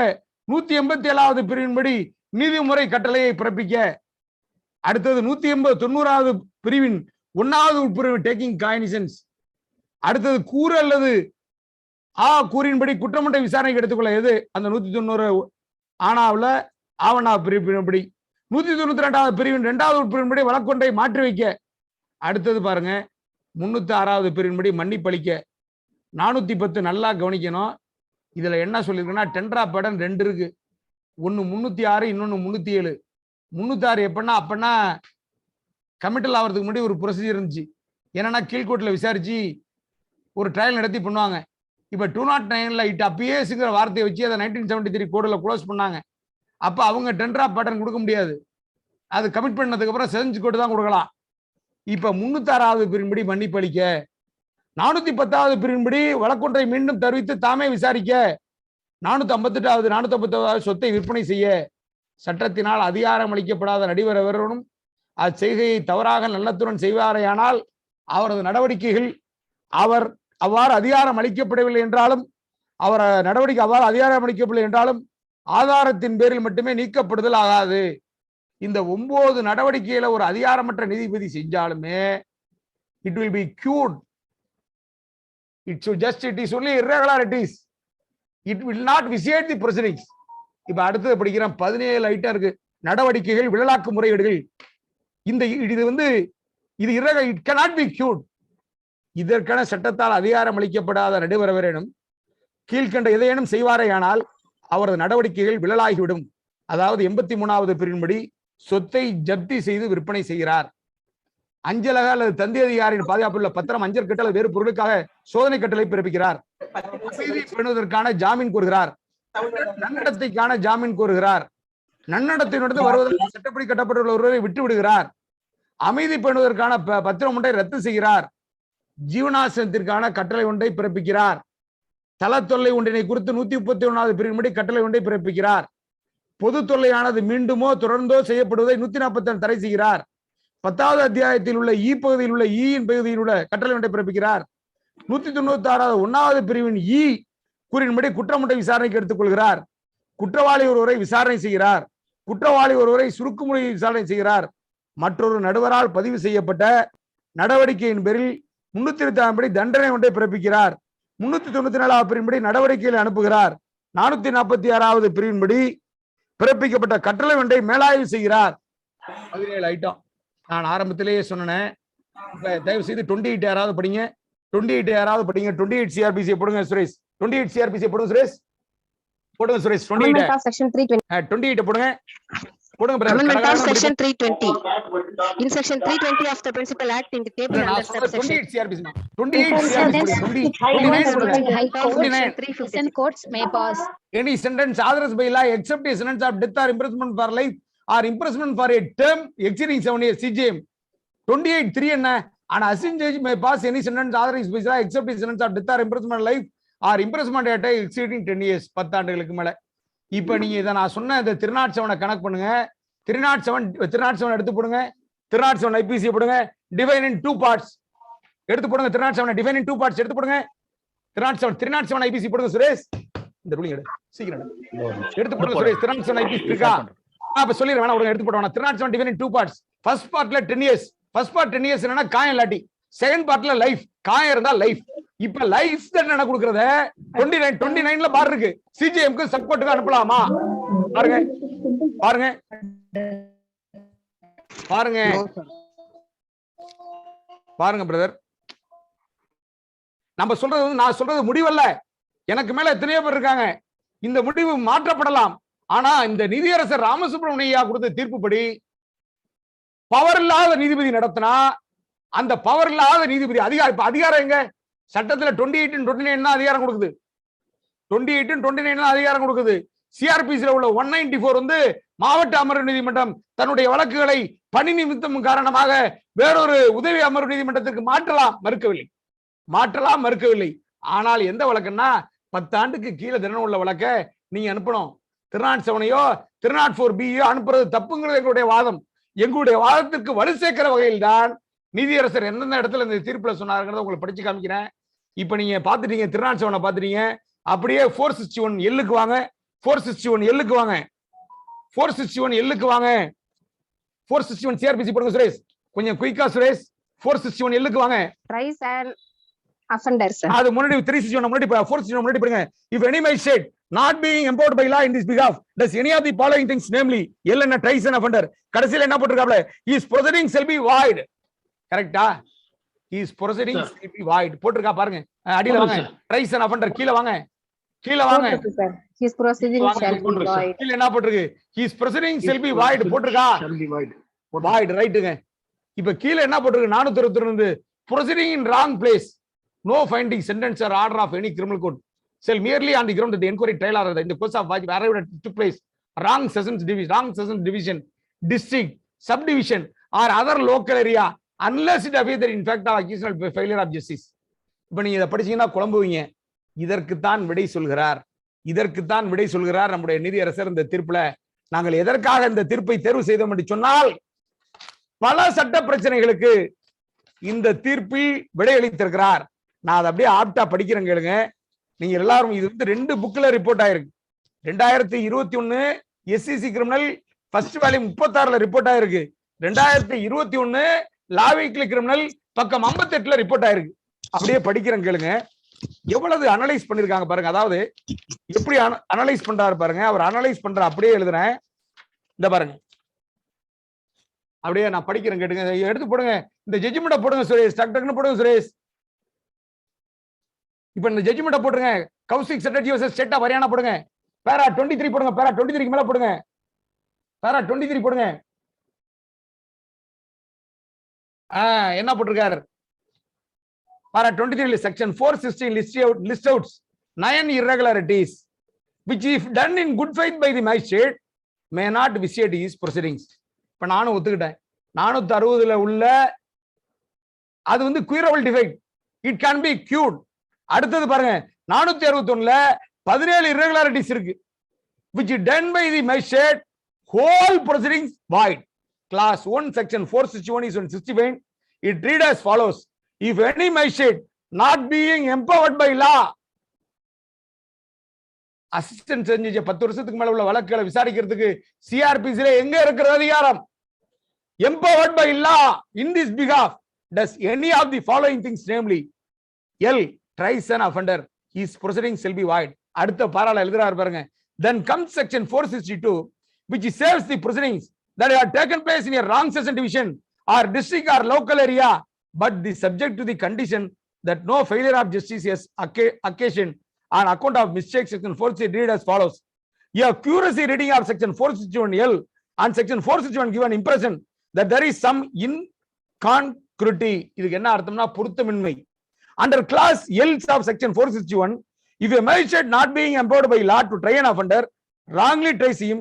187வது பிரிவின்படி நீதிமுறை கட்டளையை பிறப்பிக்க. அடுத்தது 190வது பிரிவின் 1வது உட்பிரிவு டேக்கிங் காக்னிசன்ஸ். அடுத்தது கூறு அல்லது கூறின்படி குற்றமொன்றை விசாரணைக்கு எடுத்துக்கொள்ள. எது அந்த 190 ஆனாவில் ஆவணா பிரிவின்படி 192வது பிரிவின் 2வது உட்பிரிவின்படி வழக்கொன்றை மாற்றி வைக்க. அடுத்தது பாருங்க 306வது பிரிவின்படி மன்னிப்பளிக்க. 410 நல்லா கவனிக்கணும். இதுல என்ன சொல்லியிருக்குன்னா டெண்டரா பேடன் 2 இருக்கு. ஒன்னு 306, இன்னொன்னு 307. 306 எப்படின்னா அப்பன்னா கமிட்டல் ஆகிறதுக்கு முன்னாடி ஒரு ப்ரொசீஜர் இருந்துச்சு. என்னன்னா கீழ்கோர்ட்ல விசாரிச்சு ஒரு ட்ரையல் நடத்தி பண்ணுவாங்க. இப்ப 209ல இட் அப்பியர்ஸ்ங்கிற வார்த்தையை வச்சு அதை 1973 கோர்ட்ல க்ளோஸ் பண்ணாங்க. அப்ப அவங்க டெண்டரா பேட்டர்ன் கொடுக்க முடியாது. அது கமிட் பண்ணதுக்கு அப்புறம் செஞ்சு கோர்ட் தான் கொடுக்கலாம். இப்ப 306வது பிரிவின்படி மன்னிப்பளிக்க. 410வது பிரிவின்படி வழக்கொன்றை மீண்டும் தெரிவித்து தாமே விசாரிக்க. 458வது 450வது சொத்தை விற்பனை செய்ய. சட்டத்தினால் அதிகாரம் அளிக்கப்படாத நடிகர் எவரும் அச்செய்கையை தவறாக நல்லத்துடன் செய்வாரேயானால் அவரது நடவடிக்கைகள் அவர் அவ்வாறு அதிகாரம் அளிக்கப்படவில்லை என்றாலும் ஆதாரத்தின் பேரில் மட்டுமே நீக்கப்படுதல் ஆகாது. இந்த 9 நடவடிக்கையில ஒரு அதிகாரமற்ற நீதிபதி செஞ்சாலுமே it will be cured. It is only irregularities. It will not vitiate the proceedings. இப்ப அடுத்தது படிக்கிறேன் 17 ஐட்டம் இருக்கு. நடவடிக்கைகள் விழலாக்கு முறையீடுகள். இது it cannot be cured. இதற்கான சட்டத்தால் அதிகாரம் அளிக்கப்படாத நடுவரவரேனும் கீழ்கண்ட எதையேனும் செய்வாரேயானால் அவரது நடவடிக்கைகள் விழலாகிவிடும். அதாவது 83வது பிரிவின்படி சொத்தை ஜப்தி செய்து விற்பனை செய்கிறார். அஞ்சலக அல்லது தந்தி அதிகாரியின் பாதுகாப்புள்ள பத்திரம், அஞ்சல் கட்டளை வேறு பொருளுக்காக சோதனை கட்டளை பிறப்பிக்கிறார். பெறுவதற்கான ஜாமீன் கோருகிறார். நன்னடத்தைக்கான ஜாமீன் கோருகிறார். நன்னடத்தையிலிருந்து வருவதற்கு சட்டப்படி கட்டப்பட்டுள்ள ஒருவரை விட்டு விடுகிறார். அமைதி பெறுவதற்கான பத்திரம் ஒன்றை ரத்து செய்கிறார். ஜீவனாசனத்திற்கான கட்டளை ஒன்றை பிறப்பிக்கிறார். தள தொல்லை ஒன்றினை குறித்து 131வது பிரிவின்படி கட்டளை ஒன்றை பிறப்பிக்கிறார். பொது தொல்லையானது மீண்டுமோ தொடர்ந்தோ செய்யப்படுவதை 142 தடை செய்கிறார். 10வது அத்தியாயத்தில் உள்ள இ பகுதியில் உள்ள ஈயின் பகுதியில் உள்ள கட்டளை ஒன்றை பிறப்பிக்கிறார். 196வது 1வது பிரிவின் இ கூறின்படி குற்றமுறை விசாரணைக்கு எடுத்துக் கொள்கிறார். குற்றவாளி ஒருவரை விசாரணை செய்கிறார். குற்றவாளி ஒருவரை சுருக்குமுறை விசாரணை செய்கிறார். மற்றொரு நடுவரால் பதிவு செய்யப்பட்ட நடவடிக்கையின் பேரில் 326 படி தண்டனை ஒன்றை பிறப்பிக்கிறார். 394வது பிரிவின்படி நடவடிக்கைகளை அனுப்புகிறார். 446வது பிரிவின்படி பிறப்பிக்கப்பட்ட கட்டளை ஒன்றை மேலாய்வு செய்கிறார். 17 ஐட்டம். நான் ஆரம்பத்திலேயே சொன்னேன். தயவு செய்து 28 யாராவது படிங்க. 28 யாராவது படிங்க. 28 சிஆர்பிசி போடுங்க சுரேஷ். 28 சிஆர்பிசி போடுங்க சுரேஷ். போடுங்க சுரேஷ். 28 section 320. 28 போடுங்க. போடுங்க Amendment of section 320. In section 320 of the Principal Act in the table under subsection 28 CRPC. 28 CRPC. 350 courts may pass Any sentence authorized by law except a sentence of death or imprisonment for life or imprisonment for a term exceeding 7 years. CJM 28(3) என்ன? An assistant judge may pass any sentence authorized by law except a sentence of death or imprisonment life or imprisonment at exceeding 10 years. 10 ஆண்டுகளுக்கு மேல. இப்ப நீங்க இதை நான் சொன்ன இந்த 307 கணக்கு பண்ணுங்க. 307 எடுத்து போடுங்க. 307 ஐபிசி போடுங்க. டிவைன் இன் 2 பார்ட்ஸ் எடுத்து போடுங்க. 307 டிவைன் இன் 2 பார்ட்ஸ் எடுத்து போடுங்க. 307 ஐபிசி போடுங்க சுரேஷ். இந்த ரூலிங் எடு சீக்கிரம் எடுத்து போடுங்க சுரேஷ். 307 ஐபிசி இருக்கா? அப்ப சொல்லிடுறேன் வேணா உடனே எடுத்து போடுவாங்க. 307 டிவைன் இன் 2 பார்ட்ஸ். ஃபர்ஸ்ட் பார்ட்ல 10 இயர்ஸ். ஃபர்ஸ்ட் பார்ட் 10 இயர்ஸ் என்னன்னா காயம் இல்லாட்டி. செகண்ட் பார்ட்ல லைஃப். காயம் இருந்தா லைஃப். இப்ப லைஃப் தண்டனை கொடுக்கறத 29ல பார் இருக்கு. சிஜிஎம்க்கு சப்போர்ட்டுக்கு அனுப்பலாமா? பாருங்க பாருங்க பாருங்க பாருங்க பிரதர். நம்ம சொல்றது நான் சொல்றது முடிவல்ல. எனக்கு மேல எத்தனையோ பேர் இருக்காங்க. இந்த முடிவு மாற்றப்படலாம். ஆனா இந்த நீதியரசர் ராமசுப்ரமணியா கொடுத்த தீர்ப்புப்படி பவர் இல்லாத நீதிபதி நடத்தினா அந்த பவர் இல்லாத நீதிபதி அதிகாரம் எங்க? சட்டத்துல 28 and 29 தான் அதிகாரம் கொடுக்குது. 28 and 29 தான் அதிகாரம் கொடுக்குது. சிஆர்பிசில உள்ள 194 வந்து மாவட்ட அமர்வு நீதிமன்றம் தன்னுடைய வழக்குகளை பணி நிமித்தம் காரணமாக வேறொரு உதவி அமர்வு நீதிமன்றத்திற்கு மாற்றலாம் மறுக்கவில்லை. ஆனால் எந்த வழக்குன்னா 10 ஆண்டுக்கு கீழே தண்டனை உள்ள வழக்க நீங்க அனுப்பணும். 307ஐயோ 304B அனுப்புறது தப்புங்கிறது எங்களுடைய வாதம். எங்களுடைய வாதத்திற்கு வலு சேர்க்கிற வகையில் தான் நீதியரசர் எந்தெந்த இடத்துல இந்த தீர்ப்புல சொன்னாருங்கிறத உங்களுக்கு படிச்சு காமிக்கிறேன். இப்ப நீங்க பாத்துட்டீங்க 307 பாத்துட்டீங்க. அப்படியே 461 எல்லுக்கு வாங்க. 461 எல்லுக்கு வாங்க. 461 எல்லுக்கு வாங்க. 461 சிஆர்பிசி போடுங்க சுரேஷ். கொஞ்சம் குயிக்கா சுரேஷ். 461 எல்லுக்கு வாங்க. rise and offender, sir. அது முன்னாடி 361 முன்னாடி 461 முன்னாடி பாருங்க. If any magistrate not being empowered by law in this behalf does any of the following things, namely L and tries an offender. கடைசில என்ன போட்டுருக்காப்ல? He is proceeding shall be void. கரெக்ட்டா? He is proceeding shall be void. போட்டுருக்கா பாருங்க. அடியில வாங்க. Tries an offender கீழ வாங்க. கீழ வாங்க. Sir, his proceeding shall be void. கீழ என்ன போட்டுருக்கு? He is proceeding shall be void போட்டுருக்கா? Shall be void. Void, ரைட்டுங்க. இப்ப கீழ என்ன போட்டுருக்கு? 462 proceeding in wrong place. No finding, sentence or order of any criminal code shall merely on the ground that the inquiry, trial or in the course of which arrived at took place wrong sessions division, district, subdivision or other local area unless it appears that in fact of occasional failure of justice. இப்ப நீங்க இதை படிச்சீங்கன்னா குழம்புவீங்க. இதற்குத்தான் விடை சொல்கிறார் நம்முடைய நீதியரசர் இந்த தீர்ப்புல. நாங்கள் எதற்காக இந்த தீர்ப்பை தேர்வு செய்தோம் என்று சொன்னால், பல சட்ட பிரச்சனைகளுக்கு இந்த தீர்ப்பில் விடையளித்திருக்கிறார். நான் அதை அப்படியே ஆப்டா படிக்கிறேன் கேளுங்க. நீங்க எல்லாரும் இது வந்து 2 புக்ல ரிப்போர்ட் ஆயிருக்கு. 2021 எஸ்சிசி கிரிமினல் ஃபர்ஸ்ட் வால்யூம் 36ல ரிப்போர்ட் ஆயிருக்கு. 2021 லா வீக்லி கிரிமினல் பக்கம் 58ல ரிப்போர்ட் ஆயிருக்கு. அப்படியே படிக்கிறேன் கேளுங்க. எவ்வளவு அனலைஸ் பண்ணிருக்காங்க பாருங்க. அதாவது எப்படி அனலைஸ் பண்றாரு பாருங்க. அவர் அனலைஸ் பண்ற அப்படியே எழுதுறேன். இந்த பாருங்க, அப்படியே நான் படிக்கிறேன் கேட்டுங்க. எடுத்து போடுங்க. இந்த ஜட்ஜ்மெண்ட்டை போடுங்க சுரேஷ். டக்குன்னு போடுங்க சுரேஷ். இப்ப இந்த ஜட்ஜ்மெண்ட்டை போடுங்க. Kaushik Chatterjee versus state of Haryana போடுங்க. பேரா 23 போடுங்க. பேரா 23க்கு மேல போடுங்க. பேரா 23 போடுங்க. என்ன போட்டிருக்காரு? பேரா 23 section 416 list outs 9 irregularities which if done in good faith by the magistrate may not vitiate his proceedings. இப்ப நானும் ஒத்துக்கிட்டேன். 460ல உள்ள அது வந்து curable defect, it can be cured. அடுத்தது பாருங்க, 461ல 17 irregularities இருக்கு which is done by the magistrate, whole proceedings void. Class 1 section 461 is 165. It read as follows: if any magistrate not being empowered by law, assistant செஞ்ச 10 வருஷத்துக்கு மேல உள்ள வழக்குகளை விசாரிக்கிறதுக்கு சிஆர்பிசில எங்க இருக்கிற அதிகாரம்? empowered by law in this behalf does any of the following things, namely L tries an offender, his proceedings shall be void. அடுத்த பாரால எழுதுறாரு பாருங்க. Then comes section 462 which saves the proceedings that have taken place in a wrong session division or district or local area, but the subject to the condition that no failure of justice is occasioned on account of mistake. Section 462 read as follows: a accuracy reading of section 461L and section 461 given impression that there is some incongruity. இதுக்கு என்ன அர்த்தம்னா பொருத்தமின்மை. Under class L of section 461, if a magistrate not being empowered by law to try an offender wrongly tries him,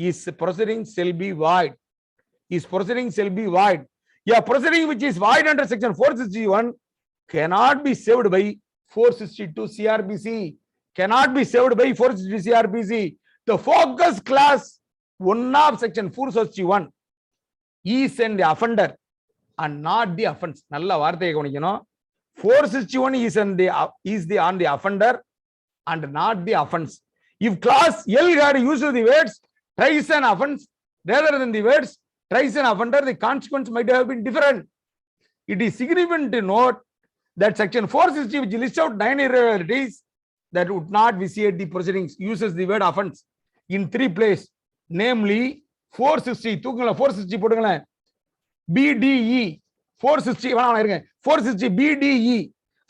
his proceedings shall be void. His proceedings shall be void. A proceeding which is void under section 461 cannot be saved by 462 CRPC. Cannot be saved by 462 CRPC. The focus class 1 of section 461 is an offender and not the offense. நல்ல வார்த்தையை கவனிக்கணும். 461 is on the offender and not the offense. If class L had used the words tries an offense rather than the words tries an offender, the consequence might have been different. It is significant to note that section 460, which lists out 9 irregularities that would not vitiate the proceedings, uses the word offense in 3 places, namely 460 தூக்குங்களா 460 போடுங்களா BDE 460 BDE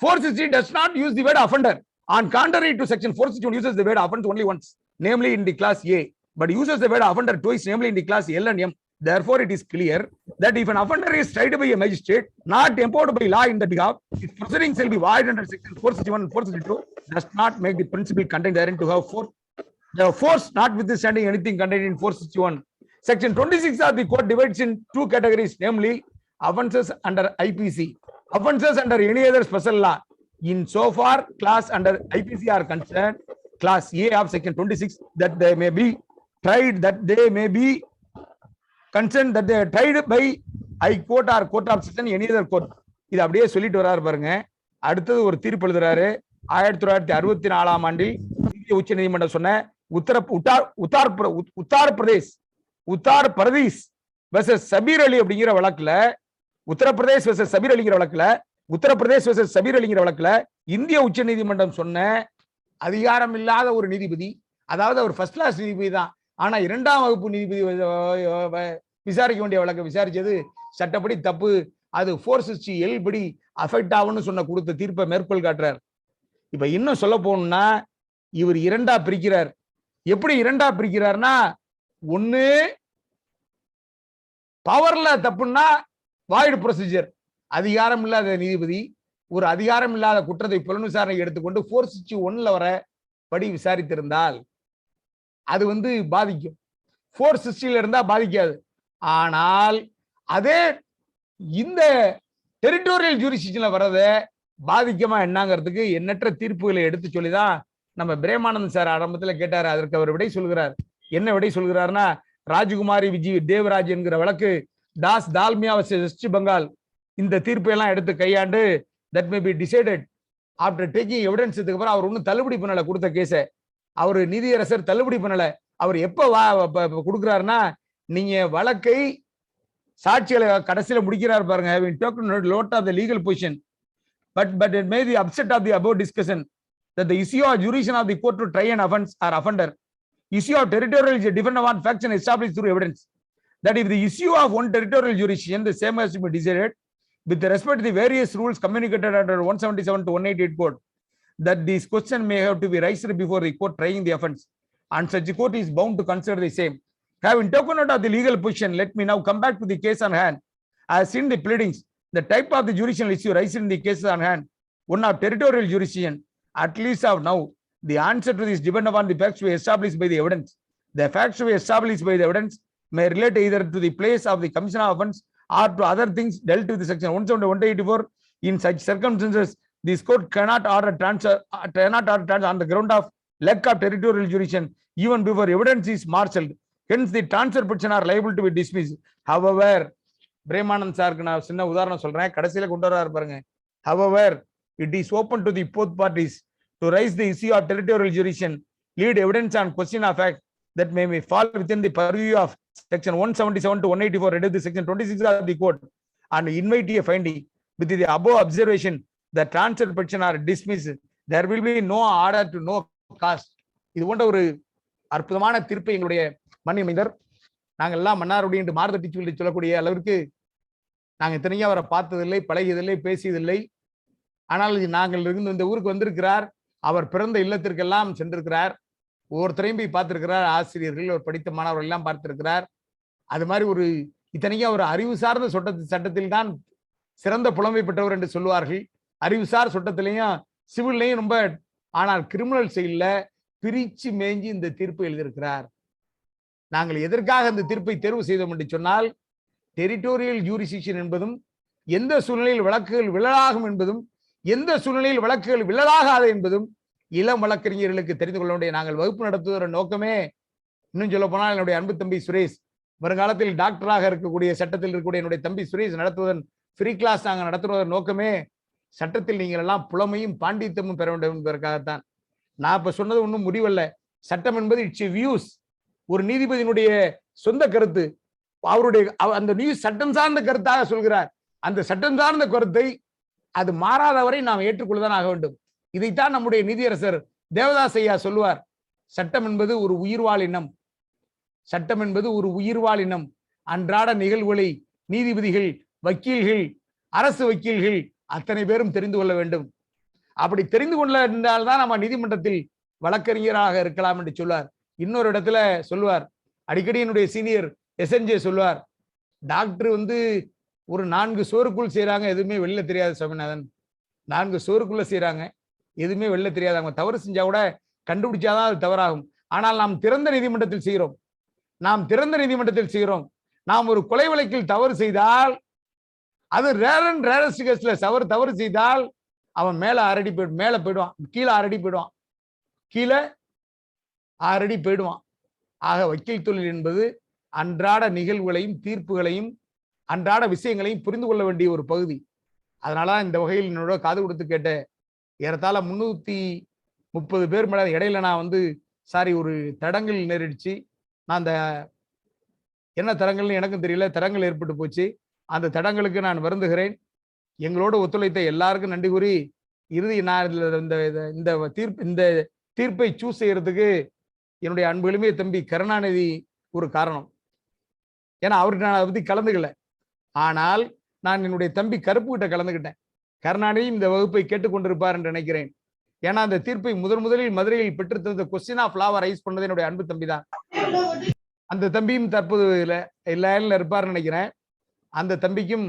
460 does not use the word offender. On contrary to section 461 uses the word offense only once, namely in the class A, but uses the word offender twice, namely in the class L and M. Therefore, it is clear that if an offender is tried by a magistrate not empowered by law in the behalf, his proceedings shall be void under section 461 and 462. Does not make the principle contained therein to have force notwithstanding anything contained in 461. Section 26 of the code divides in 2 categories, namely offences under IPC, offences under any other special law. In so far class under IPC are concerned, class A of section 26, that they may be tried, that they may be concerned that they are tried by high court or court of session any other court. இது அப்படியே சொல்லிட்டு வராரு பாருங்க. அடுத்தது ஒரு தீர்ப்பு எழுதுறாரு. 1964ஆம் ஆண்டில் இந்திய உச்ச நீதிமன்றம் சொன்ன உத்தர் பிரதேஷ் வெர்சஸ் சபீர் அலி அப்படிங்கிற வழக்குல, உத்தரப்பிரதேஷ் வெர்சஸ் சபீர் அலிங்கிற வழக்குல உத்தரப்பிரதேச versus சபீர் அலிங்கிற வழக்குல இந்திய உச்ச நீதிமன்றம் சொன்ன அதிகாரம் இல்லாத ஒரு நீதிபதி, அதாவது அவர் ஃபர்ஸ்ட் கிளாஸ் நீதிபதி தான், ஆனா 2ஆம் வகுப்பு நீதிபதி விசாரிக்க வேண்டிய வழக்கை விசாரிச்சது சட்டப்படி தப்பு, அது 460 படி அஃபெக்ட் ஆகும்னு சொன்ன கொடுத்த தீர்ப்பை மேற்கோள் காட்டுறார். இப்ப இன்னும் சொல்ல போகணும்னா இவர் 2ஆ பிரிக்கிறார். எப்படி 2ஆ பிரிக்கிறார்னா, ஒண்ணு பவர்ல தப்புன்னா வாய்டு ப்ரொசீஜர், அதிகாரம் இல்லாத நீதிபதி ஒரு அதிகாரம் இல்லாத குற்றத்தை புலன் விசாரணை எடுத்துக்கொண்டு 461 வர படி விசாரித்திருந்தால் அது பாதிக்கும். 460 இருந்தா பாதிக்காது. ஆனால் அதே இந்த டெரிட்டோரியல் ஜூரிஸ்டிக்ஷன்ல வர்றத பாதிக்குமா என்னங்கிறதுக்கு எண்ணற்ற தீர்ப்புகளை எடுத்து சொல்லிதான் நம்ம பிரேமானந்த் சார் ஆரம்பத்தில் கேட்டாரு. அதற்கு அவர் விடை சொல்கிறார். என்ன விடை சொல்கிறார்னா, ராஜகுமாரி விஜய் தேவராஜ் என்கிற வழக்கு தாஸ் தால்மியா வெஸ்ட் பெங்கால் இந்த தீர்ப்பை எல்லாம் எடுத்து கையாண்டு that may be decided after taking evidence. அப்புறம் அவர் ஒன்றும் தள்ளுபடி பண்ணல கொடுத்த கேஸை. அவர் நீதியரசர் தள்ளுபடி பண்ணல. அவர் எப்ப கொடுக்குறாருன்னா, நீங்க வழக்கை சாட்சிகளை கடைசியில முடிக்கிறார் பாருங்க. having taken note of the legal position but it may be upset of the above discussion that the issue of jurisdiction of the court to try an offense or offender issue of territorial is dependent upon facts and established through evidence, that if the issue of one territorial jurisdiction the same has to be decided with respect to the various rules communicated under 177 to 188 code, that this question may have to be raised before the court trying the offense and such a court is bound to consider the same. Having taken note of the legal position, let me now come back to the case on hand. As in the pleadings, the type of the jurisdictional issue raised in the cases on hand, one of territorial jurisdiction, at least of now, the answer to this depends upon the facts to be established by the evidence. The facts to be established by the evidence may relate either to the place of the commission of offense or to other things dealt with the section 174. In such circumstances, this court cannot order transfer on the ground of lack of territorial jurisdiction even before evidence is marshaled. Hence, the transfer petition are liable to be dismissed. However, Premanand சாருக்கு நான் சின்ன உதாரணம் சொல்றேன், கடைசியில கொண்டு வர்றாரு பாருங்க. However, it is open to the both parties to raise the issue of territorial jurisdiction, lead evidence on question of fact that may fall within the purview of section 177 to 184 read the section 26 of the code and invite a finding. With the above observation, the transfer petition are dismissed. There will be no order to no cost. இது போன்ற ஒரு அற்புதமான தீர்ப்பை எங்களுடைய மன்னிமைந்தர் நாங்கள் எல்லாம் மன்னாருடைய என்று மாறுதட்டி சொல்லக்கூடிய அளவிற்கு நாங்கள் இத்தனையும் அவரை பார்த்ததில்லை, பழகியதில்லை, பேசியதில்லை. ஆனால் நாங்கள் இருந்து இந்த ஊருக்கு வந்திருக்கிறார். அவர் பிறந்த இல்லத்திற்கெல்லாம் சென்றிருக்கிறார். ஒவ்வொருத்தரையும் போய் பார்த்திருக்கிறார். ஆசிரியர்கள், ஒரு படித்த மாணவர்கள் எல்லாம் பார்த்திருக்கிறார். அது மாதிரி ஒரு இத்தனைக்கும் அவர் அறிவு சார்ந்த சட்டத்தில் தான் சிறந்த புலமை பெற்றவர் என்று சொல்லுவார்கள். அறிவுசார் சட்டத்திலையும் சிவில்லையும் ரொம்ப, ஆனால் கிரிமினல் செயல்ல பிரிச்சு மேஞ்சி இந்த தீர்ப்பை எழுதியிருக்கிறார். நாங்கள் எதற்காக இந்த தீர்ப்பை தேர்வு செய்தோம் என்று சொன்னால், டெரிட்டோரியல் ஜூரிஸ்டிக்ஷன் என்பதும் எந்த சூழ்நிலையில் வழக்குகள் விழலாகும் என்பதும் எந்த சூழ்நிலையில் வழக்குகள் விழலாகாது என்பதும் இளம் வழக்கறிஞர்களுக்கு தெரிந்து கொள்ள வேண்டிய நாங்கள் வகுப்பு நடத்துவதோட நோக்கமே. இன்னும் சொல்ல போனால் என்னுடைய அன்பு தம்பி சுரேஷ் வருங்காலத்தில் டாக்டராக இருக்கக்கூடிய, சட்டத்தில் இருக்கக்கூடிய என்னுடைய தம்பி சுரேஷ் நடத்துவதன் ஃப்ரீ கிளாஸ் நாங்கள் நடத்துவதன் நோக்கமே சட்டத்தில் நீங்கள் எல்லாம் புலமையும் பாண்டித்தமும் பெற வேண்டும் என்பதற்காகத்தான். நான் இப்ப சொன்னது ஒன்றும் முடிவல்ல. சட்டம் என்பது இட்ஸ் வியூஸ், ஒரு நீதிபதியினுடைய சொந்த கருத்து. அவருடைய அந்த நியூஸ் சட்டம் சார்ந்த கருத்தாக சொல்கிறார். அந்த சட்டம் சார்ந்த கருத்தை அது மாறாதவரை நாம் ஏற்றுக்கொள்ளதான் ஆக வேண்டும். இதைத்தான் நம்முடைய நீதியரசர் தேவதாஸ் ஐயா சொல்லுவார். சட்டம் என்பது ஒரு உயிர்வாழ் இனம். சட்டம் என்பது ஒரு உயிர்வாழ் இனம். அன்றாட நிகழ்வுகளை நீதிபதிகள், வக்கீல்கள், அரசு வக்கீல்கள் அத்தனை பேரும் தெரிந்து கொள்ள வேண்டும். அப்படி தெரிந்து கொண்டால்தான் நம்ம நீதிமன்றத்தில் வழக்கறிஞராக இருக்கலாம் என்று சொல்வார். இன்னொரு இடத்துல சொல்லுவார், அடிக்கடி என்னுடைய சீனியர் SNJ சொல்லுவார், டாக்டர் ஒரு 4 சுவருக்குள் செய்யறாங்க, எதுவுமே வெளில தெரியாது சுவாமிநாதன். 4 சுவருக்குள்ள செய்யறாங்க, எதுவுமே வெளில தெரியாது. அவங்க தவறு செஞ்சா கூட கண்டுபிடிச்சாதான் அது தவறாகும். ஆனால் நாம் திறந்த நீதிமன்றத்தில் செய்கிறோம். நாம் ஒரு கொலை வழக்கில் தவறு செய்தால், அது ரேரஸ்ட் கேஸ்ல தவறு செய்தால் அவன் மேல 6 அடி மேல போயிடுவான், கீழே 6 அடி போயிடுவான், கீழே 6 அடி போயிடுவான். ஆக வக்கீல் தொழில் என்பது அன்றாட நிகழ்வுகளையும் தீர்ப்புகளையும் அன்றாட விஷயங்களையும் புரிந்து கொள்ள வேண்டிய ஒரு பகுதி. அதனாலதான் இந்த வகையில் என்னோட காது கொடுத்து கேட்ட ஏறத்தாழ 330 பேர் மேல இடையில நான் ஒரு தடங்கள் நேரிடுச்சு. நான் அந்த என்ன தடங்கள்னு எனக்கும் தெரியல, தடங்கள் ஏற்பட்டு போச்சு. அந்த தடங்களுக்கு நான் வருந்துகிறேன். எங்களோட ஒத்துழைத்த எல்லாருக்கும் நன்றி கூறி இறுதி நான் இந்த தீர்ப்பை சூஸ் செய்யறதுக்கு என்னுடைய அன்புகளுமே தம்பி கருணாநிதி ஒரு காரணம். ஏன்னா அவருக்கு நான் அதை பத்தி கலந்துக்கல. ஆனால் நான் என்னுடைய தம்பி கருப்பு கிட்ட கலந்துக்கிட்டேன். கருணாநிதி இந்த வகுப்பை கேட்டுக்கொண்டிருப்பார் என்று நினைக்கிறேன். ஏன்னா அந்த தீர்ப்பை முதலில் மதுரையில் பெற்றுத்தந்த கொஸ்டின் ஆஃப் லாவை ரைஸ் பண்ணது என்னுடைய அன்பு தம்பி தான். அந்த தம்பியும் தற்போது லைன்ல இருப்பார் நினைக்கிறேன். அந்த தம்பிக்கும்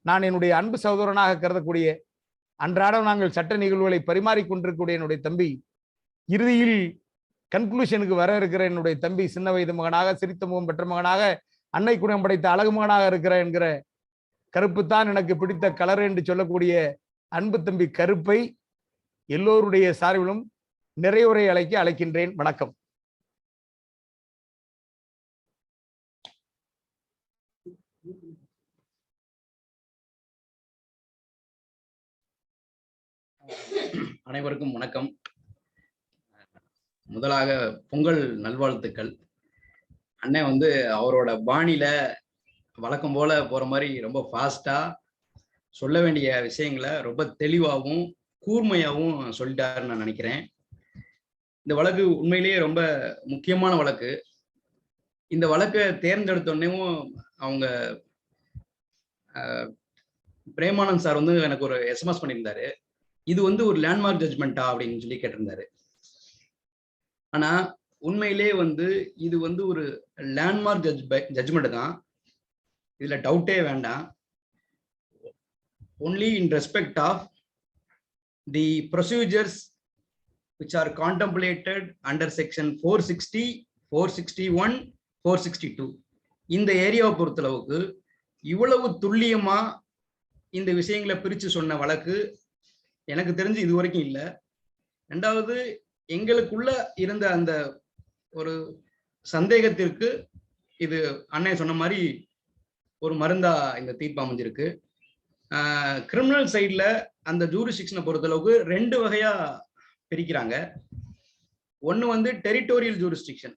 நான் என்னுடைய அன்பு சகோதரனாக கருதக்கூடிய அன்றாடம் நாங்கள் சட்ட நிகழ்வுகளை பரிமாறிக்கொண்டிருக்கக்கூடிய என்னுடைய தம்பி, இறுதியில் கன்க்ளூஷனுக்கு வர இருக்கிற என்னுடைய தம்பி, சின்ன வயது மகனாக, சிரித்த முகம் பெற்ற மகனாக, அன்னை குணம் படைத்த அழகு மகனாக இருக்கிற என்கிற கருப்பு தான் எனக்கு பிடித்த கலர் என்று சொல்லக்கூடிய அன்பு தம்பி கருப்பை எல்லோருடைய சார்பிலும் நிறைவுரை அழைக்கின்றேன். வணக்கம். அனைவருக்கும் வணக்கம். முதலாக பொங்கல் நல்வாழ்த்துக்கள். அண்ணன் வந்து அவரோட பாணியில வழக்கம் போல போற மாதிரி ரொம்ப ஃபாஸ்டா சொல்ல வேண்டிய விஷயங்களை ரொம்ப தெளிவாகவும் கூர்மையாகவும் சொல்லிட்டாருன்னு நான் நினைக்கிறேன். இந்த வழக்கு உண்மையிலேயே ரொம்ப முக்கியமான வழக்கு. இந்த வழக்கை தேர்ந்தெடுத்தோடனேவும் அவங்க பிரேமானந்த் சார் வந்து எனக்கு ஒரு SMS பண்ணியிருந்தாரு. இது வந்து ஒரு லேண்ட்மார்க் ஜட்ஜ்மெண்டா அப்படின்னு சொல்லி கேட்டிருந்தாரு. ஆனா உண்மையிலே வந்து இது வந்து ஒரு லேண்ட்மார்க் ஜட்ஜ்மெண்ட் தான். இதுல டவுட்டே வேண்டாம். only in respect of the procedures which are contemplated under section 460, 461, 462 இந்த ஏரியாவை பொறுத்தளவுக்கு இவ்வளவு துல்லியமா இந்த விஷயங்களை பிரிச்சு சொன்ன வழக்கு எனக்கு தெரிஞ்சு இது வரைக்கும் இல்லை. ரெண்டாவது, எங்களுக்குள்ள இருந்த அந்த ஒரு சந்தேகத்திற்கு இது அண்ணன் சொன்ன மாதிரி ஒரு மருந்தா இந்த தீர்ப்பு அமைஞ்சிருக்கு. கிரிமினல் சைட்ல அந்த ஜூரிஸ்டிக்ஷனை பொறுத்தளவுக்கு 2 வகையா பிரிக்கிறாங்க. ஒன்னு வந்து டெரிட்டோரியல் ஜூரிஸ்டிக்ஷன்,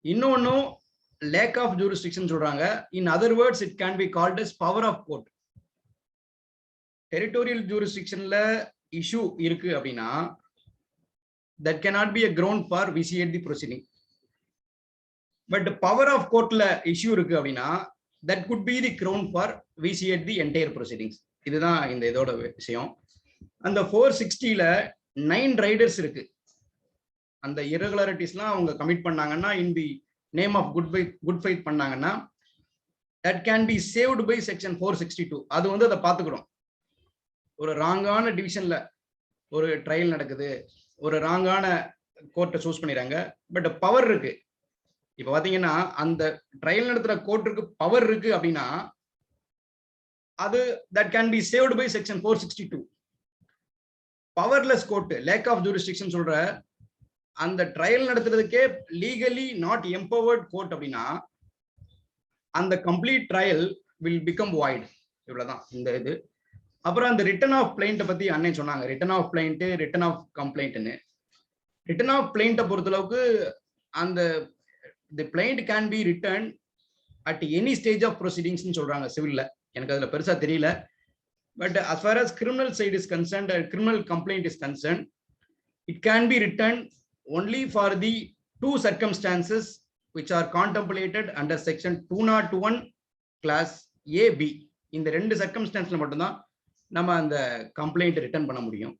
இன்னொன்னும் லேக் ஆஃப் ஜூரிஸ்டிக்ஷன் சொல்றாங்க. In other words it can be called as power of court. Territorial ஜூரிஸ்டிக்ஷன்ல இஷ்யூ இருக்கு அப்படின்னா that cannot be a ground for vitiate the proceeding. But power of courtல issue இருக்கு அப்படின்னா that could be the ground for vitiate the entire proceedings. இதுதான் இந்த இதோட விஷயம். அந்த 460ல 9 ரைடர்ஸ் இருக்கு. அந்த irregularities-லாம் அவங்க கமிட் பண்ணாங்கன்னா in the name of good faith பண்ணாங்கன்னா that can be saved by section 462. அது வந்து அதை பார்த்துக்கிறோம். ஒரு ராங்கான டிவிஷன்ல ஒரு ட்ரையல் நடக்குது, ஒரு ராங்கான கோர்ட்டை சூஸ் பண்ணிடுறாங்க, பட் பவர் இருக்கு. இப்ப பாத்தீங்கன்னா அந்த ட்ரையல் நடத்துற கோர்ட்டுக்கு பவர் இருக்கு அப்படின்னா அது that can be saved by section 462. Powerless court, lack of jurisdiction சொல்ற அந்த ட்ரையல் நடத்துறதுக்கே லீகலி நாட் எம்பவர்ட் கோர்ட் அப்படின்னா அந்த complete trial will become void. இவ்வளவுதான் இந்த இது. அப்புறம் அந்த ரிட்டன் ஆஃப் பிளைண்ட்டை பத்தி அண்ணன் சொன்னாங்க. Return of plaint, return of கம்ப்ளைண்ட்னு. ரிட்டன் ஆஃப் பிளைண்ட்டை பொறுத்தளவுக்கு அந்த the plaint can be return at any stage of ப்ரொசீடிங்ஸ்னு சொல்றாங்க சிவில்ல. எனக்கு அதுல பெருசா தெரியல. But as far as criminal side is concerned, criminal complaint is concerned, it can be written only for the 2 circumstances which are contemplated under section 201 class A, B. இந்த 2 சர்க்கம்ஸ்டான்ஸ்ல மட்டும்தான் நம்ம அந்த கம்ப்ளைண்ட் ரிட்டர்ன் பண்ண முடியும்.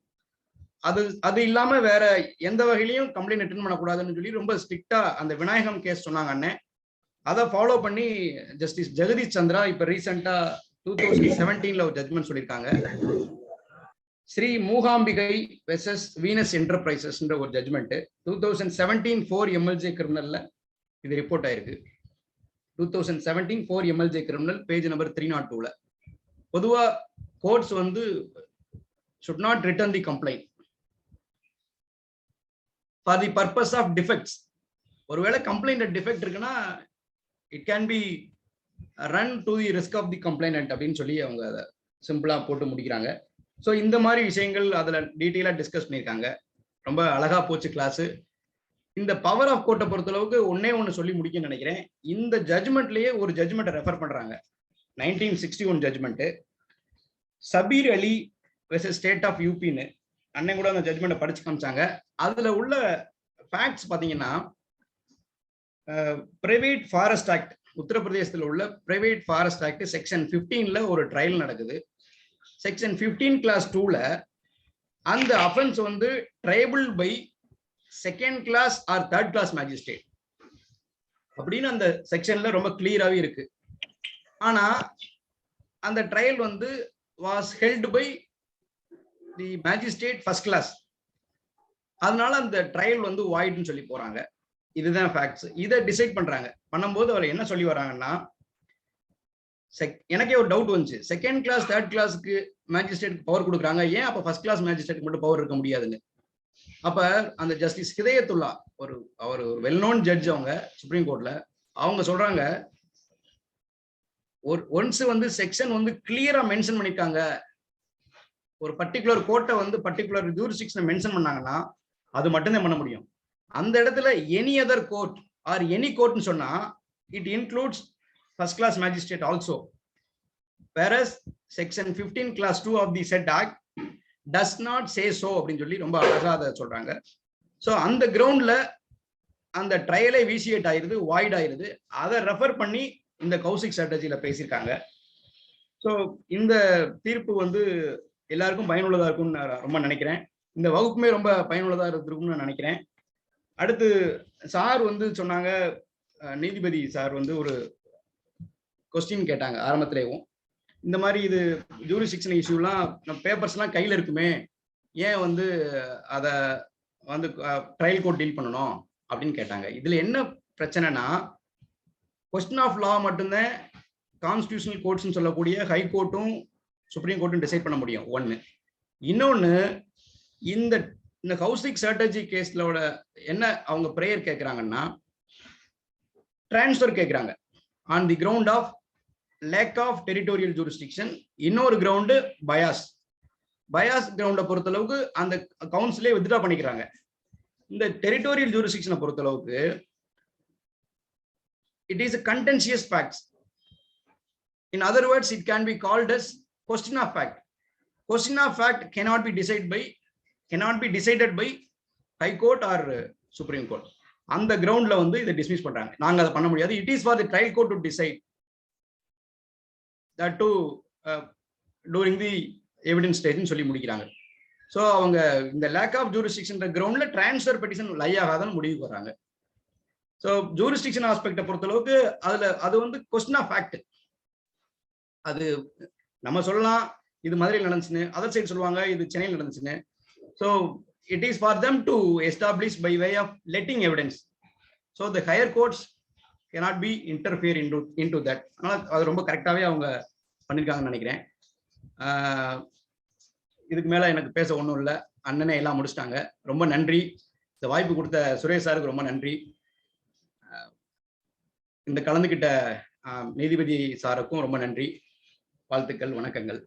அது இல்லாம வேற எந்த வகையிலையும் கம்ப்ளைண்ட் ரிட்டர்ன் பண்ணக்கூடாதுன்னு சொல்லி ரொம்ப ஸ்ட்ரிக்டா அந்த விநாயகம் கேஸ் சொன்னாங்க அண்ணன். அதை ஃபாலோ பண்ணி ஜஸ்டிஸ் ஜெகதீஷ் சந்திரா இப்ப ரீசெண்டா 2017ல ஒரு ஜட்மெண்ட் சொல்லியிருக்காங்க. Sri Mookambigai versus Venus enterprises ஒரு ஜட்மெண்ட் 2017 4 MLJ கிரிமினல்ல இது ரிப்போர்ட் ஆயிருக்கு. 2017 4 MLJ கிரிமினல் பேஜ் நம்பர் 302ல பொதுவா கோர்ட்ஸ் வந்து should not return the complaint for the purpose of defects. ஒருவேளை கம்ப்ளைண்ட் டிஃபெக்ட் இருக்குன்னா it can be run to the risk of the complainant அப்படின்னு சொல்லி அவங்க அதை சிம்பிளா போட்டு முடிக்கிறாங்க. ஸோ இந்த மாதிரி விஷயங்கள் அதுல டீட்டெயிலா டிஸ்கஸ் பண்ணியிருக்காங்க. ரொம்ப அழகா போச்சு கிளாஸ். இந்த பவர் ஆஃப் கோர்ட்டை பொறுத்தளவுக்கு ஒன்னு சொல்லி முடிக்கும்னு நினைக்கிறேன். இந்த ஜட்மெண்ட்லயே ஒரு ஜட்மெண்ட்டை ரெஃபர் பண்றாங்க, 1961 ஜட்மெண்ட். Sabir Ali versus state of யூபின்னு அண்ணன் கூட அந்த ஜட்மெண்ட்டை படிச்சு காமிச்சாங்க. அதுல உள்ள ஃபேக்ட்ஸ் பாத்தீங்கன்னா, பிரைவேட் ஃபாரஸ்ட் ஆக்ட், உத்தரப்பிரதேசத்தில் உள்ள பிரைவேட் ஃபாரஸ்ட் ஆக்ட் செக்ஷன் 15ல ஒரு ட்ரையல் நடக்குது. செக்ஷன் 15 கிளாஸ் 2ல அந்த அஃபென்ஸ் வந்து triable by second class or third class magistrate அப்படின்னு அந்த செக்ஷன்ல ரொம்ப கிளியராகவே இருக்கு. ஆனா அந்த ட்ரையல் வந்து was held by the magistrate first class. அதனால அந்த ட்ரையல் வந்து வாய்ட்னு சொல்லி போறாங்க. இதுதான் ஃபேக்ட்ஸ். இதை டிசைட் பண்றாங்க. பண்ணும்போது அவர் என்ன சொல்லி வராங்கன்னா, எனக்கே ஒரு டவுட் வந்துச்சு, செகண்ட் கிளாஸ் தேர்ட் கிளாஸ்க்கு மேஜிஸ்ட்ரேட் பவர் கொடுக்குறாங்க, ஏன் அப்ப ஃபர்ஸ்ட் கிளாஸ் மேஜிஸ்ட்ரேட் மட்டும் பவர் இருக்க முடியாதுன்னு. அப்ப அந்த ஜஸ்டிஸ் ஹிதயத்துல்லா அவர் வெல் நோன் ஜட்ஜ், அவங்க சுப்ரீம் கோர்ட்ல, அவங்க சொல்றாங்க, ஒன்ஸ் வந்து செக்ஷன் வந்து கிளியரா மென்ஷன் பண்ணிருக்காங்க, ஒரு பர்டிகுலர் கோர்ட்டை வந்து பர்டிகுலர் ஜூரிஸ்டிக்ஷனை மென்ஷன் பண்ணாங்கன்னா அது மட்டும்தான் பண்ண முடியும். அந்த இடத்துல any other court or any கோர்ட்னு சொன்னா it includes first class magistrate also. whereas section 15 class 2 of the said act does not say so அப்படின்னு சொல்லி ரொம்ப அழகா அதை சொல்றாங்க. ஸோ அந்த கிரவுண்ட்ல அந்த ட்ரையலை விசியேட் ஆயிருது, வாய்ட் ஆயிருது. அதை ரெஃபர் பண்ணி இந்த கௌசிக் ஸ்ட்ராட்டஜியில பேசியிருக்காங்க. ஸோ இந்த தீர்ப்பு வந்து எல்லாருக்கும் பயனுள்ளதா இருக்கும்னு நான் ரொம்ப நினைக்கிறேன். இந்த வகுப்புமே ரொம்ப பயனுள்ளதா இருக்கும்னு நான் நினைக்கிறேன். அடுத்து சார் வந்து சொன்னாங்க, நீதிபதி சார் வந்து ஒரு கொஸ்டின் கேட்டாங்க ஆரம்பத்திலேயும், இந்த மாதிரி இது ஜூரிஸ்டிக்ஷன் இஷ்யூலாம் பேப்பர்ஸ்லாம் கையில் இருக்குமே, ஏன் வந்து அதை வந்து ட்ரையல் கோர்ட் டீல் பண்ணணும் அப்படின்னு கேட்டாங்க. இதுல என்ன பிரச்சனைனா, கொஸ்டின் ஆஃப் லா மட்டும்தான் கான்ஸ்டிடியூஷனல் கோர்ட்ஸ்னு சொல்லக்கூடிய ஹை கோர்ட்டும் சுப்ரீம் கோர்ட்டும் டிசைட் பண்ண முடியும். ஒன்று. இன்னொன்று, இந்த கௌசிக் ஸ்ட்ராட்டஜி கேஸ்லோட என்ன அவங்க பிரேயர் கேட்குறாங்கன்னா, டிரான்ஸ்ஃபர் கேட்குறாங்க on the ground of lack of territorial jurisdiction. இன்னொரு கிரவுண்டு பயாஸ் கிரவுண்டை பொறுத்தளவுக்கு அந்த கவுன்சிலே வித்ட்ரா பண்ணிக்கிறாங்க. இந்த டெரிட்டோரியல் ஜூரிஸ்டிக்ஷனை பொறுத்தளவுக்கு it is a contentious facts. In other words, it can be called as question of fact. Question of fact cannot be decided by high court or supreme court. அந்த கிரவுண்ட்ல வந்து இதை டிஸ்மிஸ் பண்றாங்க. நாங்க அதை பண்ண முடியாது. It is for the trial court to decide that to during the evidence stage ன்னு சொல்லி முடிக்கிறாங்க. ஸோ அவங்க இந்த லேக் ஆஃப் ஜூரிஸ்டிக்ஷன் கிரவுண்ட்ல டிரான்ஸ்ஃபர் பெட்டிஷன் லை ஆகாதான் முடிவுக்கு வராங்க. ஸோ ஜூரிஸ்டிக்ஷன் ஆஸ்பெக்டை பொறுத்தளவுக்கு அது வந்து கொஸ்டின் ஆஃப் ஃபேக்ட். அது நம்ம சொல்லலாம் இது மதுரையில் நடந்துச்சுன்னு, அதர் சைடு சொல்லுவாங்க இது சென்னையில் நடந்துச்சுன்னு. So it is for them to establish by way of letting evidence. So the higher courts cannot be interfere into that. அதனால அது ரொம்ப கரெக்டாகவே அவங்க பண்ணியிருக்காங்கன்னு நினைக்கிறேன். இதுக்கு மேலே எனக்கு பேச ஒன்றும் இல்லை. அண்ணனே எல்லாம் முடிச்சிட்டாங்க. ரொம்ப நன்றி. இந்த வாய்ப்பு கொடுத்த சுரேஷ் சாருக்கு ரொம்ப நன்றி. இந்த கலந்துகிட்ட நீதிபதி சாருக்கும் ரொம்ப நன்றி. வாழ்த்துக்கள், வணக்கங்கள்.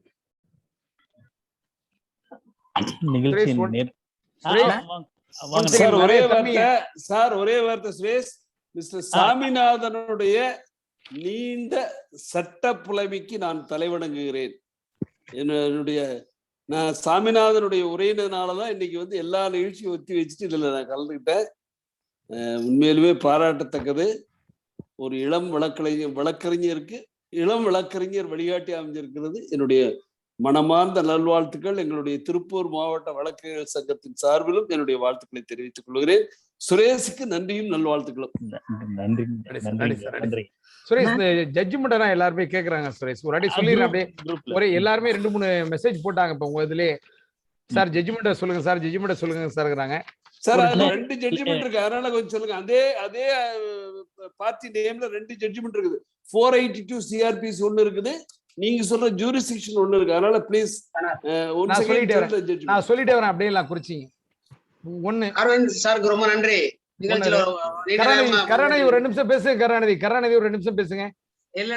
ஒரே வார்த்தை சுரேஷ். மிஸ்டர் சாமிநாதனுடைய நீண்ட சட்ட புலமைக்கு நான் தலைவணங்குகிறேன். நான் சாமிநாதனுடைய உரையினாலதான் இன்னைக்கு வந்து எல்லா நிகழ்ச்சியும் ஒத்தி வச்சுட்டு இதுல நான் கலந்துக்கிட்டேன். உண்மையிலுமே பாராட்டத்தக்கது. ஒரு இளம் வழக்கறிஞருக்கு இளம் வழக்கறிஞர் வழிகாட்டி அமைஞ்சிருக்கிறது. என்னுடைய மனமார்ந்த நல்வாழ்த்துக்கள். எங்களுடைய திருப்பூர் மாவட்ட வழக்கறிஞர் சங்கத்தின் சார்பிலும் என்னுடைய வாழ்த்துக்களை தெரிவித்துக் கொள்கிறேன். சுரேஷுக்கு நன்றியும் நல்வாழ்த்துக்களும். நன்றி சுரேஷ். இந்த ஜட்ஜ்மெண்ட் எல்லாருமே கேக்குறாங்க சுரேஷ், ஒரு அடி சொல்லிடுறேன். அப்படியே ஒரே எல்லாருமே 2-3 மெசேஜ் போட்டாங்க. இப்ப உங்க இதுலயே சார் ஜட்ஜ்மெண்ட் சொல்லுங்க சார், ஜட்ஜ்மெண்ட் சொல்லுங்க சார்ங்கிறாங்க. சார் 2 ஜட்ஜ்மெண்ட் இருக்கு, அதனால கொஞ்சம் சொல்லுங்க. அதே பார்ட்டி நேம்ல 2 ஜட்ஜ்மெண்ட் இருக்குது. 482 CRPC ஒன்னு இருக்குது, நீங்க சொல்ற ஜூரிஸ்டிக்ஷன் ஒன்னு இருக்கு. அதனால ப்ளீஸ் நான் சொல்லிட்டே வரேன். அப்படியே எல்லாம் குறிச்சிங்க. ஒன்னு அரவிந்த் சாருக்கு ரொம்ப நன்றி. கருணாநிதி ஒரு 2 நிமிஷம் பேசுங்க. கருணாநிதி ஒரு 2 நிமிஷம் பேசுங்க. இல்ல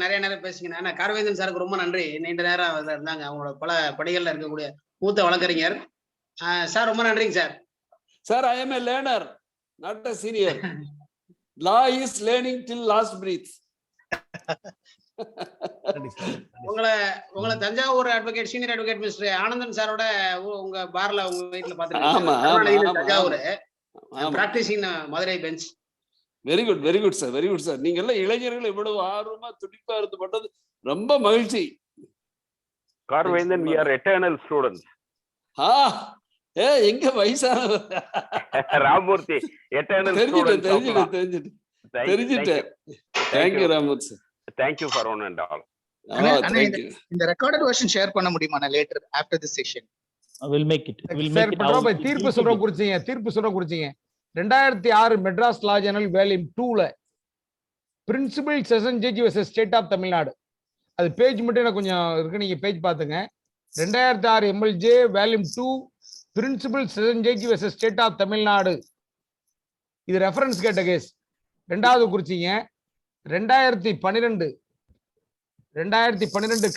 நிறைய நேரம் பேசுங்க. கார்வேந்தன் சாருக்கு ரொம்ப நன்றி. நீண்ட நேரம் இருந்தாங்க. அவங்களோட பல படிகள்ல இருக்கக்கூடிய மூத்த வழக்கறிஞர் சார். ரொம்ப நன்றிங்க sir. Sir, I am a learner, not a senior. Law is learning till last breath. உங்களை Thanjavur advocate senior advocate mister Anandan சாரோட உங்க பார்ல உங்க வீட்டுல ஆமா, பாத்துருக்கேன். ஆமா, தஞ்சாவூர் ஆமா. Practising Madurai bench. Very good, very good sir, very good sir. நீங்க எல்லாம் இளைஞர்கள் இவ்வளவு ஆர்வமா துடிப்பா இருந்து பட்டது ரொம்ப மகிழ்ச்சி. Karvendan, we are eternal students. எங்க வயசான Ramurthy, eternal students. தெரிஞ்சுட்டேன். Thank you Ramurthy sir. Thank you for one and all. இந்த ரெக்கார்டட் வெர்ஷன் ஷேர் பண்ண முடியுமா later after this session? We'll make it. We'll make it. தீர்ப்பு சொல்ற குறிச்சிங்க 2006 மெட்ராஸ் லா ஜர்னல் வால்யூம் 2ல principal session judge versus state of Tamil Nadu, அது page மட்டும் எனக்கு கொஞ்சம் இருக்கு, நீங்க பேஜ் பாத்துங்க. 2006 MLJ volume 2 principal session judge versus state of Tamil Nadu, இது ரெஃபரன்ஸ் கேட்ட கேஸ். ரெண்டாவது குறிச்சிங்க 2012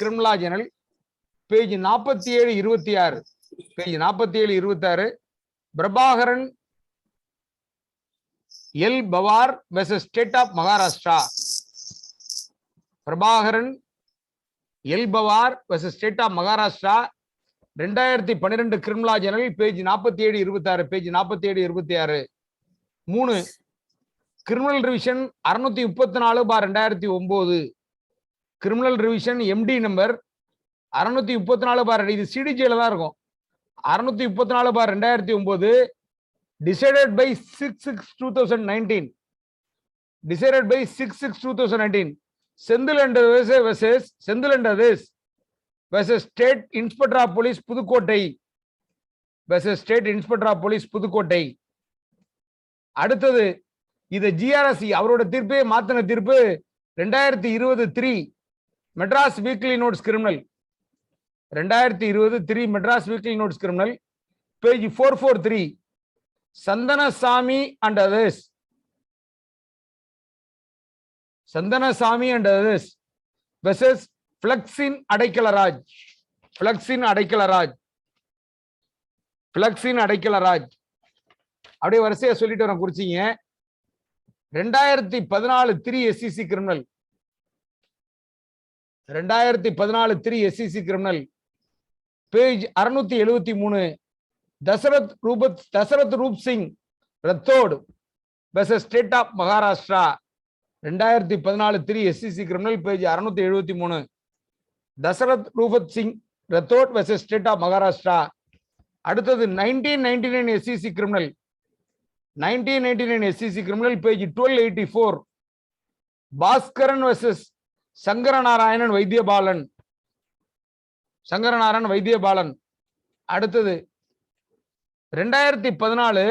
criminal law journal page 4726, page 4726, Prabhakaran L Pawar versus state of Maharashtra. Prabhakaran L Pawar versus state of Maharashtra 2012 criminal law journal page 4726, page 4726. 3 criminal revision 634/2009, criminal revision MD number 634, இது சிடிஜில தான் இருக்கும். 634/2009 decided by 6/6/2019, decided by 6/6/2019. Senthil and versus Senthil and others versus state inspector of police Pudukkottai versus state inspector of police Pudukkottai. அடுத்தது இது GRS அவரோட தீர்ப்பே மாத்தின தீர்ப்பு 2020 Madras weekly notes criminal, 2020 Madras weekly notes criminal page 443, Chandanasamy and others, Chandanasamy and others versus Flexin Adaikalaraj, Flexin Adaikalaraj, Flexin Adaikalaraj. அப்படியே வரிசையா சொல்லிட்டு வர குறிச்சிங்க. 2014 SCC criminal, 2014 SCC criminal page 673, Dasharath Roop Singh Rathod versus state of Maharashtra. 2014 SCC criminal page 673, Dasharath Rupat Singh Rathod versus state of Maharashtra. அடுத்தது 1999 SCC criminal, 1999 SCC criminal page 1284, Bhaskaran versus Sankaranarayanan Vaithiyapalan, Sankaranarayanan Vaithiyapalan. அடுத்தது 2014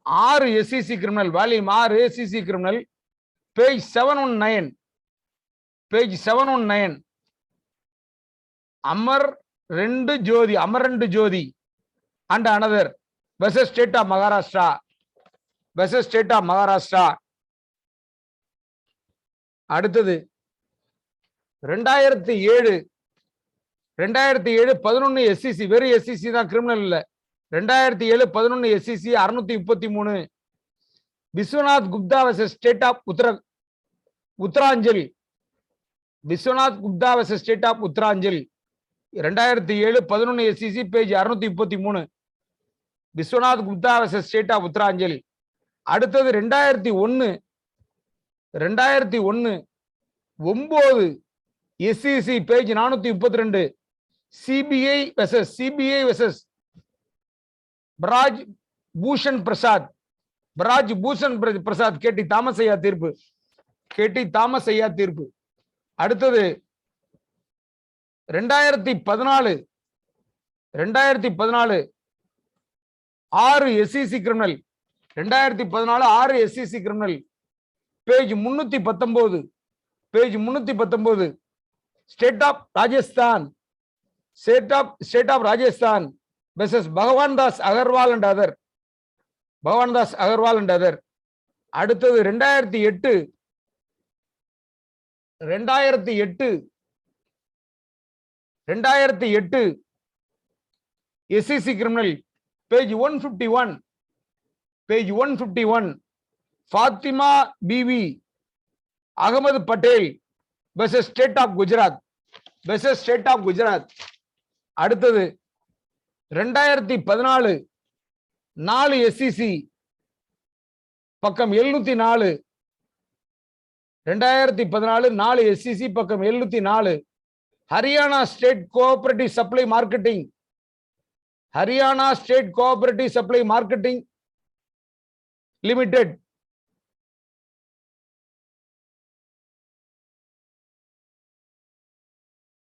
6 SCC criminal volume 6 SCC criminal page 719, page 719, Amar 2 Jyoti and another versus state of Maharashtra, versus state of Maharashtra. அடுத்தது 2007 11 SCC, வெறும் SCC தான், criminal இல்ல. 2007 11 SCC 633, Vishwanath Gupta versus state of Uttaranchal, Vishwanath Gupta versus state of Uttaranchal. 2007 11 SCC page 633, Vishwanath Gupta versus state of Uttaranchal. அடுத்தது 2001 9 SCC page 432, CBI versus Braj Bhushan Prasad, K T Thomas ஐயா தீர்ப்பு. அடுத்தது 2014 6 SCC criminal, 2014 6 SCC criminal page 319, state of Rajasthan versus Bhagwan Das Agarwal and other. அடுத்தது 2008 SCC criminal page 151, Fathima PV Ahmed Patel versus state of Gujarat, versus state of Gujarat. அடுத்தது 2014 4 SCC பக்கம் 704. 2014 4 SCC பக்கம் 704. Haryana state cooperative supply marketing, Haryana state cooperative supply marketing limited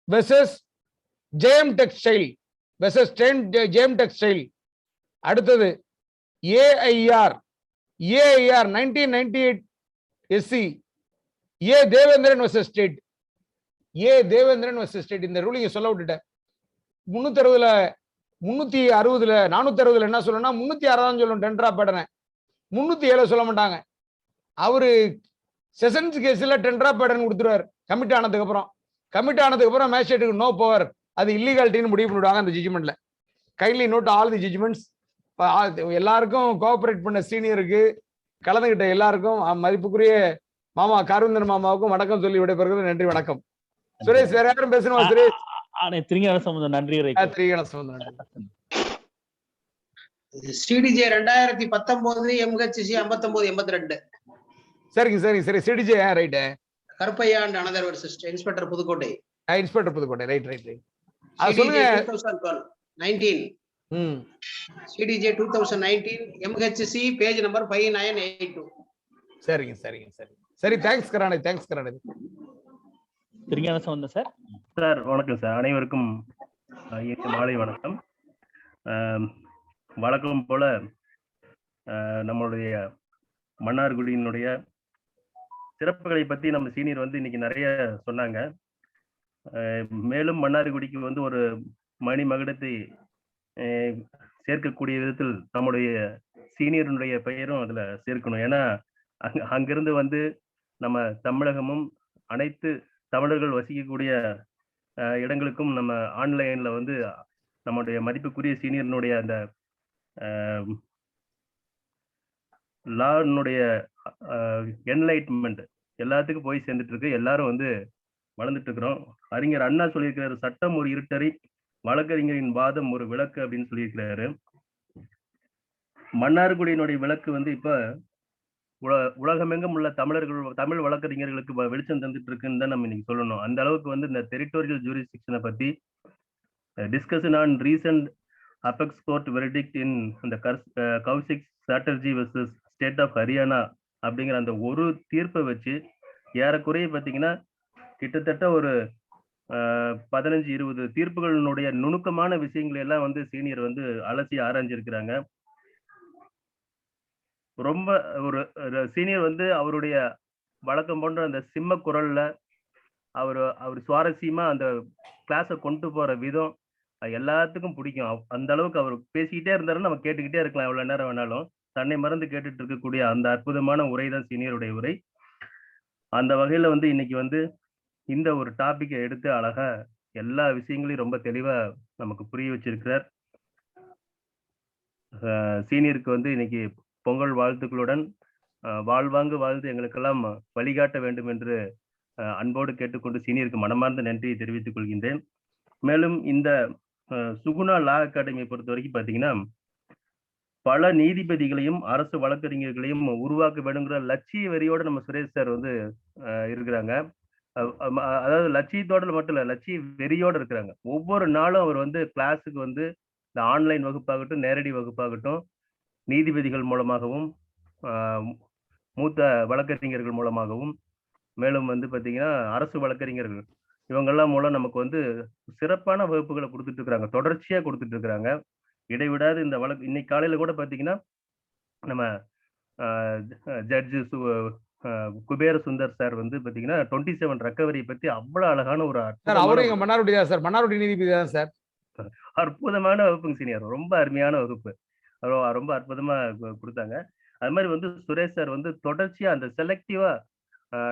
versus Jayam textile, versus Jayam textile. அடுத்தது AIR 1998 SC A Devendran versus state, Devendran versus state. இந்த ரூலிங்க சொல்ல விட்டுட்டேன். 360ல 460ல என்ன சொல்லணும்னா 306 சொல்லணும் டெண்டரா பேட்டனை, 307 சொல்ல மாட்டாங்க. அவரு செஷன்ஸ் கேஸ்ல டெண்டரா பேட்டன் கொடுத்துருவார். கமிட் ஆனதுக்கு அப்புறம் மேஜிஸ்ட்ரேட்டுக்கு நோ பவர், அது இல்லீகாலிட்டின்னு முடிவு பண்ணிவிடுவாங்க அந்த ஜட்ஜ்மெண்ட்ல. Kindly note all the judgments. எல்லாருக்கும் கோஆபரேட் பண்ண சீனியருக்கு, கலந்துகிட்ட எல்லாருக்கும், மதிப்புக்குரிய மாமா கார்வேந்தன் மாமாவுக்கும் வணக்கம் சொல்லி விடைபெறுகிறது. நன்றி, வணக்கம். சுரேஷ், வேற யாரும் பேசணுமா? சுரேஷ். நன்றி. CDJ 2019 MHC 5982. சரி. CDJ right. Karuppaiah and another versus inspector Pudukkottai. Inspector Pudukkottai, right. அது சொல்லுங்க. 2019 CDJ 2019 MHC பேஜ் நம்பர் 5982. சரிங்க. சரி, தேங்க்ஸ் கரானே. திருஞான சம்பந்தம் சார். சார் வணக்கம் சார். அனைவருக்கும் மாலை வணக்கம். வழக்கம் போல நம்மளுடைய மன்னார்குடியினுடைய சிறப்புகளை பத்தி நம்ம சீனியர் வந்து இன்னைக்கு நிறைய சொன்னாங்க. மேலும் மன்னார்குடிக்கு வந்து ஒரு மணி மகுடத்தை சேர்க்கக்கூடிய விதத்தில் நம்முடைய சீனியருடைய பெயரும் அதுல சேர்க்கணும். ஏன்னா அங்கிருந்து வந்து நம்ம தமிழகமும் அனைத்து தமிழர்கள் வசிக்கக்கூடிய இடங்களுக்கும் நம்ம ஆன்லைன்ல வந்து நம்முடைய மதிப்புக்குரிய சீனியர்னுடைய அந்த லானுடைய என்லைட்மெண்ட் எல்லாத்துக்கும் போய் சேர்ந்துட்டு இருக்கு. எல்லாரும் வந்து வளர்ந்துட்டு இருக்கிறோம். அறிஞர் அண்ணா சொல்லியிருக்கிறாரு, சட்டம் ஒரு இருட்டறை, வழக்கறிஞரின் வாதம் ஒரு விளக்கு அப்படின்னு சொல்லியிருக்கிறாரு. மன்னார்குடியினுடைய விளக்கு வந்து இப்ப உலகமெங்கும் உள்ள தமிழ் வழக்கறிஞர்களுக்கு வெளிச்சம் தந்துட்டு இருக்குன்னு தான் நம்ம இன்னைக்கு சொல்லணும். அந்த அளவுக்கு வந்து இந்த டெரிட்டோரியல் ஜூரிஸ்டிக்ஷனை பத்தி discussion on recent apex court verdict in இந்த Kaushik Chatterjee versus state of Haryana அப்படிங்கிற அந்த ஒரு தீர்ப்பை வச்சு ஏறக்குறைய பார்த்தீங்கன்னா கிட்டத்தட்ட ஒரு 15-20 தீர்ப்புகளினுடைய நுணுக்கமான விஷயங்களை எல்லாம் வந்து சீனியர் வந்து அலசி ஆராய்ஞ்சிருக்கிறாங்க. ரொம்ப ஒரு சீனியர் வந்து அவருடைய வழக்கம் போன்ற அந்த சிம்ம குரல்ல அவர் சுவாரஸ்யமா அந்த கிளாஸை கொண்டு போற விதம் எல்லாத்துக்கும் பிடிக்கும். அந்த அளவுக்கு அவர் பேசிக்கிட்டே இருந்தாருன்னு நம்ம கேட்டுக்கிட்டே இருக்கலாம் எவ்வளவு நேரம் வேணாலும். தன்னை மறந்து கேட்டுட்டு இருக்கக்கூடிய அந்த அற்புதமான உரை தான் சீனியருடைய உரை. அந்த வகையில வந்து இன்னைக்கு வந்து இந்த ஒரு டாபிக்கை எடுத்து அழகா எல்லா விஷயங்களையும் ரொம்ப தெளிவா நமக்கு புரிய வச்சிருக்கிறார். சீனியருக்கு வந்து இன்னைக்கு பொங்கல் வாழ்த்துக்களுடன் வாழ்வாங்கு வாழ்ந்து எங்களுக்கெல்லாம் வழிகாட்ட வேண்டும் என்று அன்போடு கேட்டுக்கொண்டு சீனியருக்கு மனமார்ந்த நன்றியை தெரிவித்துக் கொள்கின்றேன். மேலும் இந்த சுகுணா லா அகாடமியை பொறுத்த வரைக்கும் பார்த்தீங்கன்னா பல நீதிபதிகளையும் அரசு வழக்கறிஞர்களையும் உருவாக்க வேணுங்கிற லட்சிய வெறியோடு நம்ம சுரேஷ் சார் வந்து இருக்கிறாங்க. அதாவது லட்சியத்தோட மட்டும் இல்ல, லட்சிய வெறியோடு இருக்கிறாங்க. ஒவ்வொரு நாளும் அவர் வந்து கிளாஸுக்கு வந்து இந்த ஆன்லைன் வகுப்பாகட்டும் நேரடி வகுப்பாகட்டும் நீதிபதிகள் மூலமாகவும் மூத்த வழக்கறிஞர்கள் மூலமாகவும் மேலும் வந்து பார்த்தீங்கன்னா அரசு வழக்கறிஞர்கள் இவங்கெல்லாம் மூலம் நமக்கு வந்து சிறப்பான வகுப்புகளை கொடுத்துட்டு இருக்கிறாங்க, தொடர்ச்சியா கொடுத்துட்டு இருக்கிறாங்க. இடைவிடாது இந்த வழக்கு இன்னைக்கு காலையில கூட பார்த்தீங்கன்னா நம்ம ஜட்ஜு குபேர சுந்தர் சார் வந்து பாத்தீங்கன்னா 27 ரெக்கவரி பத்தி அவ்வளவு அழகான ஒரு மன்னார்குடி நீதிபதி தான் சார். அற்புதமான வகுப்புங்க சீனியர், ரொம்ப அருமையான வகுப்பு, ரொம்ப அற்புதமா கொடுத்தாங்க. அது மாதிரி வந்து சுரேஷ் சார் வந்து தொடர்ச்சியா அந்த செலக்டிவா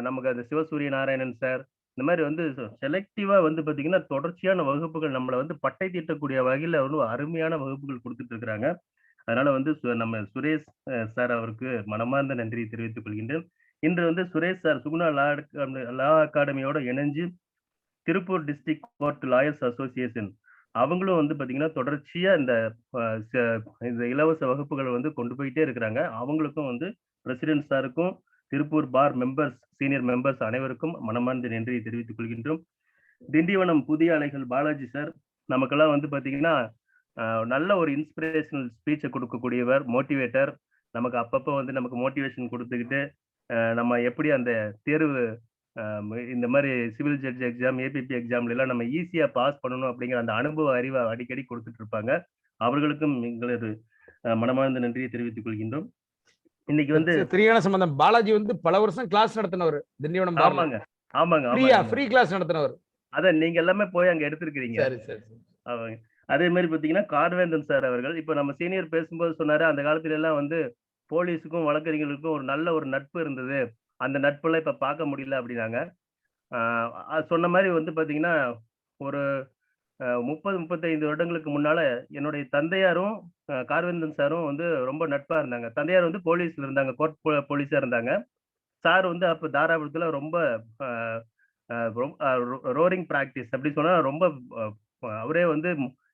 நமக்கு அந்த சிவசூரிய நாராயணன் சார் இந்த மாதிரி வந்து செலக்டிவா வந்து பாத்தீங்கன்னா தொடர்ச்சியான வகுப்புகள் நம்மளை வந்து பட்டை தீட்டக்கூடிய வகையில வந்து அருமையான வகுப்புகள் கொடுத்துட்டு இருக்கிறாங்க. அதனால வந்து நம்ம சுரேஷ் சார் அவருக்கு மனமார்ந்த நன்றியை தெரிவித்துக் கொள்கின்றேன். இன்று வந்து சுரேஷ் சார் சுகுணா லா அகாடமியோட இணைஞ்சு Tiruppur district court lawyers association அவங்களும் வந்து பாத்தீங்கன்னா தொடர்ச்சியா இந்த இலவச வகுப்புகளை வந்து கொண்டு போயிட்டே இருக்கிறாங்க. அவங்களுக்கும் வந்து பிரசிடென்ட் சாருக்கும் திருப்பூர் பார் மெம்பர்ஸ் சீனியர் மெம்பர்ஸ் அனைவருக்கும் மனமார்ந்த நன்றியை தெரிவித்துக் கொள்கின்றோம். திண்டிவனம் புதிய அலைகள் பாலாஜி சார் நமக்கெல்லாம் வந்து பாத்தீங்கன்னா நல்ல ஒரு இன்ஸ்பிரேஷனல் ஸ்பீச்சை கொடுக்கக்கூடியவர், மோட்டிவேட்டர். நமக்கு அப்பப்போ வந்து நமக்கு மோட்டிவேஷன் கொடுத்துக்கிட்டு நம்ம எப்படி அந்த தேர்வு இந்த மாதிரி சிவில் ஜட்ஜ் எக்ஸாம், ஏபிபி எக்ஸாம்ல எல்லாம் நம்ம ஈஸியா பாஸ் பண்ணணும் அப்படிங்கிற அந்த அனுபவ அறிவை அடிக்கடி கொடுத்துட்டு இருப்பாங்க. அவர்களுக்கும் எங்களது மனமார்ந்த நன்றியை தெரிவித்துக் கொள்கின்றோம். இன்னைக்கு வந்து ஃப்ரீயான சம்பந்தம் பாலாஜி வந்து பல வருஷம் கிளாஸ் நடத்தினவர் திண்டிவனம். ஆமாங்க ஆமாங்க ஃப்ரீ கிளாஸ் நடத்தினவர். அதான் நீங்க எல்லாமே போய் அங்க எடுத்திருக்கிறீங்க. அவங்க அதே மாதிரி பாத்தீங்கன்னா கார்வேந்தன் சார் அவர்கள் இப்ப நம்ம சீனியர் பேசும்போது சொன்னாரு, அந்த காலத்துல எல்லாம் வந்து போலீஸுக்கும் வழக்கறிஞர்களுக்கும் ஒரு நல்ல ஒரு நட்பு இருந்தது, அந்த நட்பெல்லாம் இப்ப பார்க்க முடியல அப்படின்னாங்க. சொன்ன மாதிரி வந்து பாத்தீங்கன்னா ஒரு 30-35 வருடங்களுக்கு முன்னால என்னுடைய தந்தையாரும் கார்வேந்தன் சாரும் வந்து ரொம்ப நட்பா இருந்தாங்க. தந்தையார் வந்து போலீஸ்ல இருந்தாங்க, கோர்ட் போலீஸா இருந்தாங்க. சார் வந்து அப்ப தாராபுரத்துல ரொம்ப ரோரிங் பிராக்டிஸ் அப்படி சொன்னா ரொம்ப அவரே வந்து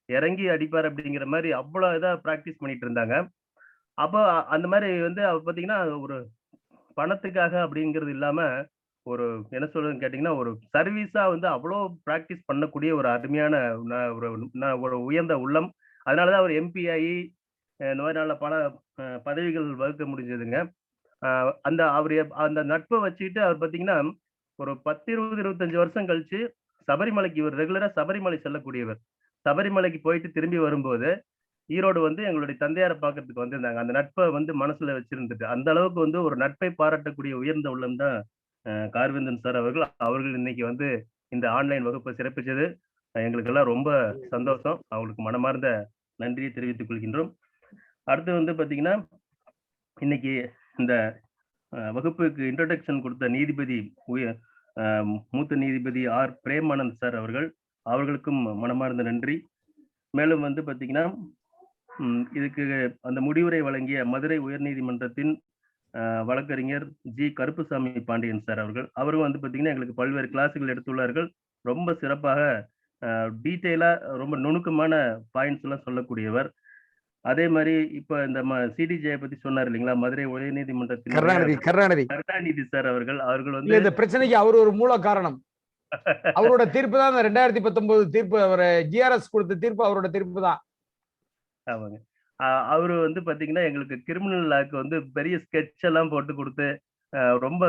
இறங்கி அடிப்பார் அப்படிங்கிற மாதிரி அவ்வளவு இதா பிராக்டிஸ் பண்ணிட்டு இருந்தாங்க. அப்போ அந்த மாதிரி வந்து அவர் பாத்தீங்கன்னா ஒரு பணத்துக்காக அப்படிங்கிறது இல்லாம ஒரு என்ன சொல்றதுன்னு கேட்டீங்கன்னா ஒரு சர்வீஸா வந்து அவ்வளோ பிராக்டிஸ் பண்ணக்கூடிய ஒரு அருமையான ஒரு உயர்ந்த உள்ளம். அதனாலதான் அவர் எம்பி ஆகி இந்த மாதிரி நல்ல பல பதவிகள் வகுக்க முடிஞ்சதுங்க. அந்த அந்த நட்பை வச்சுக்கிட்டு அவர் பாத்தீங்கன்னா ஒரு 10, 20, 25 வருஷம் கழிச்சு சபரிமலைக்கு இவர் ரெகுலரா சபரிமலை செல்லக்கூடியவர். சபரிமலைக்கு போயிட்டு திரும்பி வரும்போது ஈரோடு வந்து எங்களுடைய தந்தையாரை பார்க்கறதுக்கு வந்திருந்தாங்க. அந்த நட்பை வந்து மனசுல வச்சிருந்துட்டு அந்த அளவுக்கு வந்து ஒரு நட்பை பாராட்டக்கூடிய உயர்ந்த உள்ளம் தான் கார்வேந்தன் சார் அவர்கள். அவர்கள் இன்னைக்கு வந்து இந்த ஆன்லைன் வகுப்பை சிறப்பிச்சது எங்களுக்கு எல்லாம் ரொம்ப சந்தோஷம். அவங்களுக்கு மனமார்ந்த நன்றியை தெரிவித்துக் கொள்கின்றோம். அடுத்து வந்து பாத்தீங்கன்னா இன்னைக்கு இந்த வகுப்புக்கு இன்ட்ரோடக்ஷன் கொடுத்த நீதிபதி மூத்த நீதிபதி ஆர் பிரேமானந்த் சார் அவர்களுக்கும் மனமார்ந்த நன்றி. மேலும் வந்து பாத்தீங்கன்னா இதுக்கு அந்த முடிவுரை வழங்கிய மதுரை உயர்நீதிமன்றத்தின் வழக்கறிஞர் ஜி கருப்புசாமி பாண்டியன் சார் அவரும் வந்து பாத்தீங்கன்னா எங்களுக்கு பல்வேறு கிளாஸுகள் எடுத்துள்ளார்கள். ரொம்ப சிறப்பாக டீட்டெயிலா ரொம்ப நுணுக்கமான பாயிண்ட்ஸ் எல்லாம் சொல்லக்கூடியவர். அதே மாதிரி இப்ப இந்த சிடிஜே பத்தி சொன்னார் இல்லைங்களா, மதுரை உயர்நீதிமன்றத்தின் கருணாநிதி சார் அவர்கள் வந்து இந்த பிரச்சனைக்கு அவர் ஒரு மூல காரணம். அவரோட தீர்ப்பு தான் 2019 தீர்ப்பு, அவர் ஜிஆர்எஸ் கொடுத்த தீர்ப்பு அவரோட தீர்ப்பு தான். ஆமாங்க. அவரு வந்து பாத்தீங்கன்னா எங்களுக்கு கிரிமினல் லாக்கு வந்து பெரிய ஸ்கெட்ச் எல்லாம் போட்டு கொடுத்து ரொம்ப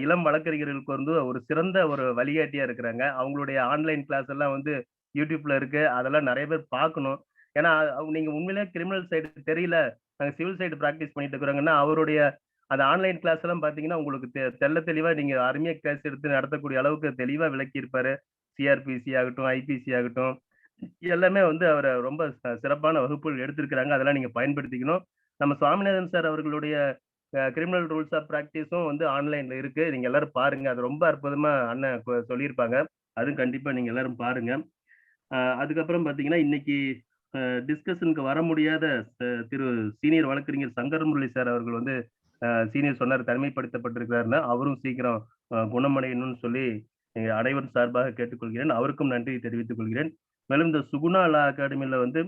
இளம் வழக்கறிஞர்களுக்கு வந்து ஒரு சிறந்த ஒரு வழிகாட்டியா இருக்கிறாங்க. அவங்களுடைய ஆன்லைன் கிளாஸ் எல்லாம் வந்து யூடியூப்ல இருக்கு, அதெல்லாம் நிறைய பேர் பார்க்கணும். ஏன்னா நீங்க உண்மையிலேயே கிரிமினல் சைடு தெரியல, நாங்க சிவில் சைடு பிராக்டிஸ் பண்ணிட்டு இருக்கிறாங்கன்னா அவருடைய அந்த ஆன்லைன் கிளாஸ் எல்லாம் பாத்தீங்கன்னா உங்களுக்கு தெள்ள தெளிவா நீங்க அருமையா கிளாஸ் எடுத்து நடத்தக்கூடிய அளவுக்கு தெளிவா விளக்கி இருப்பாரு. சிஆர்பிசி ஆகட்டும், ஐபிசி ஆகட்டும், எல்லாமே வந்து அவரை ரொம்ப சிறப்பான வகுப்புகள் எடுத்திருக்கிறாங்க. அதெல்லாம் நீங்க பயன்படுத்திக்கணும். நம்ம சுவாமிநாதன் சார் அவர்களுடைய கிரிமினல் ரூல்ஸ் ஆஃப் பிராக்டிஸும் வந்து ஆன்லைன்ல இருக்கு, நீங்க எல்லாரும் பாருங்க. அது ரொம்ப அற்புதமா அண்ணன் சொல்லியிருப்பாங்க, அதுவும் கண்டிப்பா நீங்க எல்லாரும் பாருங்க. அதுக்கப்புறம் பாத்தீங்கன்னா இன்னைக்கு டிஸ்கஷனுக்கு வர முடியாத திரு சீனியர் வழக்கறிஞர் சங்கர் முரளி சார் அவர்கள் வந்து சீனியர் சொன்னார் தனிமைப்படுத்தப்பட்டிருக்கிறாருன்னா, அவரும் சீக்கிரம் குணமடையணும்னு சொல்லி அனைவரும் சார்பாக கேட்டுக்கொள்கிறேன். அவருக்கும் நன்றியை தெரிவித்துக் கொள்கிறேன். மேலும் இந்த சுகுணா லா அகாடமியில வந்து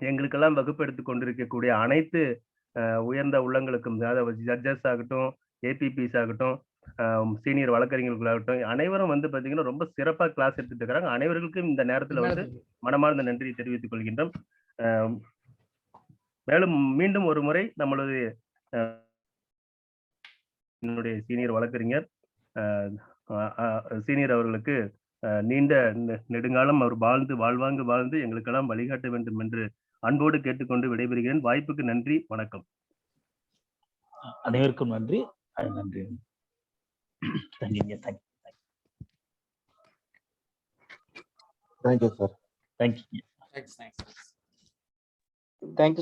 எங்களுக்கெல்லாம் வகுப்பு எடுத்துக் கொண்டிருக்கக்கூடிய அனைத்து உயர்ந்த உள்ளங்களுக்கும், அதாவது ஜட்ஜஸ் ஆகட்டும், ஏபிபிஸ் ஆகட்டும், சீனியர் வழக்கறிஞர்களாகட்டும், அனைவரும் வந்து பாத்தீங்கன்னா ரொம்ப சிறப்பா கிளாஸ் எடுத்துட்டு இருக்கிறாங்க. அனைவருக்கும் இந்த நேரத்துல வந்து மனமார்ந்த நன்றியை தெரிவித்துக் கொள்கின்றோம். மேலும் மீண்டும் ஒரு முறை நம்மளுடைய என்னுடைய சீனியர் வழக்கறிஞர் சீனியர் அவர்களுக்கு நீண்ட நெடுங்காலம் அவர் வாழ்ந்து எங்களுக்கெல்லாம் வழிகாட்ட வேண்டும் என்று அன்போடு கேட்டுக்கொண்டு விடைபெறுகிறேன். வாய்ப்புக்கு நன்றி, வணக்கம். அனைவருக்கும் நன்றி. Thank you, sir. Thank you. Thank you.